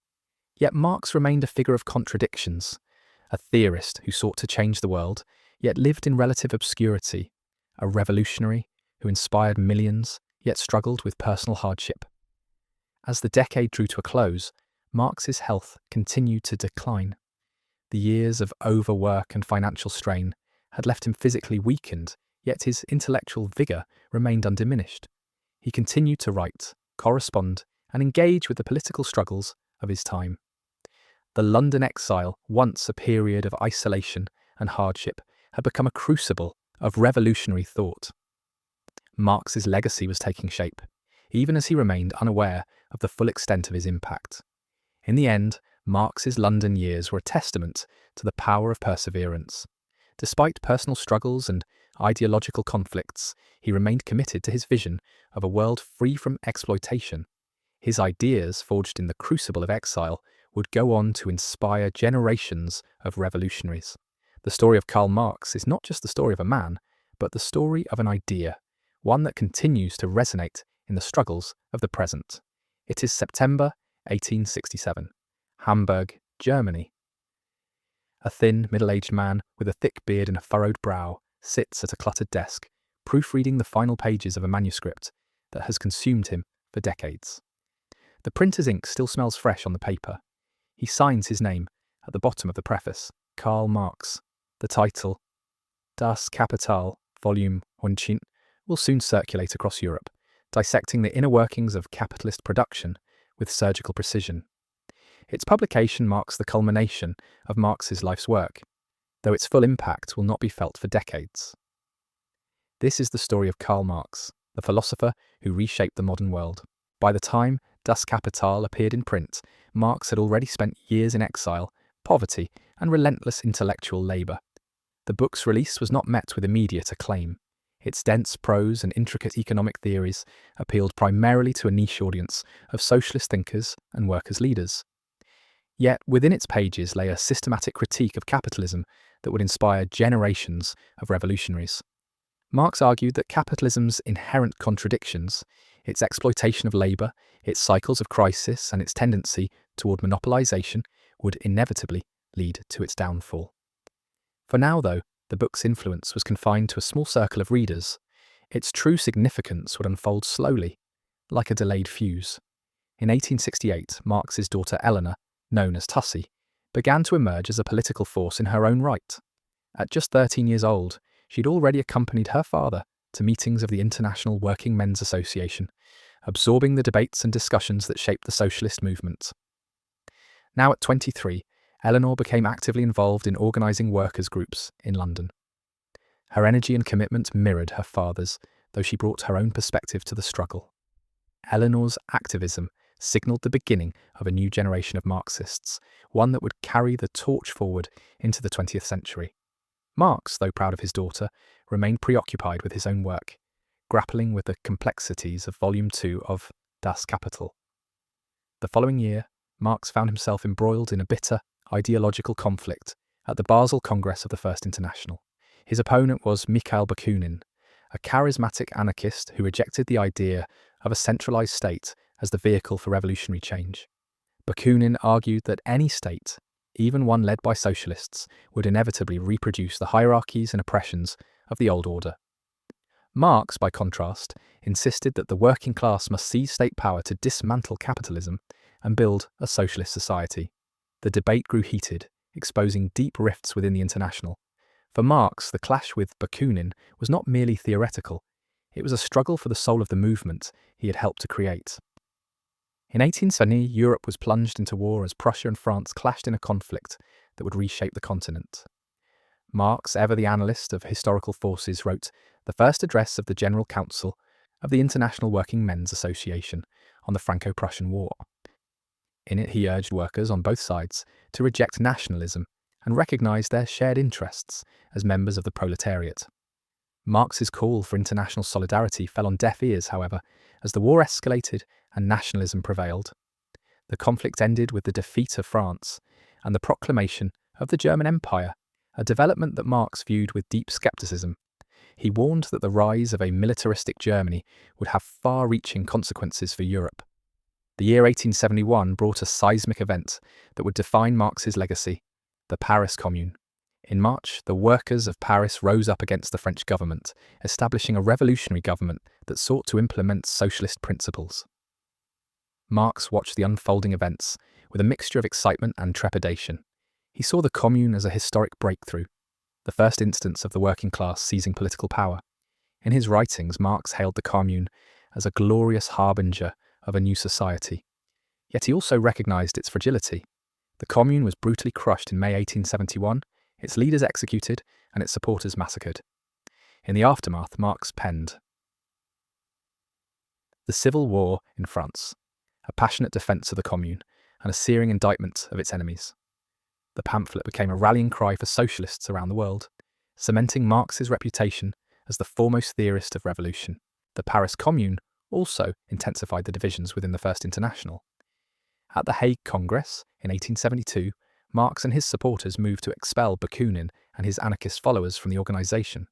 Yet Marx remained a figure of contradictions, a theorist who sought to change the world, yet lived in relative obscurity, a revolutionary who inspired millions, yet struggled with personal hardship. As the decade drew to a close, Marx's health continued to decline. The years of overwork and financial strain had left him physically weakened, yet his intellectual vigour remained undiminished. He continued to write, correspond, and engage with the political struggles of his time. The London exile, once a period of isolation and hardship, had become a crucible of revolutionary thought. Marx's legacy was taking shape, even as he remained unaware of the full extent of his impact. In the end, Marx's London years were a testament to the power of perseverance. Despite personal struggles and ideological conflicts, he remained committed to his vision of a world free from exploitation. His ideas, forged in the crucible of exile, would go on to inspire generations of revolutionaries. The story of Karl Marx is not just the story of a man, but the story of an idea, one that continues to resonate in the struggles of the present. It is September 1867, Hamburg, Germany. A thin, middle-aged man with a thick beard and a furrowed brow sits at a cluttered desk, proofreading the final pages of a manuscript that has consumed him for decades. The printer's ink still smells fresh on the paper. He signs his name at the bottom of the preface, Karl Marx. The title, Das Kapital, Volume 19, will soon circulate across Europe, dissecting the inner workings of capitalist production with surgical precision. Its publication marks the culmination of Marx's life's work, though its full impact will not be felt for decades. This is the story of Karl Marx, the philosopher who reshaped the modern world. By the time Das Kapital appeared in print, Marx had already spent years in exile, poverty, and relentless intellectual labour. The book's release was not met with immediate acclaim. Its dense prose and intricate economic theories appealed primarily to a niche audience of socialist thinkers and workers' leaders. Yet within its pages lay a systematic critique of capitalism that would inspire generations of revolutionaries. Marx argued that capitalism's inherent contradictions, its exploitation of labour, its cycles of crisis, and its tendency toward monopolization would inevitably lead to its downfall. For now, though, the book's influence was confined to a small circle of readers. Its true significance would unfold slowly, like a delayed fuse. In 1868, Marx's daughter Eleanor, known as Tussie, began to emerge as a political force in her own right. At just 13 years old, she'd already accompanied her father to meetings of the International Working Men's Association, absorbing the debates and discussions that shaped the socialist movement. Now at 23, Eleanor became actively involved in organising workers' groups in London. Her energy and commitment mirrored her father's, though she brought her own perspective to the struggle. Eleanor's activism signalled the beginning of a new generation of Marxists, one that would carry the torch forward into the 20th century. Marx, though proud of his daughter, remained preoccupied with his own work, grappling with the complexities of Volume 2 of Das Kapital. The following year, Marx found himself embroiled in a bitter, ideological conflict at the Basel Congress of the First International. His opponent was Mikhail Bakunin, a charismatic anarchist who rejected the idea of a centralized state as the vehicle for revolutionary change. Bakunin argued that any state, even one led by socialists, would inevitably reproduce the hierarchies and oppressions of the old order. Marx, by contrast, insisted that the working class must seize state power to dismantle capitalism and build a socialist society. The debate grew heated, exposing deep rifts within the International. For Marx, the clash with Bakunin was not merely theoretical, it was a struggle for the soul of the movement he had helped to create. In 1870, Europe was plunged into war as Prussia and France clashed in a conflict that would reshape the continent. Marx, ever the analyst of historical forces, wrote the first address of the General Council of the International Working Men's Association on the Franco-Prussian War. In it, he urged workers on both sides to reject nationalism and recognise their shared interests as members of the proletariat. Marx's call for international solidarity fell on deaf ears, however, as the war escalated and nationalism prevailed. The conflict ended with the defeat of France and the proclamation of the German Empire, a development that Marx viewed with deep scepticism. He warned that the rise of a militaristic Germany would have far-reaching consequences for Europe. The year 1871 brought a seismic event that would define Marx's legacy, the Paris Commune. In March, the workers of Paris rose up against the French government, establishing a revolutionary government that sought to implement socialist principles. Marx watched the unfolding events with a mixture of excitement and trepidation. He saw the Commune as a historic breakthrough, the first instance of the working class seizing political power. In his writings, Marx hailed the Commune as a glorious harbinger of a new society. Yet he also recognised its fragility. The Commune was brutally crushed in May 1871, its leaders executed, and its supporters massacred. In the aftermath, Marx penned The Civil War in France, a passionate defence of the Commune, and a searing indictment of its enemies. The pamphlet became a rallying cry for socialists around the world, cementing Marx's reputation as the foremost theorist of revolution. The Paris Commune also intensified the divisions within the First International. At the Hague Congress in 1872, Marx and his supporters moved to expel Bakunin and his anarchist followers from the organisation.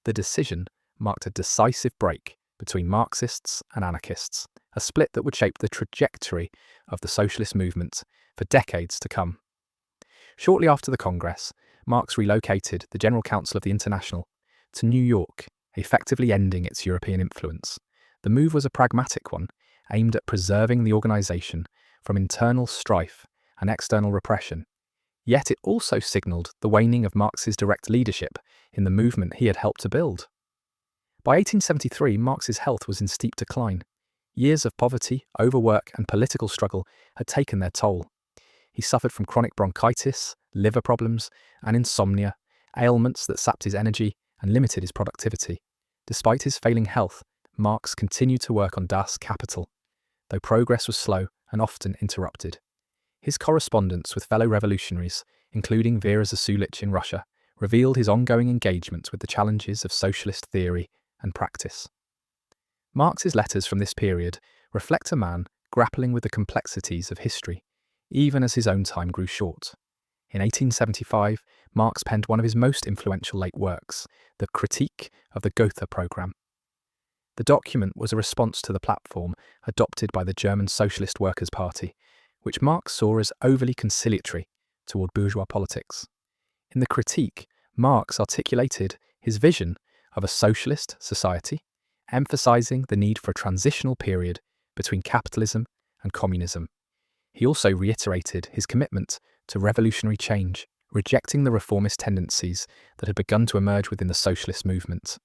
The decision marked a decisive break between Marxists and anarchists, a split that would shape the trajectory of the socialist movement for decades to come. Shortly after the Congress, Marx relocated the General Council of the International to New York, effectively ending its European influence. The move was a pragmatic one, aimed at preserving the organisation from internal strife and external repression. Yet it also signalled the waning of Marx's direct leadership in the movement he had helped to build. By 1873, Marx's health was in steep decline. Years of poverty, overwork, and political struggle had taken their toll. He suffered from chronic bronchitis, liver problems, and insomnia, ailments that sapped his energy and limited his productivity. Despite his failing health, Marx continued to work on Das Kapital, though progress was slow and often interrupted. His correspondence with fellow revolutionaries, including Vera Zasulich in Russia, revealed his ongoing engagement with the challenges of socialist theory and practice. Marx's letters from this period reflect a man grappling with the complexities of history, even as his own time grew short. In 1875, Marx penned one of his most influential late works, the Critique of the Gotha Programme. The document was a response to the platform adopted by the German Socialist Workers' Party, which Marx saw as overly conciliatory toward bourgeois politics. In the Critique, Marx articulated his vision of a socialist society, emphasizing the need for a transitional period between capitalism and communism. He also reiterated his commitment to revolutionary change, rejecting the reformist tendencies that had begun to emerge within the socialist movement.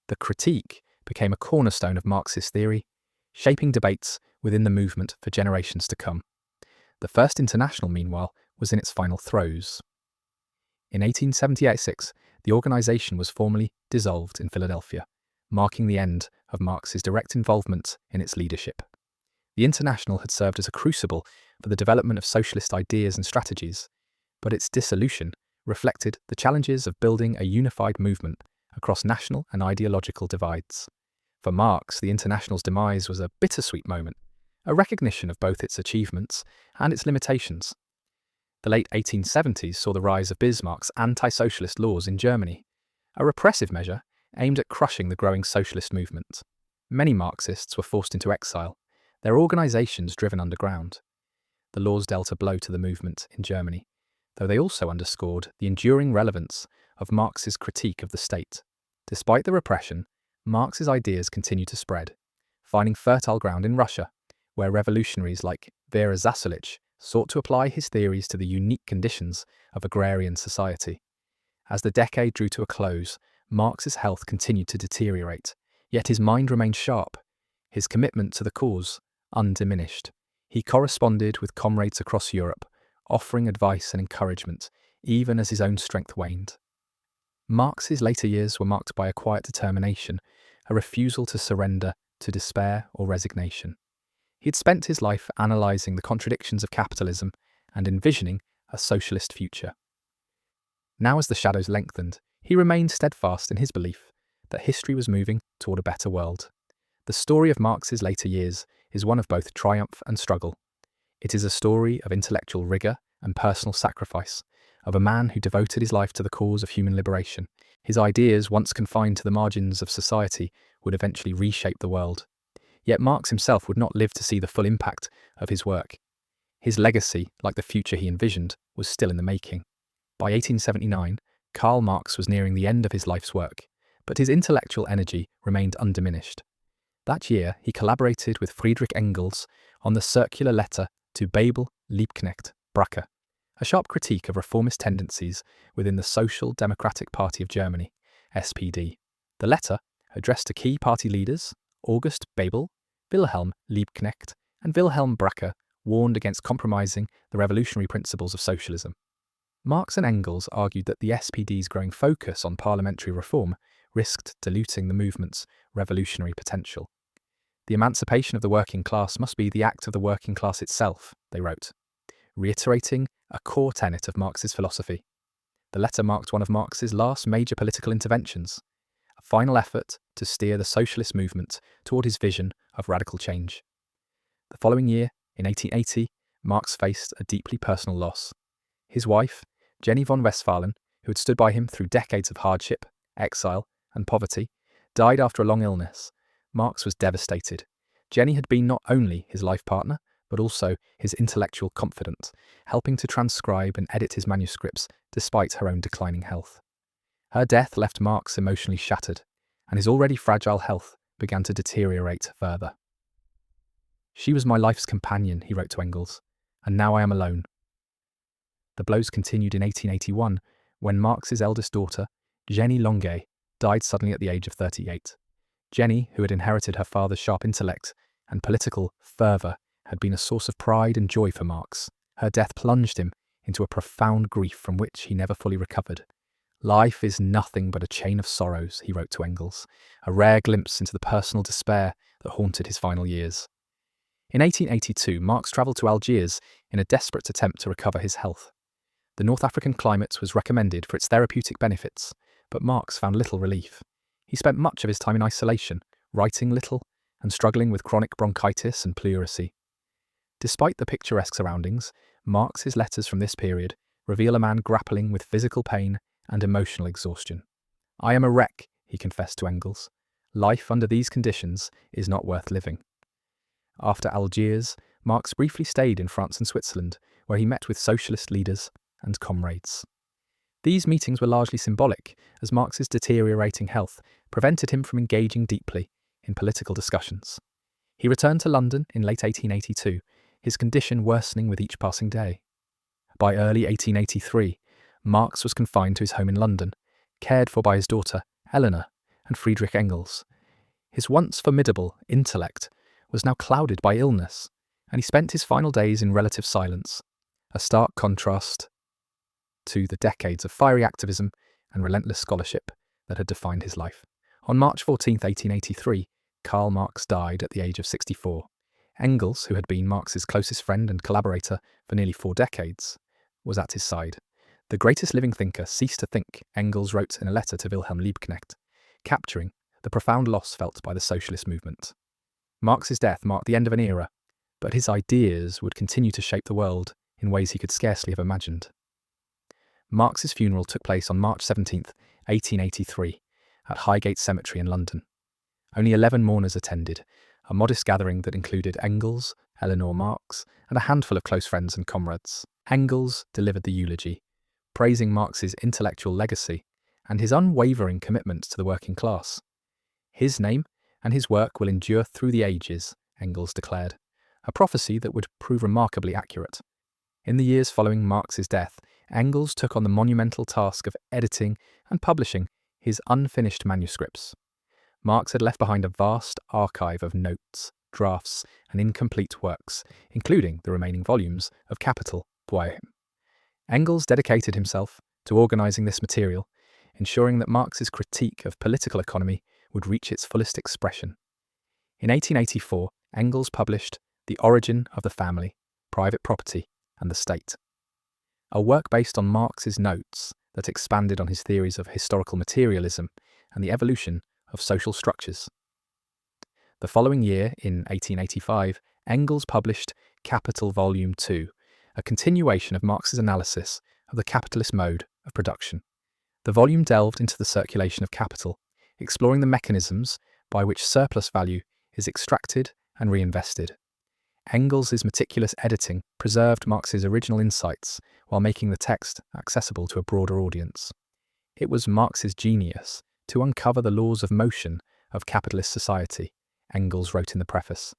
The Critique became a cornerstone of Marxist theory, shaping debates within the movement for generations to come. The First International, meanwhile, was in its final throes. In 1876, the organisation was formally dissolved in Philadelphia, marking the end of Marx's direct involvement in its leadership. The International had served as a crucible for the development of socialist ideas and strategies, but its dissolution reflected the challenges of building a unified movement across national and ideological divides. For Marx, the International's demise was a bittersweet moment, a recognition of both its achievements and its limitations. The late 1870s saw the rise of Bismarck's anti-socialist laws in Germany, a repressive measure aimed at crushing the growing socialist movement. Many Marxists were forced into exile, their organisations driven underground. The laws dealt a blow to the movement in Germany, though they also underscored the enduring relevance of Marx's critique of the state. Despite the repression, Marx's ideas continued to spread, finding fertile ground in Russia, where revolutionaries like Vera Zasulich sought to apply his theories to the unique conditions of agrarian society. As the decade drew to a close, Marx's health continued to deteriorate, yet his mind remained sharp, his commitment to the cause undiminished. He corresponded with comrades across Europe, offering advice and encouragement, even as his own strength waned. Marx's later years were marked by a quiet determination, a refusal to surrender to despair or resignation. He had spent his life analysing the contradictions of capitalism and envisioning a socialist future. Now, as the shadows lengthened, he remained steadfast in his belief that history was moving toward a better world. The story of Marx's later years is one of both triumph and struggle. It is a story of intellectual rigour and personal sacrifice, of a man who devoted his life to the cause of human liberation. His ideas, once confined to the margins of society, would eventually reshape the world. Yet Marx himself would not live to see the full impact of his work. His legacy, like the future he envisioned, was still in the making. By 1879, Karl Marx was nearing the end of his life's work, but his intellectual energy remained undiminished. That year, he collaborated with Friedrich Engels on the circular letter to Bebel, Liebknecht, Brache, a sharp critique of reformist tendencies within the Social Democratic Party of Germany, SPD. The letter, addressed to key party leaders, August Bebel, Wilhelm Liebknecht, and Wilhelm Brache, warned against compromising the revolutionary principles of socialism. Marx and Engels argued that the SPD's growing focus on parliamentary reform risked diluting the movement's revolutionary potential. The emancipation of the working class must be the act of the working class itself, they wrote, reiterating a core tenet of Marx's philosophy. The letter marked one of Marx's last major political interventions, a final effort to steer the socialist movement toward his vision of radical change. The following year, in 1880, Marx faced a deeply personal loss. His wife, Jenny von Westphalen, who had stood by him through decades of hardship, exile, and poverty, died after a long illness. Marx was devastated. Jenny had been not only his life partner, but also his intellectual confidant, helping to transcribe and edit his manuscripts despite her own declining health. Her death left Marx emotionally shattered, and his already fragile health began to deteriorate further. "She was my life's companion," he wrote to Engels, "and now I am alone. The blows continued in 1881, when Marx's eldest daughter, Jenny Longuet, died suddenly at the age of 38. Jenny, who had inherited her father's sharp intellect and political fervour, had been a source of pride and joy for Marx. Her death plunged him into a profound grief from which he never fully recovered. "Life is nothing but a chain of sorrows," he wrote to Engels, a rare glimpse into the personal despair that haunted his final years. In 1882, Marx travelled to Algiers in a desperate attempt to recover his health. The North African climate was recommended for its therapeutic benefits, but Marx found little relief. He spent much of his time in isolation, writing little and struggling with chronic bronchitis and pleurisy. Despite the picturesque surroundings, Marx's letters from this period reveal a man grappling with physical pain and emotional exhaustion. "I am a wreck," he confessed to Engels. "Life under these conditions is not worth living." After Algiers, Marx briefly stayed in France and Switzerland, where he met with socialist leaders and comrades. These meetings were largely symbolic, as Marx's deteriorating health prevented him from engaging deeply in political discussions. He returned to London in late 1882, his condition worsening with each passing day. By early 1883, Marx was confined to his home in London, cared for by his daughter, Eleanor, and Friedrich Engels. His once formidable intellect was now clouded by illness, and he spent his final days in relative silence, a stark contrast to the decades of fiery activism and relentless scholarship that had defined his life. On March 14, 1883, Karl Marx died at the age of 64. Engels, who had been Marx's closest friend and collaborator for nearly 4 decades, was at his side. "The greatest living thinker ceased to think," Engels wrote in a letter to Wilhelm Liebknecht, capturing the profound loss felt by the socialist movement. Marx's death marked the end of an era, but his ideas would continue to shape the world in ways he could scarcely have imagined. Marx's funeral took place on March 17, 1883, at Highgate Cemetery in London. Only 11 mourners attended, a modest gathering that included Engels, Eleanor Marx, and a handful of close friends and comrades. Engels delivered the eulogy, praising Marx's intellectual legacy and his unwavering commitment to the working class. "His name and his work will endure through the ages," Engels declared, a prophecy that would prove remarkably accurate. In the years following Marx's death, Engels took on the monumental task of editing and publishing his unfinished manuscripts. Marx had left behind a vast archive of notes, drafts, and incomplete works, including the remaining volumes of Capital. Engels dedicated himself to organising this material, ensuring that Marx's critique of political economy would reach its fullest expression. In 1884, Engels published The Origin of the Family, Private Property, and the State, a work based on Marx's notes that expanded on his theories of historical materialism and the evolution of social structures. The following year, in 1885, Engels published Capital Volume 2, a continuation of Marx's analysis of the capitalist mode of production. The volume delved into the circulation of capital, exploring the mechanisms by which surplus value is extracted and reinvested. Engels' meticulous editing preserved Marx's original insights while making the text accessible to a broader audience. It was Marx's genius to uncover the laws of motion of capitalist society, Engels wrote in the preface,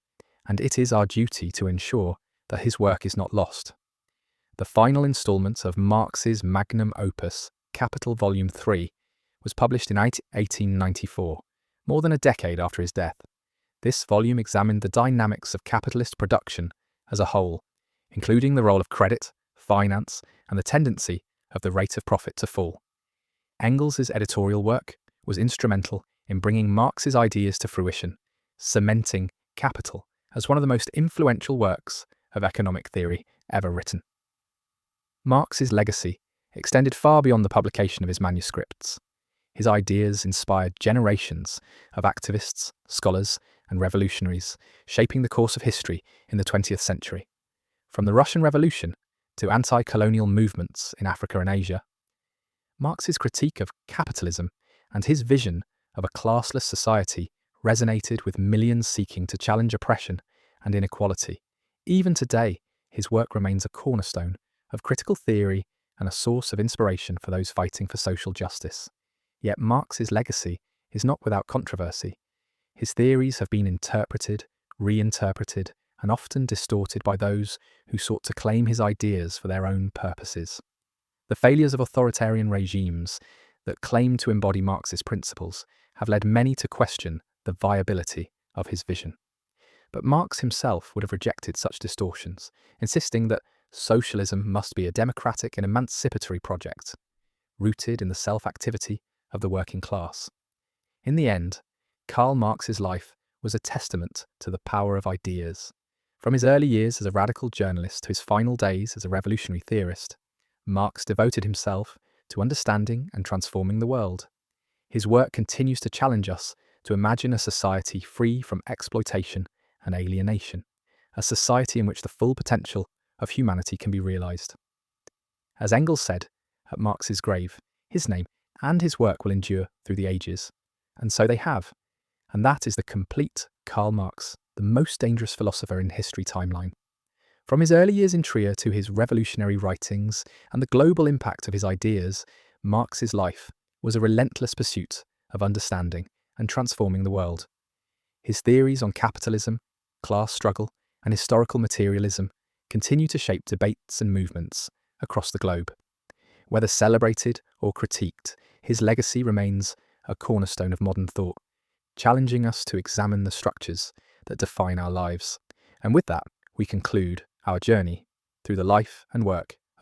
and it is our duty to ensure that his work is not lost. The final instalment of Marx's magnum opus, Capital Volume 3, was published in 1894, more than a decade after his death. This volume examined the dynamics of capitalist production as a whole, including the role of credit, finance, and the tendency of the rate of profit to fall. Engels' editorial work was instrumental in bringing Marx's ideas to fruition, cementing Capital as one of the most influential works of economic theory ever written. Marx's legacy extended far beyond the publication of his manuscripts. His ideas inspired generations of activists, scholars, and revolutionaries, shaping the course of history in the 20th century. From the Russian Revolution to anti-colonial movements in Africa and Asia, Marx's critique of capitalism and his vision of a classless society resonated with millions seeking to challenge oppression and inequality. Even today, his work remains a cornerstone of critical theory and a source of inspiration for those fighting for social justice. Yet Marx's legacy is not without controversy. His theories have been interpreted, reinterpreted, and often distorted by those who sought to claim his ideas for their own purposes. The failures of authoritarian regimes that claim to embody Marx's principles have led many to question the viability of his vision. But Marx himself would have rejected such distortions, insisting that socialism must be a democratic and emancipatory project, rooted in the self-activity of the working class. In the end, Karl Marx's life was a testament to the power of ideas. From his early years as a radical journalist to his final days as a revolutionary theorist, Marx devoted himself to understanding and transforming the world. His work continues to challenge us to imagine a society free from exploitation and alienation, a society in which the full potential of humanity can be realized. As Engels said at Marx's grave, his name and his work will endure through the ages. And so they have. And that is the complete Karl Marx, the most dangerous philosopher in history timeline. From his early years in Trier to his revolutionary writings and the global impact of his ideas, Marx's life was a relentless pursuit of understanding and transforming the world. His theories on capitalism, class struggle, and historical materialism continue to shape debates and movements across the globe. Whether celebrated or critiqued, his legacy remains a cornerstone of modern thought, challenging us to examine the structures that define our lives. And with that, we conclude our journey through the life and work